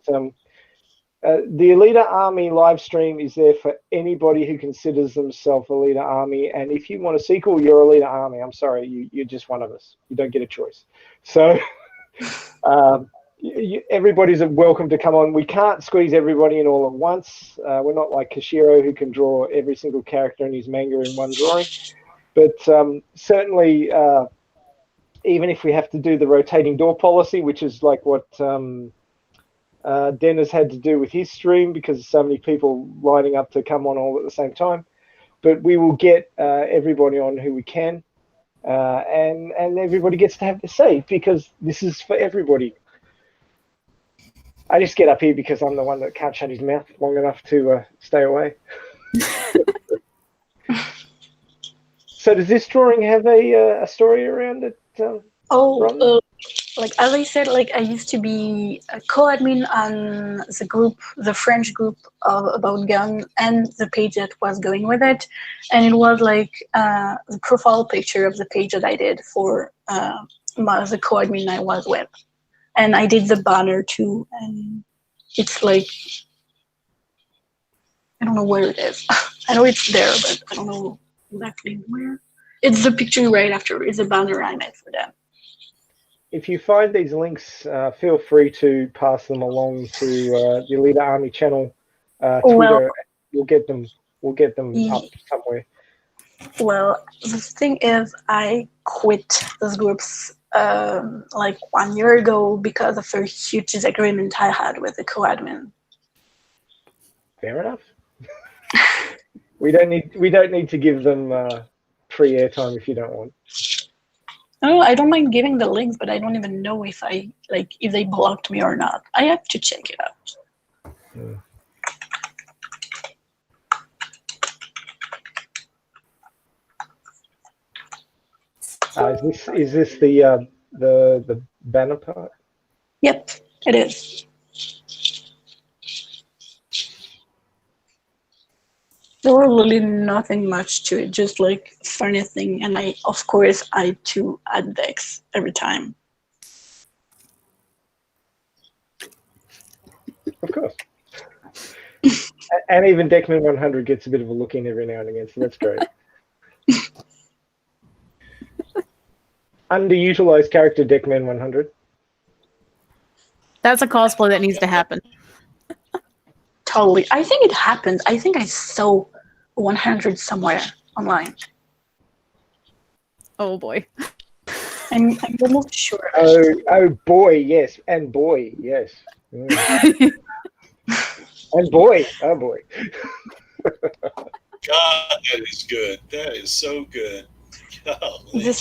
the Alita Army live stream is there for anybody who considers themselves Alita Army. And if you want a sequel, you're Alita Army. I'm sorry, you're just one of us. You don't get a choice. So everybody's welcome to come on. We can't squeeze everybody in all at once. We're not like Kishiro, who can draw every single character in his manga in one drawing. But certainly, even if we have to do the rotating door policy, which is like what Dennis had to do with his stream because so many people lining up to come on all at the same time. But we will get everybody on who we can, and everybody gets to have their say because this is for everybody. I just get up here because I'm the one that can't shut his mouth long enough to stay away. So does this drawing have a story around it? Like as I said, like I used to be a co-admin on the group, the French group about gun, and the page that was going with it, and it was like the profile picture of the page that I did for the co-admin I was with, and I did the banner too, and it's like I don't know where it is. I know it's there, but I don't know exactly where. It's the picture right after. It's a banner I made for them. If you find these links, feel free to pass them along to the Alita Army channel, Twitter. Well, We'll get them up somewhere. Well, the thing is, I quit those groups like 1 year ago because of a huge disagreement I had with the co-admin. Fair enough. we don't need to give them free airtime if you don't want. No, I don't mind giving the links, but I don't even know if if they blocked me or not. I have to check it out. Is this the banner part? Yep, it is. There was really nothing much to it, just like funny thing, and of course I too add decks every time. Of course. And even Deckman 100 gets a bit of a look in every now and again, so that's great. Underutilized character Deckman 100. That's a cosplay that needs to happen. Totally. I think it happened. I think I saw 100 somewhere online. Oh boy. I'm almost sure. Oh boy, yes. And boy, yes. Mm. And boy, oh boy. God, that is good. That is so good. Golly.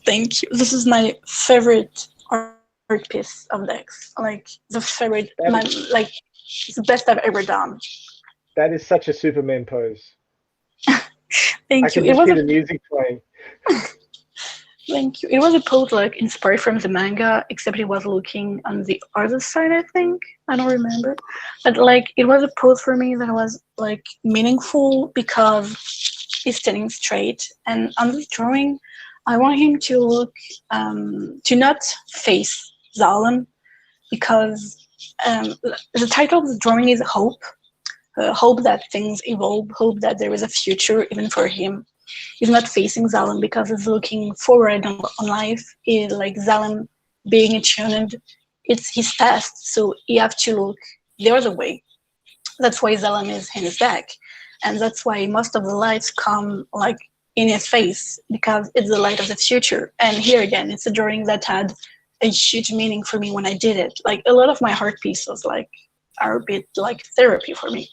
Thank you. This is my favorite art piece of decks. Like the favorite, it's the best I've ever done. That is such a Superman pose. Thank I can you. just hear the music playing. Thank you. It was a pose like inspired from the manga, except it was looking on the other side, I think. I don't remember. But like it was a pose for me that was like meaningful because he's standing straight. And on this drawing, I want him to look to not face Zalem because the title of the drawing is Hope. Hope that things evolve, hope that there is a future even for him. He's not facing Zalem because he's looking forward on life. Like Zalem being attuned, it's his past, so you have to look the other way. That's why Zalem is in his deck, and that's why most of the lights come like in his face because it's the light of the future. And here again, it's a drawing that had a huge meaning for me when I did it. Like a lot of my art pieces like are a bit like therapy for me.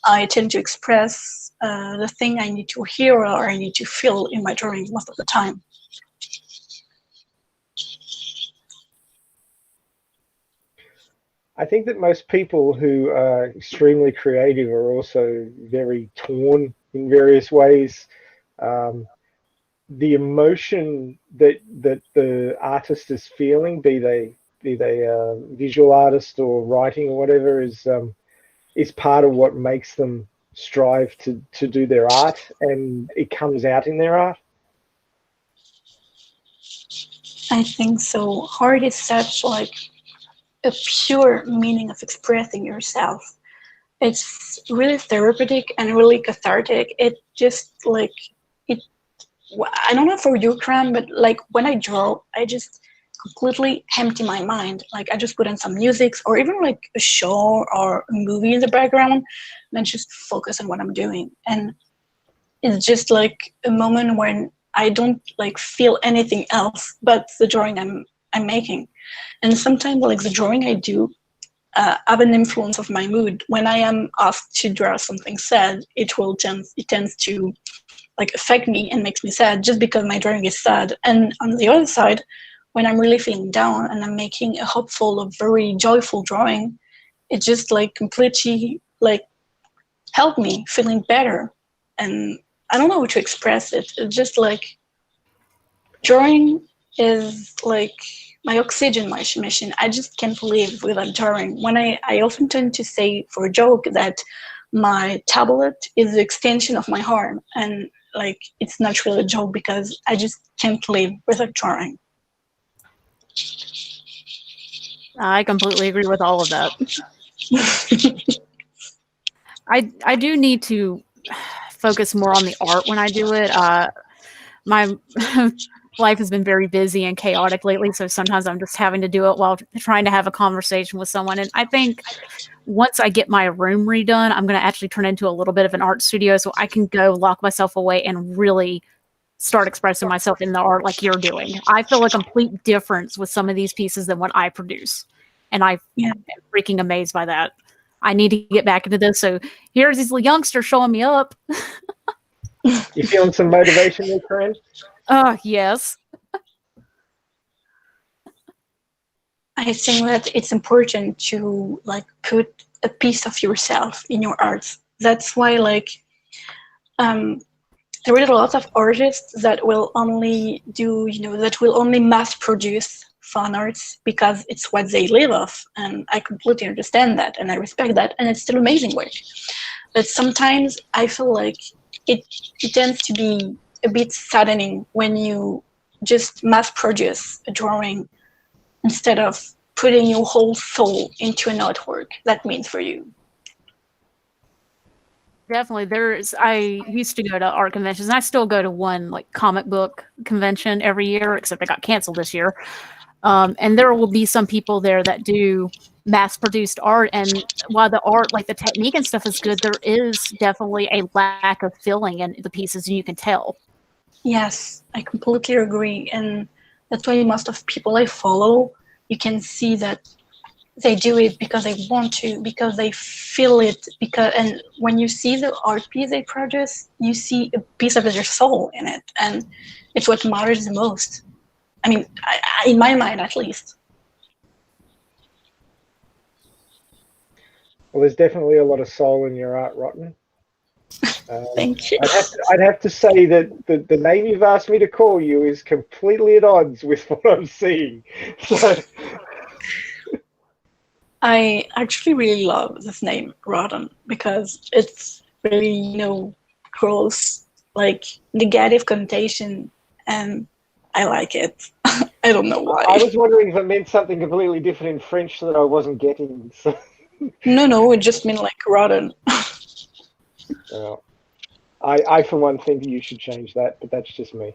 I tend to express the thing I need to hear or I need to feel in my drawings most of the time. I think that most people who are extremely creative are also very torn in various ways. Um, the emotion that the artist is feeling, be they a visual artist or writing or whatever, is part of what makes them strive to do their art, and it comes out in their art. I think so. Art is such like a pure meaning of expressing yourself. It's really therapeutic and really cathartic. It just like it. I don't know for you, Cram, but like when I draw, I just completely empty my mind. Like I just put on some music or even like a show or a movie in the background, and I just focus on what I'm doing. And it's just like a moment when I don't like feel anything else but the drawing I'm making. And sometimes like the drawing I do have an influence of my mood. When I am asked to draw something sad, it tends to like affect me and makes me sad just because my drawing is sad. And on the other side, when I'm really feeling down and I'm making a hopeful or very joyful drawing, it just like completely like help me feeling better. And I don't know how to express it. It's just like drawing is like my oxygen mission. I just can't live without drawing. When I often tend to say for a joke that my tablet is the extension of my heart, and like it's not really a joke because I just can't live without drawing. I completely agree with all of that. I do need to focus more on the art when I do it. My life has been very busy and chaotic lately, so sometimes I'm just having to do it while trying to have a conversation with someone. And I think once I get my room redone, I'm going to actually turn into a little bit of an art studio so I can go lock myself away and really start expressing myself in the art like you're doing. I feel a complete difference with some of these pieces than what I produce. And I am freaking amazed by that. I need to get back into this. So here's this youngster showing me up. You feeling some motivation there, friend? Yes. I think that it's important to like put a piece of yourself in your art. That's why like there are a lot of artists that will only do, that will only mass produce fan arts because it's what they live off. And I completely understand that and I respect that. And it's still amazing work. But sometimes I feel like it tends to be a bit saddening when you just mass produce a drawing instead of putting your whole soul into an artwork that means for you. Definitely. I used to go to art conventions, and I still go to one like comic book convention every year, except it got canceled this year. And there will be some people there that do mass-produced art, and while the art, like the technique and stuff is good, there is definitely a lack of feeling in the pieces, and you can tell. Yes, I completely agree. And that's why most of people I follow, you can see that they do it because they want to, because they feel it, and when you see the art piece they produce, you see a piece of their soul in it, and it's what matters the most. I mean, in my mind at least. Well, there's definitely a lot of soul in your art, Rotten. Thank you. I'd have to say that the name you've asked me to call you is completely at odds with what I'm seeing. So I actually really love this name, Rotten, because it's really, gross, like negative connotation, and I like it. I don't know why. I was wondering if it meant something completely different in French that I wasn't getting. So. No, it just meant like rotten. I for one think you should change that, but that's just me.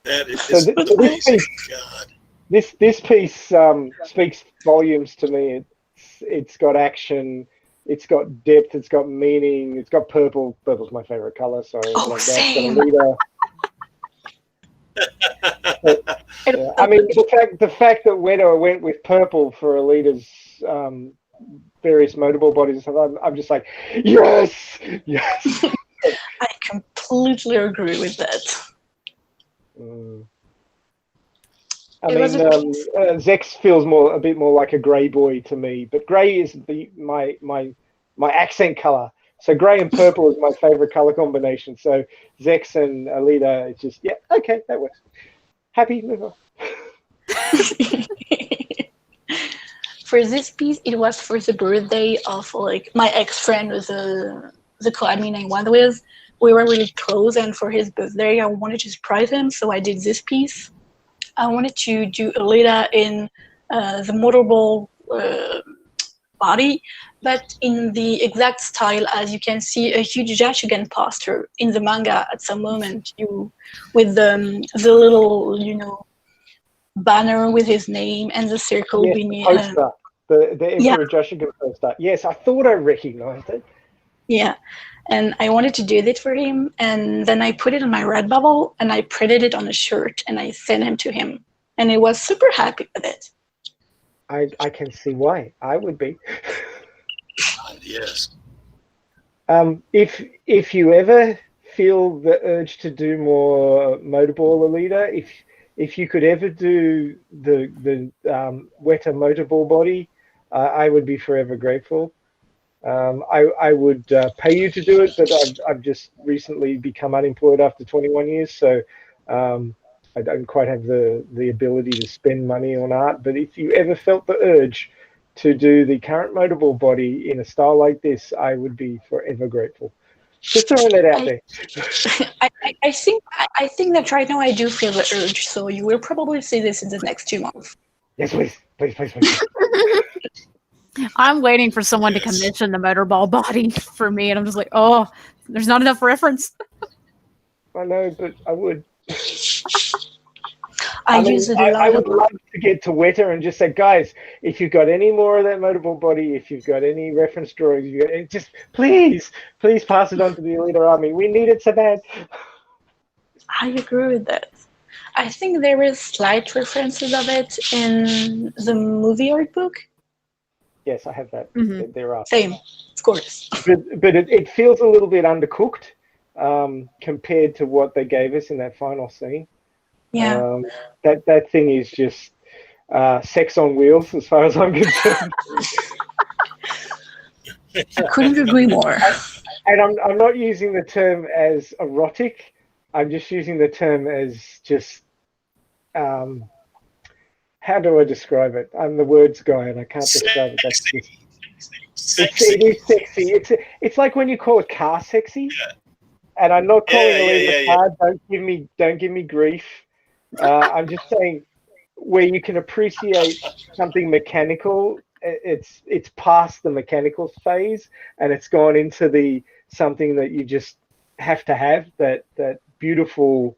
That is so amazing. God. This piece speaks volumes to me. It's got action, it's got depth, it's got meaning, it's got purple. Purple's my favorite color. Sorry, same. Alita. I mean, the fact that Wetter went with purple for Alita's various motorball bodies and stuff, I'm just like, yes. I completely agree with that. I It was mean, a piece. Zex feels a bit more like a grey boy to me, but grey is my accent color. So grey and purple is my favorite color combination. So Zex and Alita, it's just okay, that works. Happy, move on. For this piece, it was for the birthday of like my ex-friend was the co-admin I went with. We were really close, and for his birthday, I wanted to surprise him, so I did this piece. I wanted to do Alita in the motorball body, but in the exact style as you can see a huge Jashigan poster in the manga at some moment. You with the little banner with his name and the circle Yes, the beneath. poster, the Emperor Joshua poster. Yes, I thought I recognized it. Yeah, and I wanted to do that for him, and then I put it on my Redbubble and I printed it on a shirt and I sent him to him, and he was super happy with it. I can see why. I would be. Yes. If you ever feel the urge to do more motorball, Alita, if you could ever do the wetter motorball body, I would be forever grateful. I would pay you to do it, but I've just recently become unemployed after 21 years, so I don't quite have the ability to spend money on art. But if you ever felt the urge to do the current motorball body in a style like this, I would be forever grateful. Just throwing that out there. I think that right now I do feel the urge, so you will probably see this in the next 2 months. Yes, please. I'm waiting for someone to commission the motorball body for me, and I'm just like, oh, there's not enough reference. I know, but I would. I would love to get to Weta and just say, guys, if you've got any more of that motorball body, if you've got any reference drawings, just please pass it on to the Alita Army. We need it so bad. I agree with that. I think there is slight references of it in the movie art book. Yes, I have that. Mm-hmm. There are. Same, of course. But it feels a little bit undercooked compared to what they gave us in that final scene. Yeah. That thing is just sex on wheels, as far as I'm concerned. I couldn't agree more. And I'm not using the term as erotic. I'm just using the term as just how do I describe it? I'm the words guy, and I can't describe it. That's just, it is sexy. It's like when you call a car sexy, and I'm not calling it a car. Don't give me grief. I'm just saying where you can appreciate something mechanical. It's past the mechanical phase, and it's gone into the something that you just have to have. That beautiful.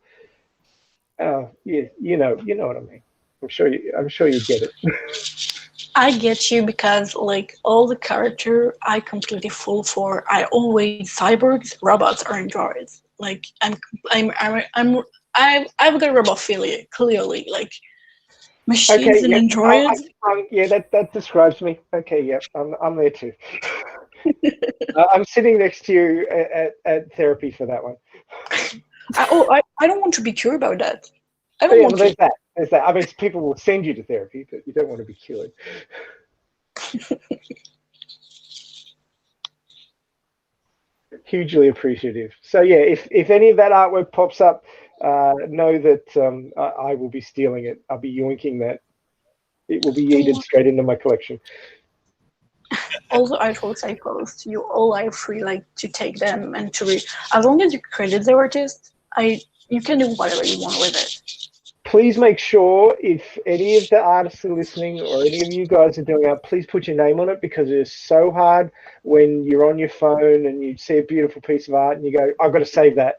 You know what I mean. I'm sure you get it. I get you because like all the character I completely fall for. I always cyborgs, robots, or androids. Like I've got robophilia clearly. Like machines and androids. That describes me. Okay, yeah, I'm there too. I'm sitting next to you at therapy for that one. I don't want to be cured about that. I don't want to. There's that. I mean, people will send you to therapy, but you don't want to be cured. Hugely appreciative. So yeah, if any of that artwork pops up, know that I will be stealing it. I'll be yoinking that. It will be yeeted straight into my collection. All the artworks I post, you all are free like to take them and to read. As long as you credit the artist, you can do whatever you want with it. Please make sure if any of the artists are listening or any of you guys are doing it, please put your name on it, because it is so hard when you're on your phone and you see a beautiful piece of art and you go, I've got to save that.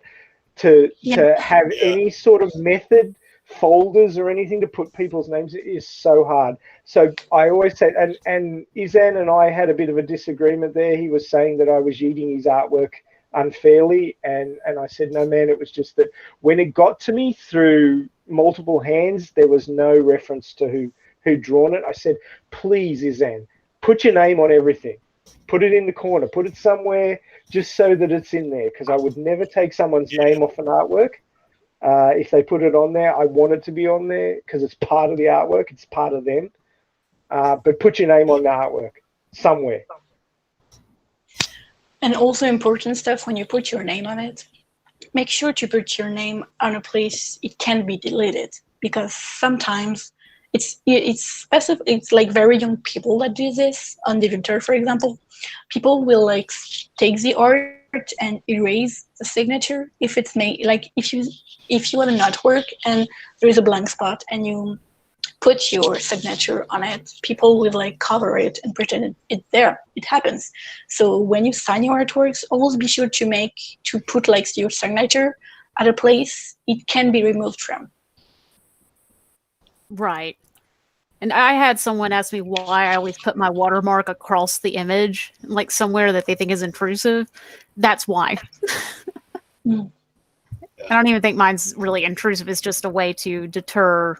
To have any sort of method, folders or anything to put people's names, it is so hard. So I always say, and Izan and I had a bit of a disagreement there. He was saying that I was eating his artwork unfairly, and I said, no man, it was just that when it got to me through multiple hands, there was no reference to who'd drawn it. I said, please, Izan, put your name on everything. Put it in the corner. Put it somewhere just so that it's in there, because I would never take someone's name off an artwork. If they put it on there, I want it to be on there because it's part of the artwork. It's part of them. But put your name on the artwork somewhere. And also important stuff when you put your name on it, make sure to put your name on a place it can be deleted, because sometimes it's specific. It's like very young people that do this on Divinter, for example. People will like take the art and erase the signature if it's made. Like if you have an artwork and there is a blank spot and you put your signature on it, people will like cover it and pretend it's there. It happens. So when you sign your artworks, always be sure to put like your signature at a place it can be removed from. Right. And I had someone ask me why I always put my watermark across the image, like somewhere that they think is intrusive. That's why. I don't even think mine's really intrusive. It's just a way to deter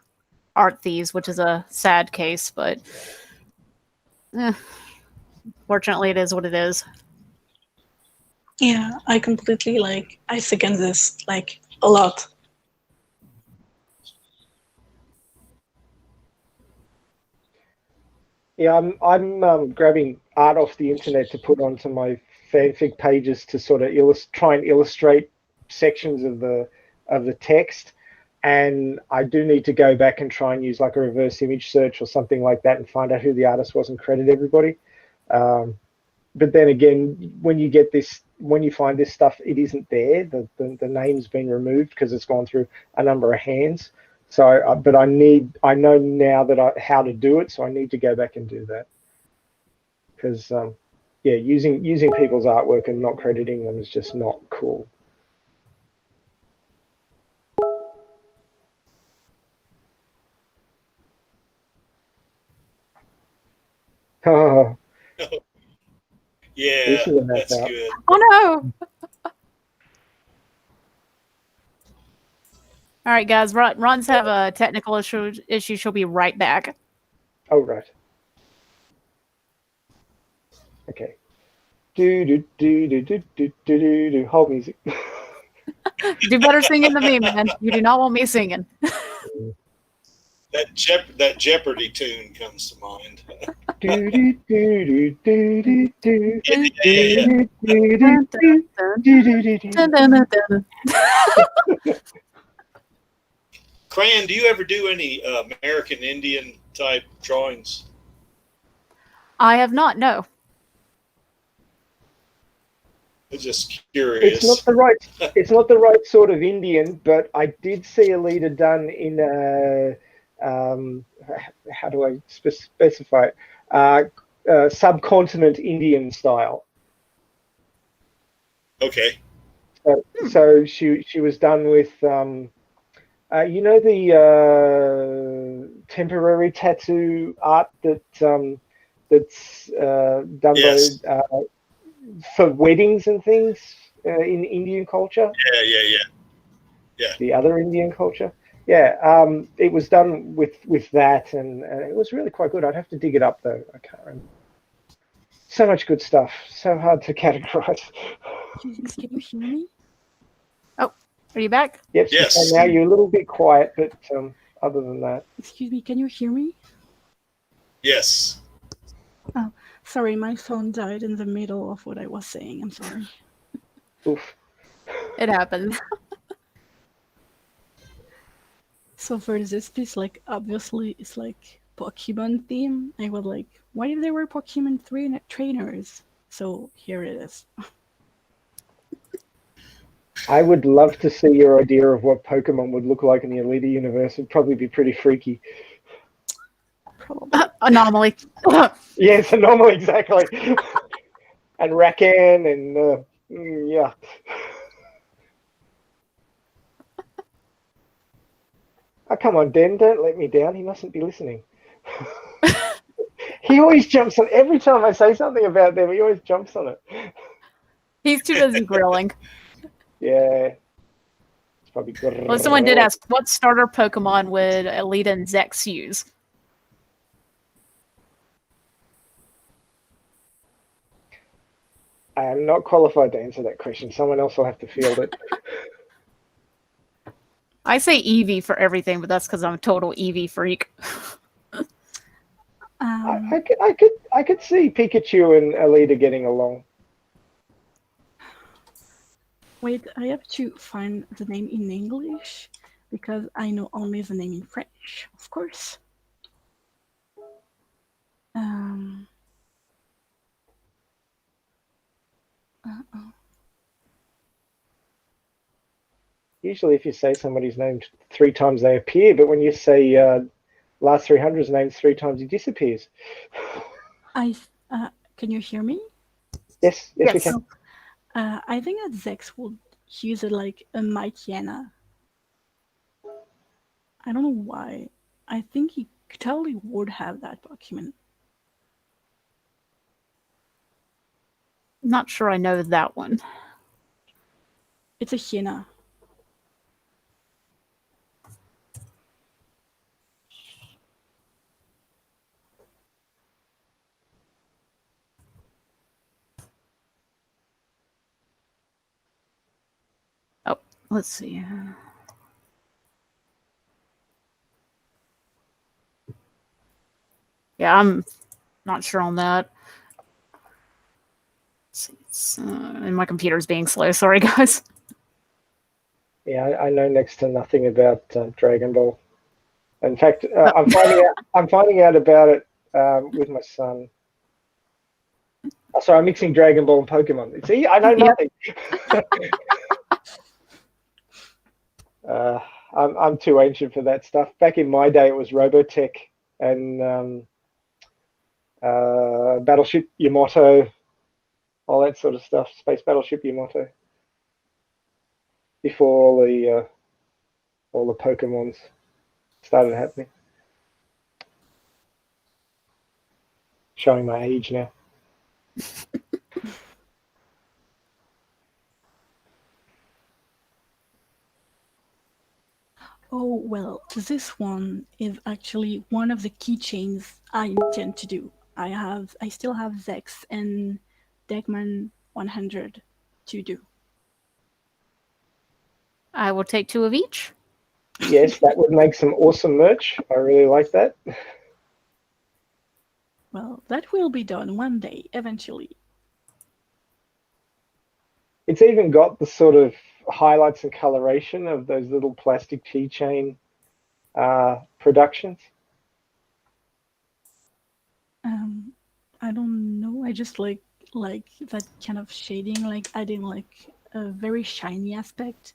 art thieves, which is a sad case, but fortunately it is what it is. Yeah, I completely I second this a lot. Yeah, I'm grabbing art off the internet to put onto my fanfic pages to sort of try and illustrate sections of the text, and I do need to go back and try and use like a reverse image search or something like that and find out who the artist was and credit everybody. But then again, when you find this stuff, it isn't there. The name's been removed because it's gone through a number of hands. So, but I know now how to do it, so I need to go back and do that. Because, yeah, using people's artwork and not crediting them is just not cool. Oh, Yeah, this is a mess that's up. good. Oh no! All right, guys. Ron's have a technical issue. She'll be right back. Oh, right. Okay. Do. Hold music. Do better singing than me, man. You do not want me singing. That Jeopardy tune comes to mind. Cran, do you ever do any American Indian type drawings? I have not. No. I'm just curious. It's not the right sort of Indian, but I did see Alita done in a how do I specify it? Subcontinent Indian style. Okay. So she was done with you know the temporary tattoo art that's done Yes. by for weddings and things in Indian culture. Yeah. The other Indian culture. Yeah, it was done with that, and it was really quite good. I'd have to dig it up though. I can't remember. So much good stuff. So hard to categorize. Can you hear me? Oh, are you back? Yep. Yes. So now you're a little bit quiet, but other than that. Excuse me, can you hear me? Yes. Oh, sorry, my phone died in the middle of what I was saying. I'm sorry. Oof. It happens. So for this piece, obviously it's Pokemon theme. I was like, what if there were Pokemon trainers? So here it is. I would love to see your idea of what Pokemon would look like in the Alita universe. It'd probably be pretty freaky. Probably. Anomaly. Yes, anomaly, exactly. And Rakan and yeah. Oh, come on, Den, don't let me down. He mustn't be listening. He always jumps on every time I say something about them. He always jumps on it. He's too busy grilling. Yeah. It's probably Well, someone did ask, what starter Pokemon would Alita and Zex use? I am not qualified to answer that question. Someone else will have to field it. I say Eevee for everything, but that's because I'm a total Eevee freak. I could see Pikachu and Alita getting along. Wait, I have to find the name in English because I know only the name in French, of course. Usually, if you say somebody's name 3 times, they appear, but when you say last 300's names 3 times, he disappears. Can you hear me? Yes, we can. I think that Zex would use it like a Mykiana. I don't know why. I think he totally would have that Pokemon. Not sure I know that one. It's a hyena. Oh, let's see. Yeah, I'm not sure on that. And my computer's being slow. Sorry, guys. Yeah, I know next to nothing about Dragon Ball. In fact, I'm finding out about it with my son. Oh, sorry, I'm mixing Dragon Ball and Pokemon. See, I know nothing. I'm too ancient for that stuff. Back in my day, it was Robotech and Battleship Yamato, all that sort of stuff. Space Battleship Yamato. Before all the Pokemons started happening. Showing my age now. Oh, well, this one is actually one of the keychains I intend to do. I still have Zex and Deckman 100 to do. I will take 2 of each. Yes, that would make some awesome merch. I really like that. Well, that will be done one day, eventually. It's even got the sort of highlights and coloration of those little plastic keychain productions. I don't know. I just like that kind of shading, like adding like a very shiny aspect.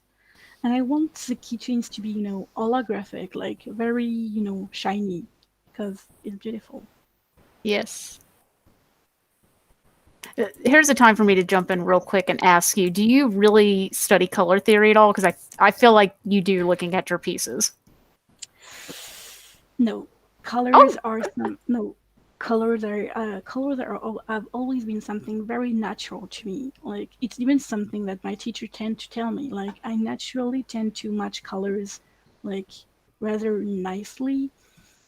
And I want the keychains to be, holographic, like very, shiny, because it's beautiful. Yes. Here's a time for me to jump in real quick and ask you, do you really study color theory at all? Because I feel like you do looking at your pieces. No, colors are have always been something very natural to me. Like it's even something that my teacher tend to tell me. Like I naturally tend to match colors, like rather nicely.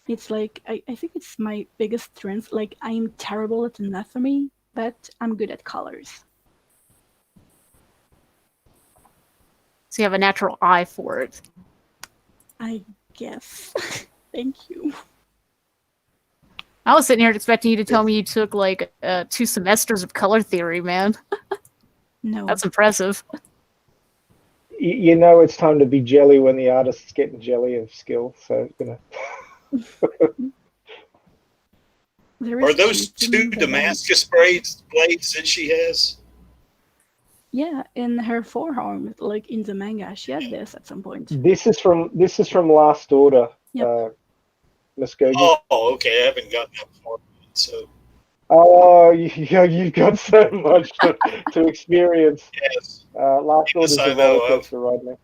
It's like I think it's my biggest strength. Like I'm terrible at anatomy, but I'm good at colors. So you have a natural eye for it. I guess. Thank you. I was sitting here expecting you to tell me you took like 2 semesters of color theory, man. No. That's impressive. You know it's time to be jelly when the artist's getting jelly of skill. So, Are those 2 Damascus blades that she has? Yeah, in her forearm, like in the manga, she had this at some point. This is from Last Order. Yep. Muskogee. Oh, okay. I haven't gotten that far. So. Oh, you've got so much to experience. Yes. Last Order's a roller coaster ride, man.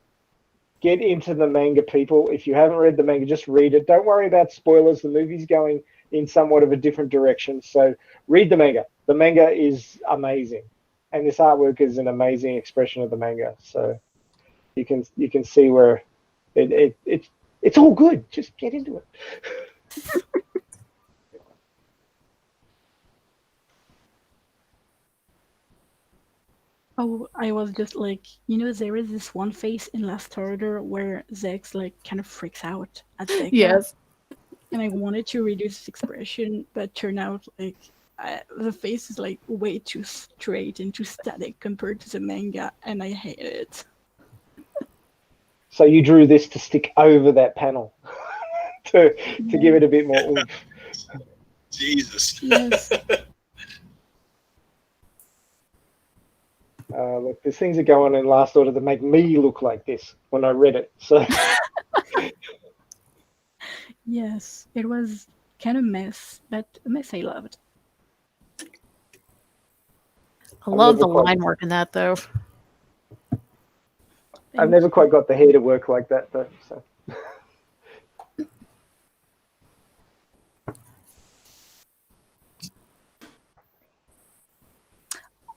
Get into the manga, people. If you haven't read the manga, just read it. Don't worry about spoilers. The movie's going in somewhat of a different direction. So read the manga. The manga is amazing. And this artwork is an amazing expression of the manga. So you can see where it's all good. Just get into it. Oh, I was just like, there is this one face in Last Order where Zex like kind of freaks out at Becca, Yes. and I wanted to reduce his expression, but turned out like the face is like way too straight and too static compared to the manga, and I hate it. So you drew this to stick over that panel to give it a bit more oomph. Jesus. Yes. Look, there's things that go on in Last Order that make me look like this when I read it. So Yes, it was kind of mess, but a mess I loved. I love the line work in that though. I've never quite got the hair to work like that though. So.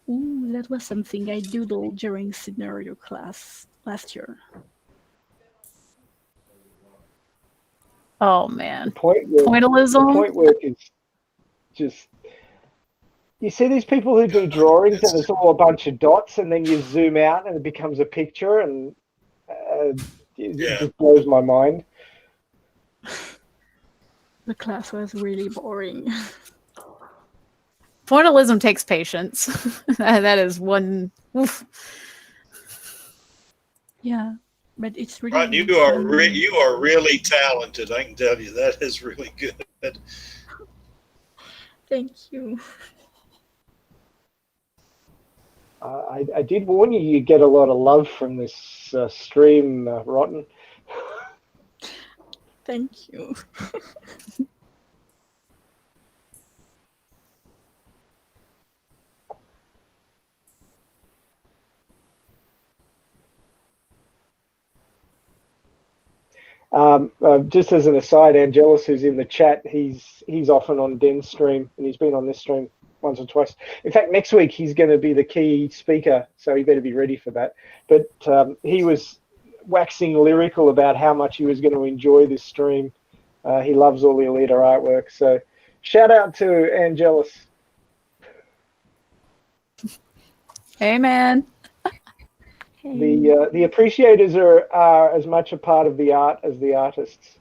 Ooh, that was something I doodled during scenario class last year. Oh man, Pointillism. The point work is just. You see these people who do drawings and it's all a bunch of dots, and then you zoom out and it becomes a picture, and it just blows my mind. The class was really boring. Pointillism takes patience. That is one. Oof. Yeah, but it's really. Right, you are really talented. I can tell you that is really good. Thank you. I did warn you you'd get a lot of love from this stream, Rotten. Thank you. Just as an aside, Angelus, who's in the chat, he's often on Den's stream, and he's been on this stream once or twice. In fact, next week he's going to be the key speaker, so he better be ready for that. But he was waxing lyrical about how much he was going to enjoy this stream. He loves all the Alita artwork, so shout out to Angelus. Hey, man. The appreciators are as much a part of the art as the artists,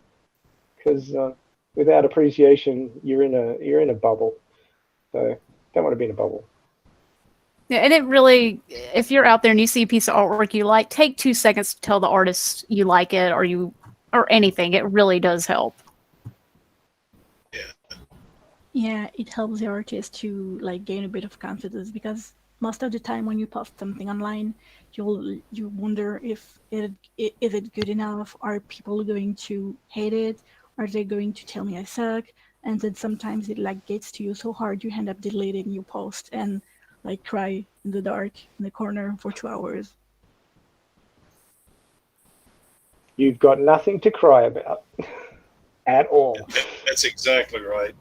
because without appreciation, you're in a bubble. So don't want to be in a bubble. Yeah, and it really, if you're out there and you see a piece of artwork you like, take 2 seconds to tell the artist you like it or anything. It really does help. Yeah, it helps the artist to like gain a bit of confidence, because most of the time when you post something online, you wonder if is it good enough? Are people going to hate it? Are they going to tell me I suck? And then sometimes it like gets to you so hard you end up deleting your post and like cry in the dark in the corner for 2 hours. You've got nothing to cry about at all. That's exactly right.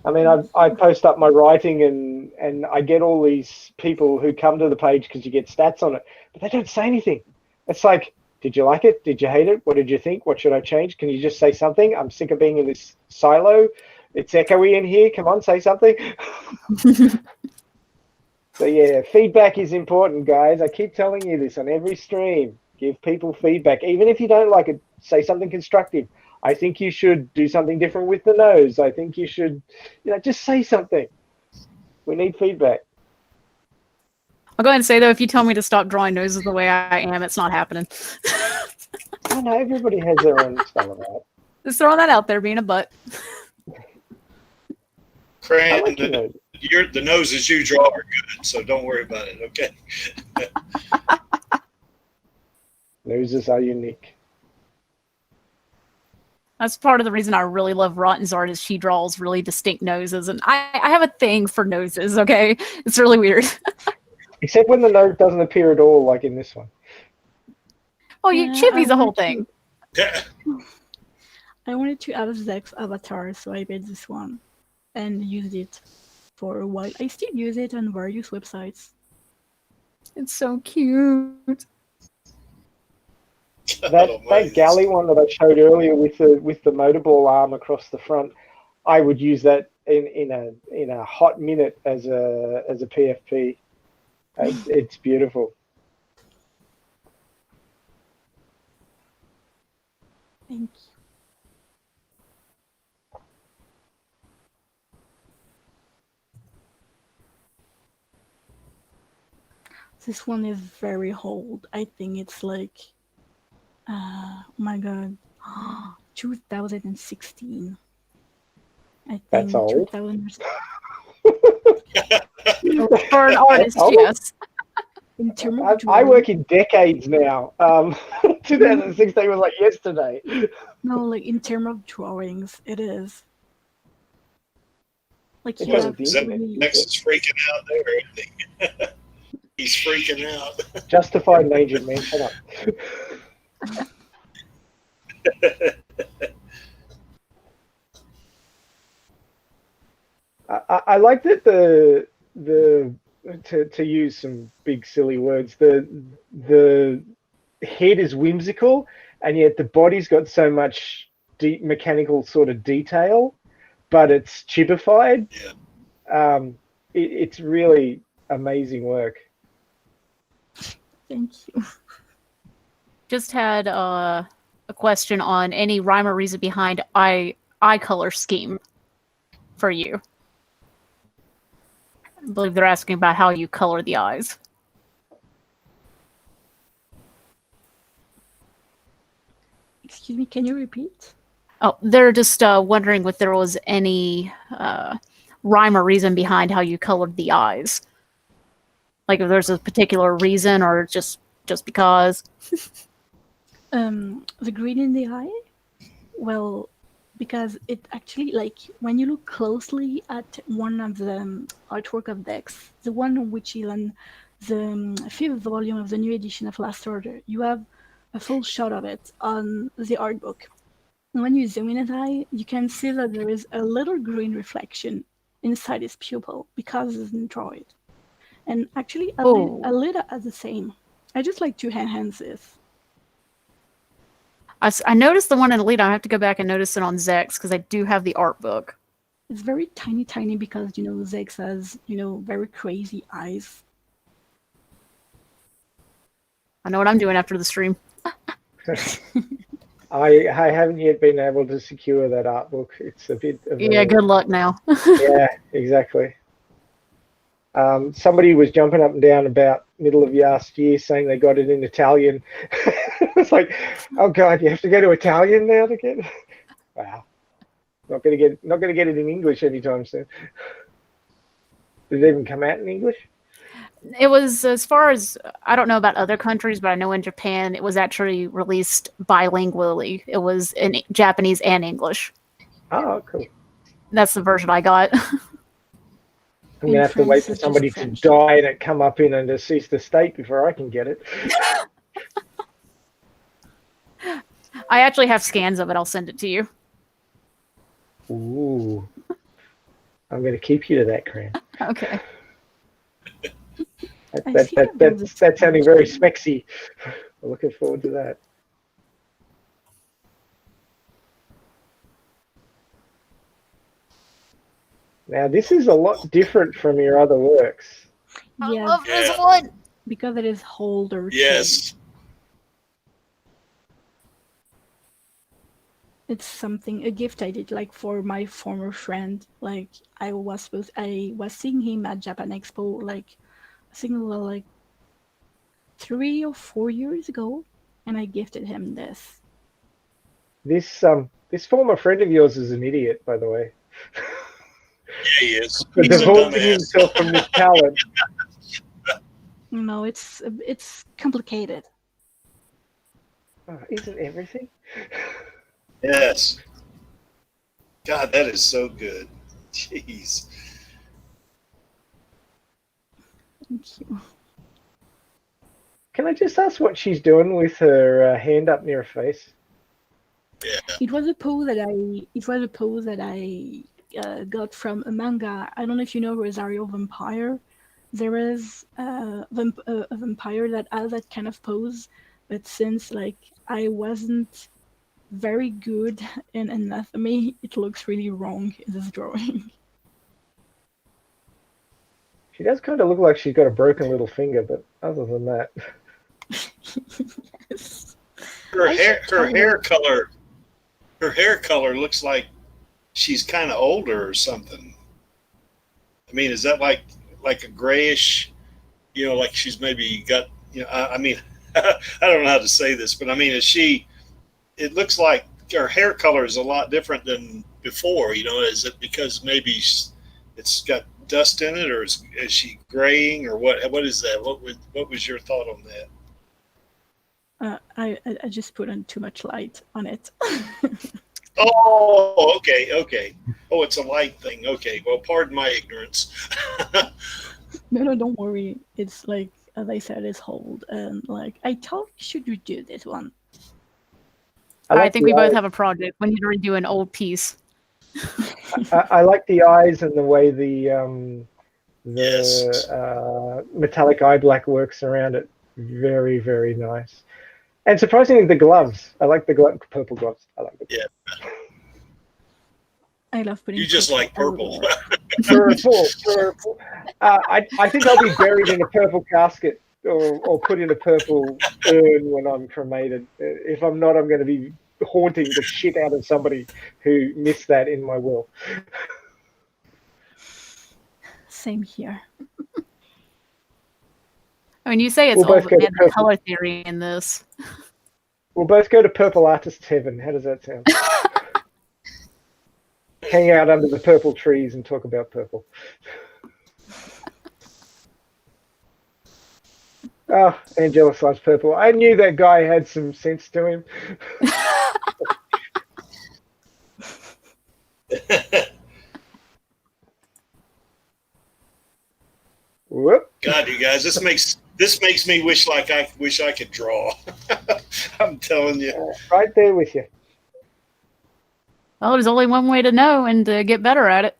I mean, I post up my writing and I get all these people who come to the page because you get stats on it, but they don't say anything. It's like, did you like it? Did you hate it? What did you think? What should I change? Can you just say something? I'm sick of being in this silo. It's echoey in here. Come on, say something. So yeah, feedback is important, guys. I keep telling you this on every stream. Give people feedback. Even if you don't like it, say something constructive. I think you should do something different with the nose. I think you should, just say something. We need feedback. I'll go ahead and say, though, if you tell me to stop drawing noses the way I am, it's not happening. I know, everybody has their own style of art. Just throwing that out there, being a butt. Fran, the noses you draw are good, so don't worry about it, okay? Noses are unique. That's part of the reason I really love Rotten's art is she draws really distinct noses, and I have a thing for noses, okay? It's really weird. Except when the nose doesn't appear at all, like in this one. Oh, Chibi's a whole thing. Yeah. I wanted to add Zek's avatar, so I made this one and used it for a while. I still use it on various websites. It's so cute. That galley one that I showed earlier with the motorball arm across the front, I would use that in a hot minute as a PFP. It's beautiful. Thank you. This one is very old. I think it's like, oh my god, 2016. I think That's old. 2000. For an artist, old. yes. In terms of I drawing, work in decades now. 2016 was like yesterday. no, like in terms of drawings, it is. Like It you wasn't have the to internet. really. Max is freaking out there, isn't he? He's freaking out. Justified major, man. Shut up. I like that the to use some big silly words, the head is whimsical and yet the body's got so much deep mechanical sort of detail, but it's chibified. Yeah. It's really amazing work. Thank you. Just had a question on any rhyme or reason behind eye color scheme for you. I believe they're asking about how you color the eyes. Excuse me, can you repeat? Oh, they're just wondering if there was any rhyme or reason behind how you colored the eyes. Like if there's a particular reason or just because. The green in the eye? Well, because it actually, like, when you look closely at one of the artwork of Dex, the one which is on the fifth volume of the new edition of Last Order, you have a full shot of it on the art book. And when you zoom in his eye, you can see that there is a little green reflection inside his pupil because it's an droid. And actually, Alita has the same. I just like to enhance this. I noticed the one in Alita. I have to go back and notice it on Zex because I do have the art book. It's very tiny because, Zex has, very crazy eyes. I know what I'm doing after the stream. I haven't yet been able to secure that art book. It's a bit of Yeah, good luck now. Yeah, exactly. Somebody was jumping up and down about middle of last year saying they got it in Italian. It's like, oh god, you have to go to Italian now to get it? Wow. Not gonna get it in English anytime soon. Did it even come out in English? It was, as far as, I don't know about other countries, but I know in Japan it was actually released bilingually. It was in Japanese and English. Oh, cool. That's the version I got. I'm gonna have to wait for somebody to die and it come up in a deceased estate before I can get it. I actually have scans of it. I'll send it to you. Ooh. I'm gonna keep you to that, Cran. Okay. That's sounding very smexy. I'm looking forward to that. Now, this is a lot different from your other works. Yeah, I love this one! Because it is older. Yes. It's something, a gift I did, like, for my former friend. Like, I was seeing him at Japan Expo, like, I think it was like 3 or 4 years ago, and I gifted him this. This former friend of yours is an idiot, by the way. Yeah, he is. For He's a divorcing dumbass. himself from this talent. No, it's complicated. Oh, isn't everything? Yes. God, that is so good. Jeez. Thank you. Can I just ask what she's doing with her hand up near her face? Yeah. It was a pose that I got from a manga. I don't know if you know Rosario Vampire. There is a vampire that has that kind of pose, but since I wasn't very good in anatomy, it looks really wrong in this drawing. She does kind of look like she's got a broken little finger, but other than that, Yes. Her I hair, should her hair color looks like she's kind of older or something. I mean, is that like a grayish? You know, like she's maybe got. You know, I mean, I don't know how to say this, but I mean, is she? It looks like her hair color is a lot different than before. You know, is it because maybe it's got dust in it, or is she graying, or what? What is that? What was your thought on that? I just put on too much light on it. Oh, okay. Oh, it's a light thing. Okay, well, pardon my ignorance. No, don't worry. It's like, as I said, it's hold, and like I thought, should you do this one? I think we both have a project. We need to redo an old piece. I like the eyes and the way the Yes. metallic eye black works around it. Very, very nice. And surprisingly, the gloves. I like the purple gloves. I like them. Yeah. I love putting. You just like purple. Purple. I think I'll be buried in a purple casket or put in a purple urn when I'm cremated. If I'm not, I'm going to be haunting the shit out of somebody who missed that in my will. Same here. I mean, you say it's We'll both old, go but to man, the purple. color theory in this. We'll both go to purple artist heaven. How does that sound? Hang out under the purple trees and talk about purple. Oh, Angelus likes purple. I knew that guy had some sense to him. Whoop. God, you guys, this makes me wish I could draw. I'm telling you. Right there with you. Well, there's only one way to know and to get better at it.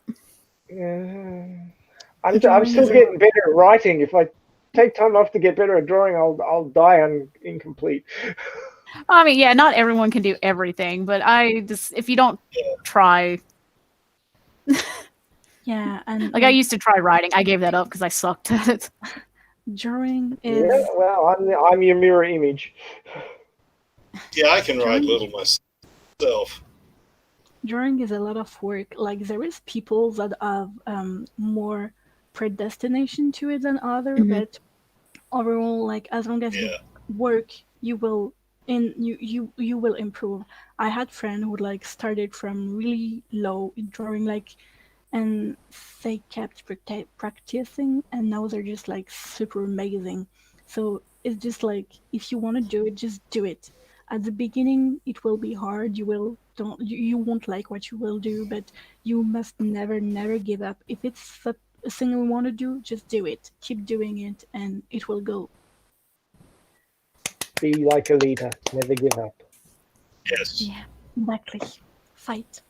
I'm still getting better at writing. If I take time off to get better at drawing, I'll die incomplete. I mean, yeah, not everyone can do everything, but if you don't try. Yeah, and like I used to try writing. I gave that up because I sucked at it. Drawing is. Yeah, well, I'm your mirror image. Yeah, I can write little myself. Drawing is a lot of work. Like there is people that have more predestination to it than other, but overall, like as long as you work, you will you will improve. I had friends who like started from really low in drawing, like, and they kept practicing, and now they're just like super amazing. So it's just like, if you want to do it, just do it. At the beginning, it will be hard. You won't like what you will do, but you must never give up. If it's a thing you want to do, just do it. Keep doing it, and it will go. Be like Alita. Never give up. Yes. Yeah, exactly. Fight.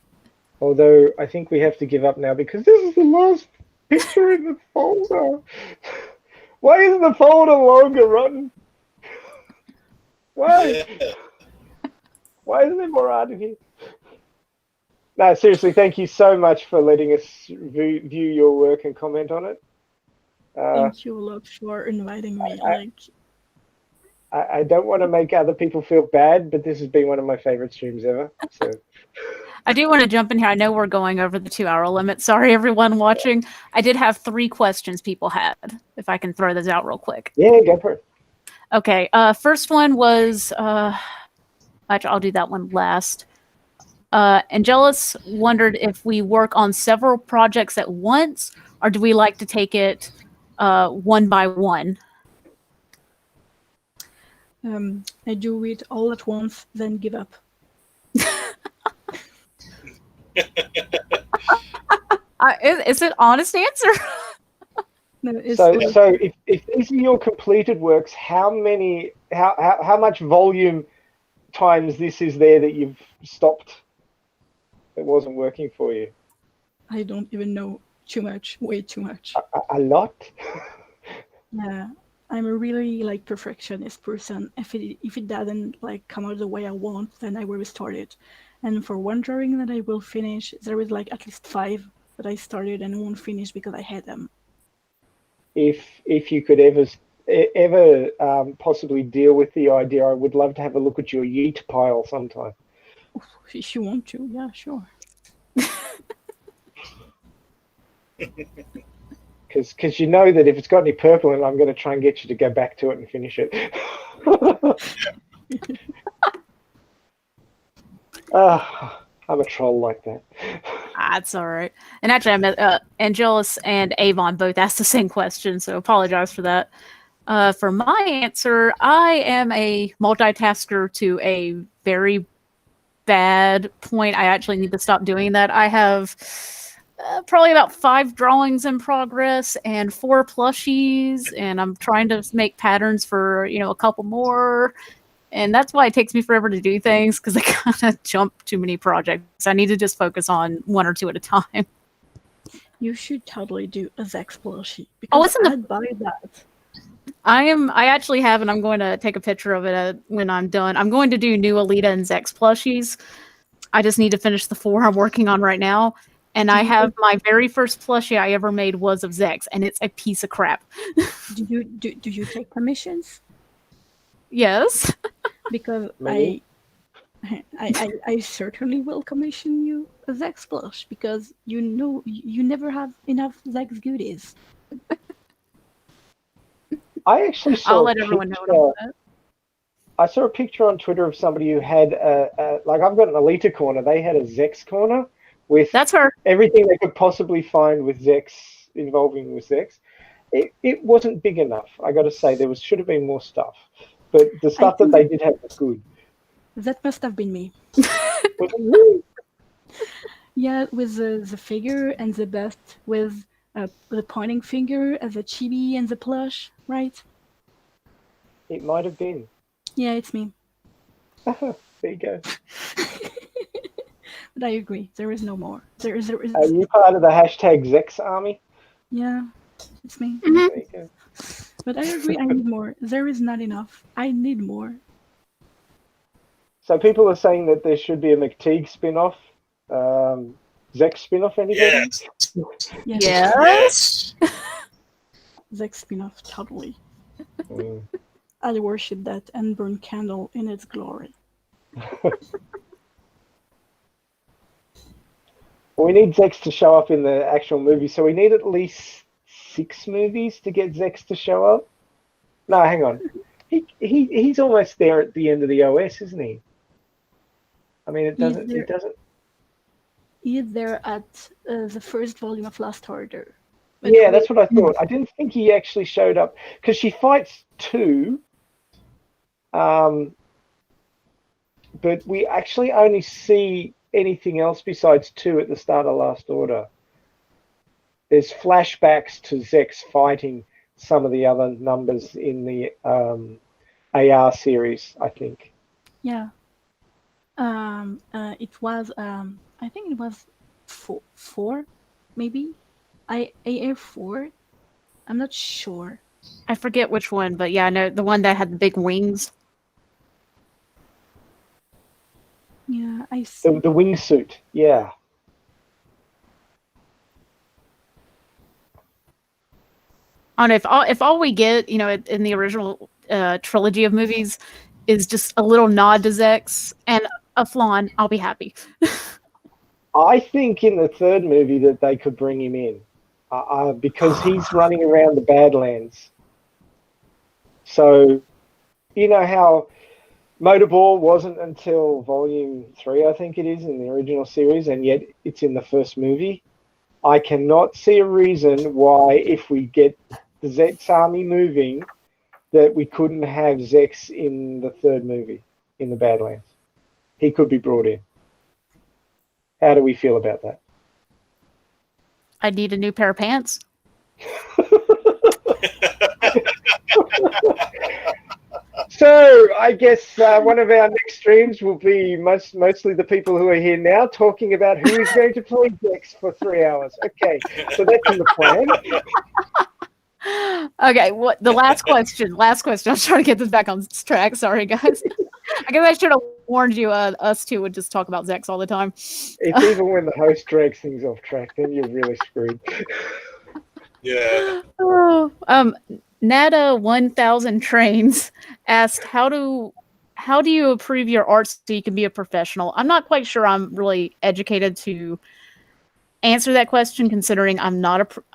Although I think we have to give up now because this is the last picture in the folder. Why isn't the folder longer run? Why? Yeah. Why isn't there more art in here? No, seriously, thank you so much for letting us view your work and comment on it. Thank you a lot for inviting me. I don't want to make other people feel bad, but this has been one of my favorite streams ever. So. I do want to jump in here. I know we're going over the 2-hour limit. Sorry, everyone watching. I did have 3 questions people had, if I can throw those out real quick. Yeah, go for it. Okay, first one was, actually, I'll do that one last. Angelus wondered if we work on several projects at once, or do we like to take it one by one? I do it all at once, then give up. Is it honest answer? No, so if these are your completed works, how much volume times this is there that you've stopped? It wasn't working for you. I don't even know. Too much, way too much. A lot. Yeah, I'm a really like perfectionist person. If it doesn't like come out the way I want, then I will restart it. And for one drawing that I will finish, there is like at least 5 that I started and won't finish because I hate them. if you could ever possibly deal with the idea, I would love to have a look at your yeet pile sometime. If you want to, yeah, sure. Because you know that if it's got any purple in it, I'm going to try and get you to go back to it and finish it. I'm a troll like that. That's all right. And actually, I met Angelus and Avon both asked the same question, so apologize for that. For my answer, I am a multitasker to a very bad point. I actually need to stop doing that. I have probably about 5 drawings in progress and 4 plushies, and I'm trying to make patterns for a couple more. And that's why it takes me forever to do things, because I kind of jump too many projects. I need to just focus on 1 or 2 at a time. You should totally do a Zex plushie, because I'd buy that. I actually have, and I'm going to take a picture of it when I'm done. I'm going to do new Alita and Zex plushies. I just need to finish the 4 I'm working on right now. And I have my very first plushie I ever made was of Zex, and it's a piece of crap. Do you take commissions? Yes. Because I certainly will commission you a Zex plush, because you never have enough Zex goodies. I actually saw. I'll let everyone know about that. I saw a picture on Twitter of somebody who had like I've got an Alita corner. They had a Zex corner with that's her everything they could possibly find with Zex involving with Zex. It wasn't big enough. I got to say there should have been more stuff, but the stuff that they did have was good. That must have been me. Was it really? Yeah, with the figure and the bust with the pointing finger as a chibi and the plush, right? It might have been. Yeah, it's me. There you go. But I agree. There is no more. There is. Are you part of the hashtag Zex army? Yeah, it's me. Mm-hmm. There you go. But I agree. I need more. There is not enough. I need more. So people are saying that there should be a McTeague spin-off. Zex spin-off, anybody? Yes. Yes. Zex spin-off, totally. Mm. I worship that and burn candle in its glory. Well, we need Zex to show up in the actual movie, so we need at least 6 movies to get Zex to show up. No, hang on. He's almost there at the end of the OS, isn't he? I mean, it doesn't. He is there at the first volume of Last Order. Yeah, that's what I thought. I didn't think he actually showed up because she fights 2, but we actually only see anything else besides 2 at the start of Last Order. There's flashbacks to Zex fighting some of the other numbers in the AR series, I think. Yeah. It was I think it was 4 maybe. AR4. I'm not sure. I forget which one, but yeah, I know the one that had the big wings. Yeah, I see. The wingsuit, yeah. I don't know if all we get, in the original trilogy of movies, is just a little nod to Zex and a flan, I'll be happy. I think in the 3rd movie that they could bring him in because he's running around the Badlands. So, you know how Motorball wasn't until volume 3, I think it is, in the original series, and yet it's in the 1st movie. I cannot see a reason why, if we get the Zex army moving, that we couldn't have Zex in the 3rd movie, in the Badlands. He could be brought in. How do we feel about that? I need a new pair of pants. So I guess one of our next streams will be mostly the people who are here now talking about who is going to play Zex for 3 hours. Okay, so that's in the plan. Okay, what the last question? Last question. I'm trying to get this back on track. Sorry, guys. I guess I should have warned you. Us two would just talk about Zex all the time. It's even when the host drags things off track, then you're really screwed. Yeah. Oh, Nada 1000 Trains asked, how do you improve your art so you can be a professional? I'm not quite sure I'm really educated to answer that question, considering I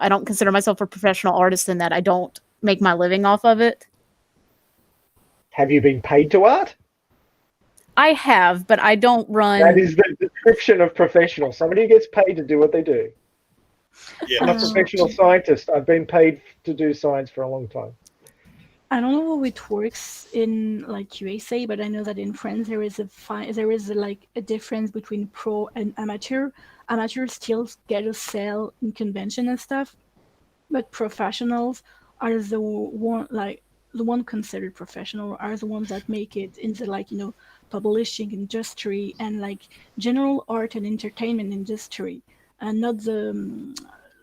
don't consider myself a professional artist in that I don't make my living off of it. Have you been paid to art? I have, but I don't run. That is the description of professional. Somebody who gets paid to do what they do. I'm a Yes. professional scientist. I've been paid to do science for a long time. I don't know how it works in like USA, but I know that in France there is like a difference between pro and amateur. Amateurs still get a sell in convention and stuff, but professionals are the one considered professional are the ones that make it into like publishing industry and like general art and entertainment industry, and not the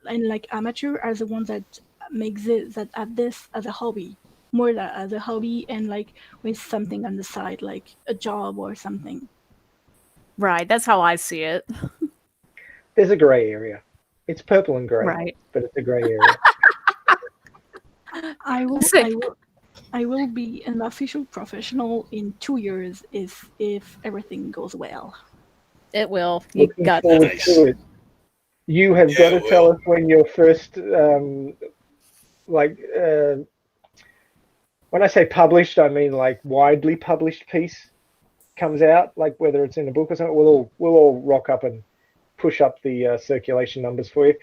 and like amateur are the ones that make this that have this as a hobby, more that as a hobby and like with something on the side like a job or something. Right, that's how I see it. There's a grey area. It's purple and grey, Right. but it's a grey area. I will be an official professional in 2 years if everything goes well. It will. You Looking got forward Nice. to it. You have got to tell us when your first, when I say published, I mean like widely published piece comes out, like whether it's in a book or something. We'll all rock up and push up the circulation numbers for you.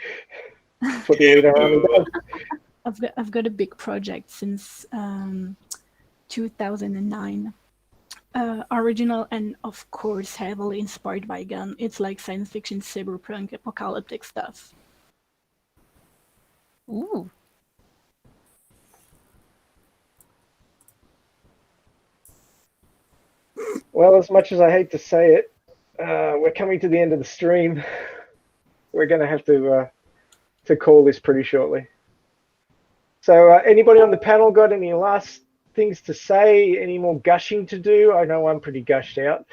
That's what the Alita Army does. I've got a big project since 2009. Original and of course heavily inspired by Gun. It's like science fiction, cyberpunk, apocalyptic stuff. Ooh. Well, as much as I hate to say it, we're coming to the end of the stream. We're going to have to call this pretty shortly. So, anybody on the panel got any last things to say? Any more gushing to do? I know I'm pretty gushed out.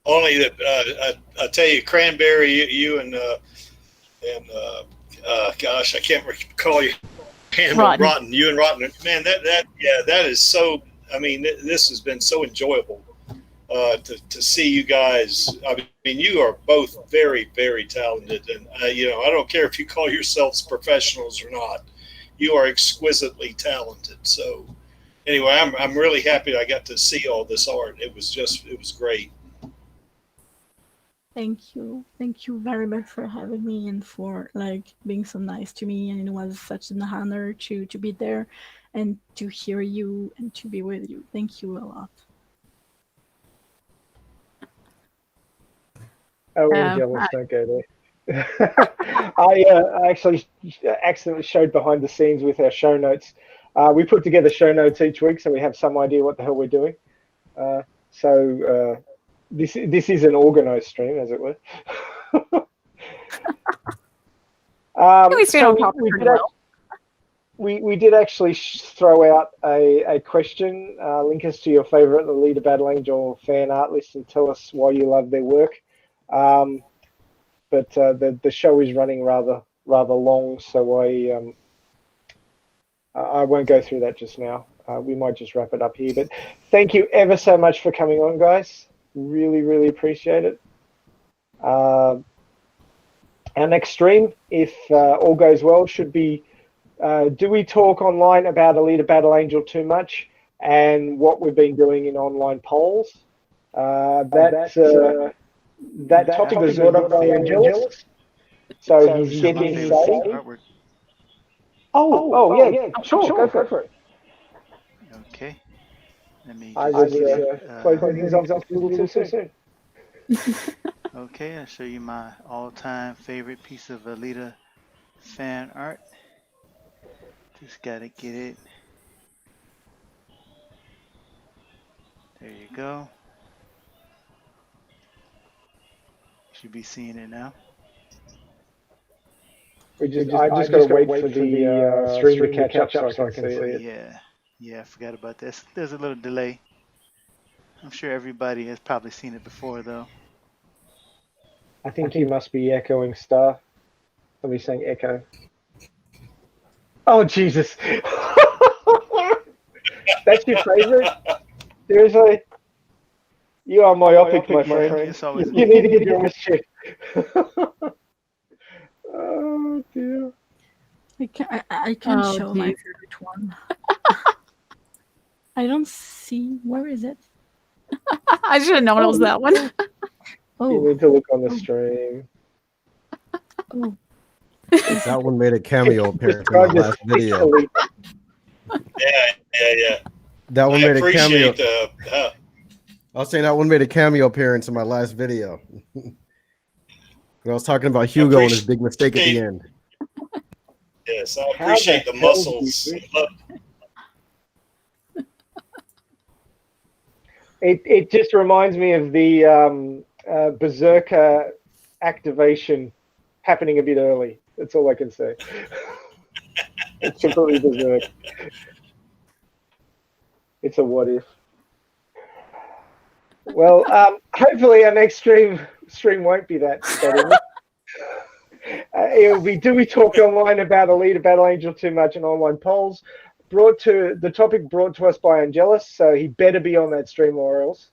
Only that I tell you, Cranberry, you and gosh, I can't recall your hand. Rotten, you and Rotten, man, that is so. I mean, this has been so enjoyable to see you guys. I mean, you are both very, very talented, and I don't care if you call yourselves professionals or not. You are exquisitely talented. So, anyway, I'm really happy I got to see all this art. It was great. Thank you very much for having me and for like being so nice to me. And it was such an honor to be there and to hear you and to be with you. Thank you a lot. Oh, we're jealous. Don't go there. I actually accidentally showed behind the scenes with our show notes. We put together show notes each week, so we have some idea what the hell we're doing. This is an organized stream, as it were. We did actually throw out a question. Link us to your favorite Alita Battle Angel fan art list and tell us why you love their work. But the show is running rather long, so I won't go through that just now. We might just wrap it up here. But thank you ever so much for coming on, guys. Really, really appreciate it. Our next stream, if all goes well, should be do we talk online about Alita Battle Angel too much and what we've been doing in online polls. That topic was brought up by Angelus. So he's getting his say. Oh, yeah, sure, go for it. Okay. Let me I was closing things off a little too soon. Okay, I'll show you my all-time favorite piece of Alita fan art. Just gotta get it. There you go. Should be seeing it now. I just gotta wait for the stream to catch up so I can see it. Yeah, I forgot about this. There's a little delay. I'm sure everybody has probably seen it before, though. I think you must be echoing Star. Somebody's saying echo. Oh, Jesus. That's your favorite? Seriously? You are myopic, my friend. It's always You need to get your eyes checked. Oh, dear. I can't Oh, show my geez. favorite one. I don't see. Where is it? I should have known it was that one. You Oh, need to look on the stream. oh. That one made a cameo appearance in my Describe this last video. quickly. Yeah. That one I made a cameo. appreciate I was saying that one made a cameo appearance in my last video. I was talking about Hugo and his big mistake at the end. yes, I How appreciate the the hell do you muscles. do It just reminds me of the Berserker activation happening a bit early. That's all I can say. It's completely Berserk. It's a what if. Well, hopefully our next stream won't be that. It'll be, do we talk online about Alita Battle Angel too much and online polls? The topic brought to us by Angelus, so he better be on that stream or else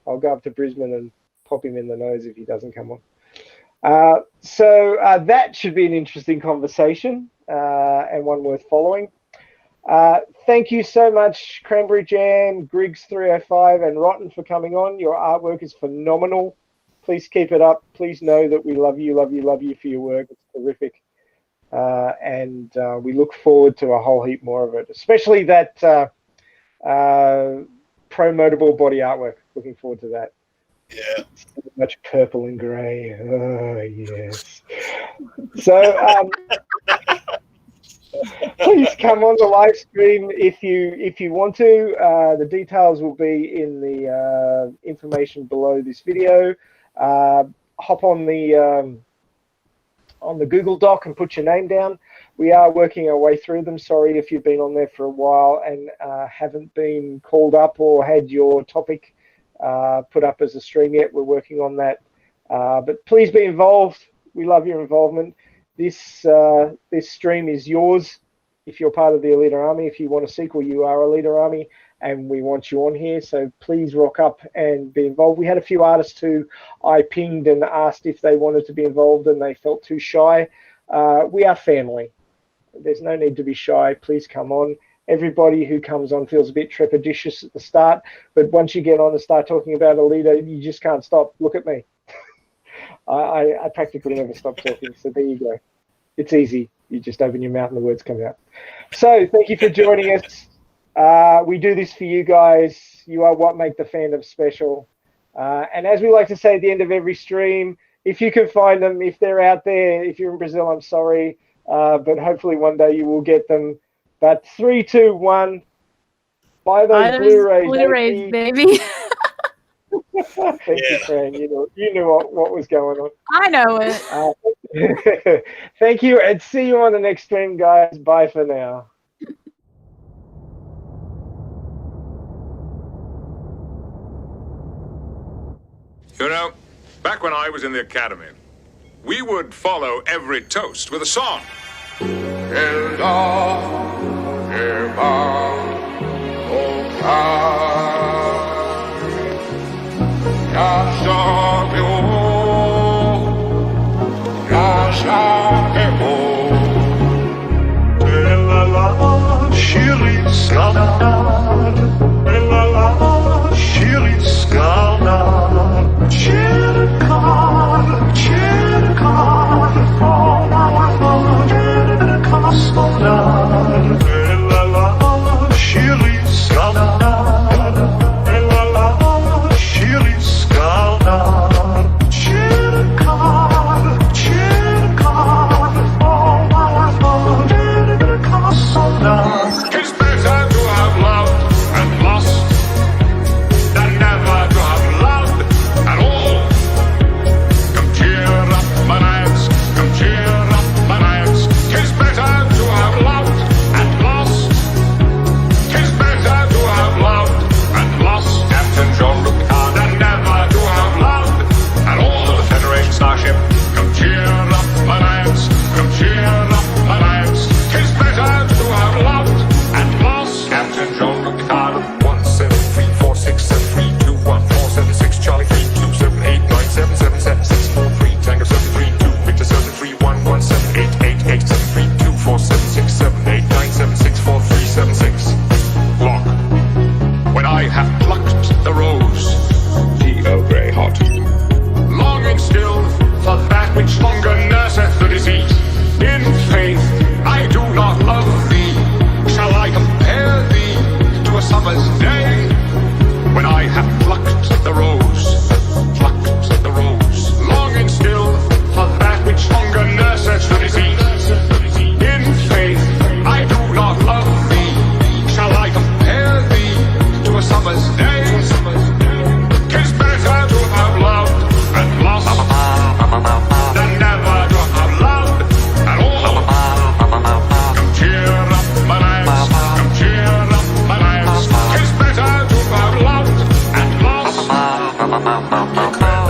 I'll go up to Brisbane and pop him in the nose if he doesn't come on. So that should be an interesting conversation and one worth following. Thank you so much, Cranberry Jam, Griggs305, and Rotten for coming on. Your artwork is phenomenal. Please keep it up. Please know that we love you for your work. It's terrific. And we look forward to a whole heap more of it, especially that promotable body artwork. Looking forward to that. Yeah. So much purple and grey. Oh, yes. So please come on the live stream if you want to. The details will be in the information below this video. Hop on the Google Doc and put your name down. We are working our way through them. Sorry if you've been on there for a while and haven't been called up or had your topic put up as a stream yet. We're working on that. But please be involved. We love your involvement. This stream is yours if you're part of the Alita Army. If you want a sequel, you are Alita Army, and we want you on here. So please rock up and be involved. We had a few artists who I pinged and asked if they wanted to be involved, and they felt too shy. We are family. There's no need to be shy. Please come on. Everybody who comes on feels a bit trepidatious at the start, but once you get on and start talking about Alita, you just can't stop. Look at me. I practically never stop talking, so there you go. It's easy. You just open your mouth and the words come out. So thank you for joining us. We do this for you guys. You are what make the fandom special. And as we like to say at the end of every stream, if you can find them, if they're out there, if you're in Brazil, I'm sorry, but hopefully one day you will get them. But 3, 2, 1, buy those Blu-rays, baby. Thank you, Fran. You knew what was going on. I know it. Thank you, and see you on the next stream, guys. Bye for now. You know, back when I was in the academy, we would follow every toast with a song. It's better to have loved and lost You're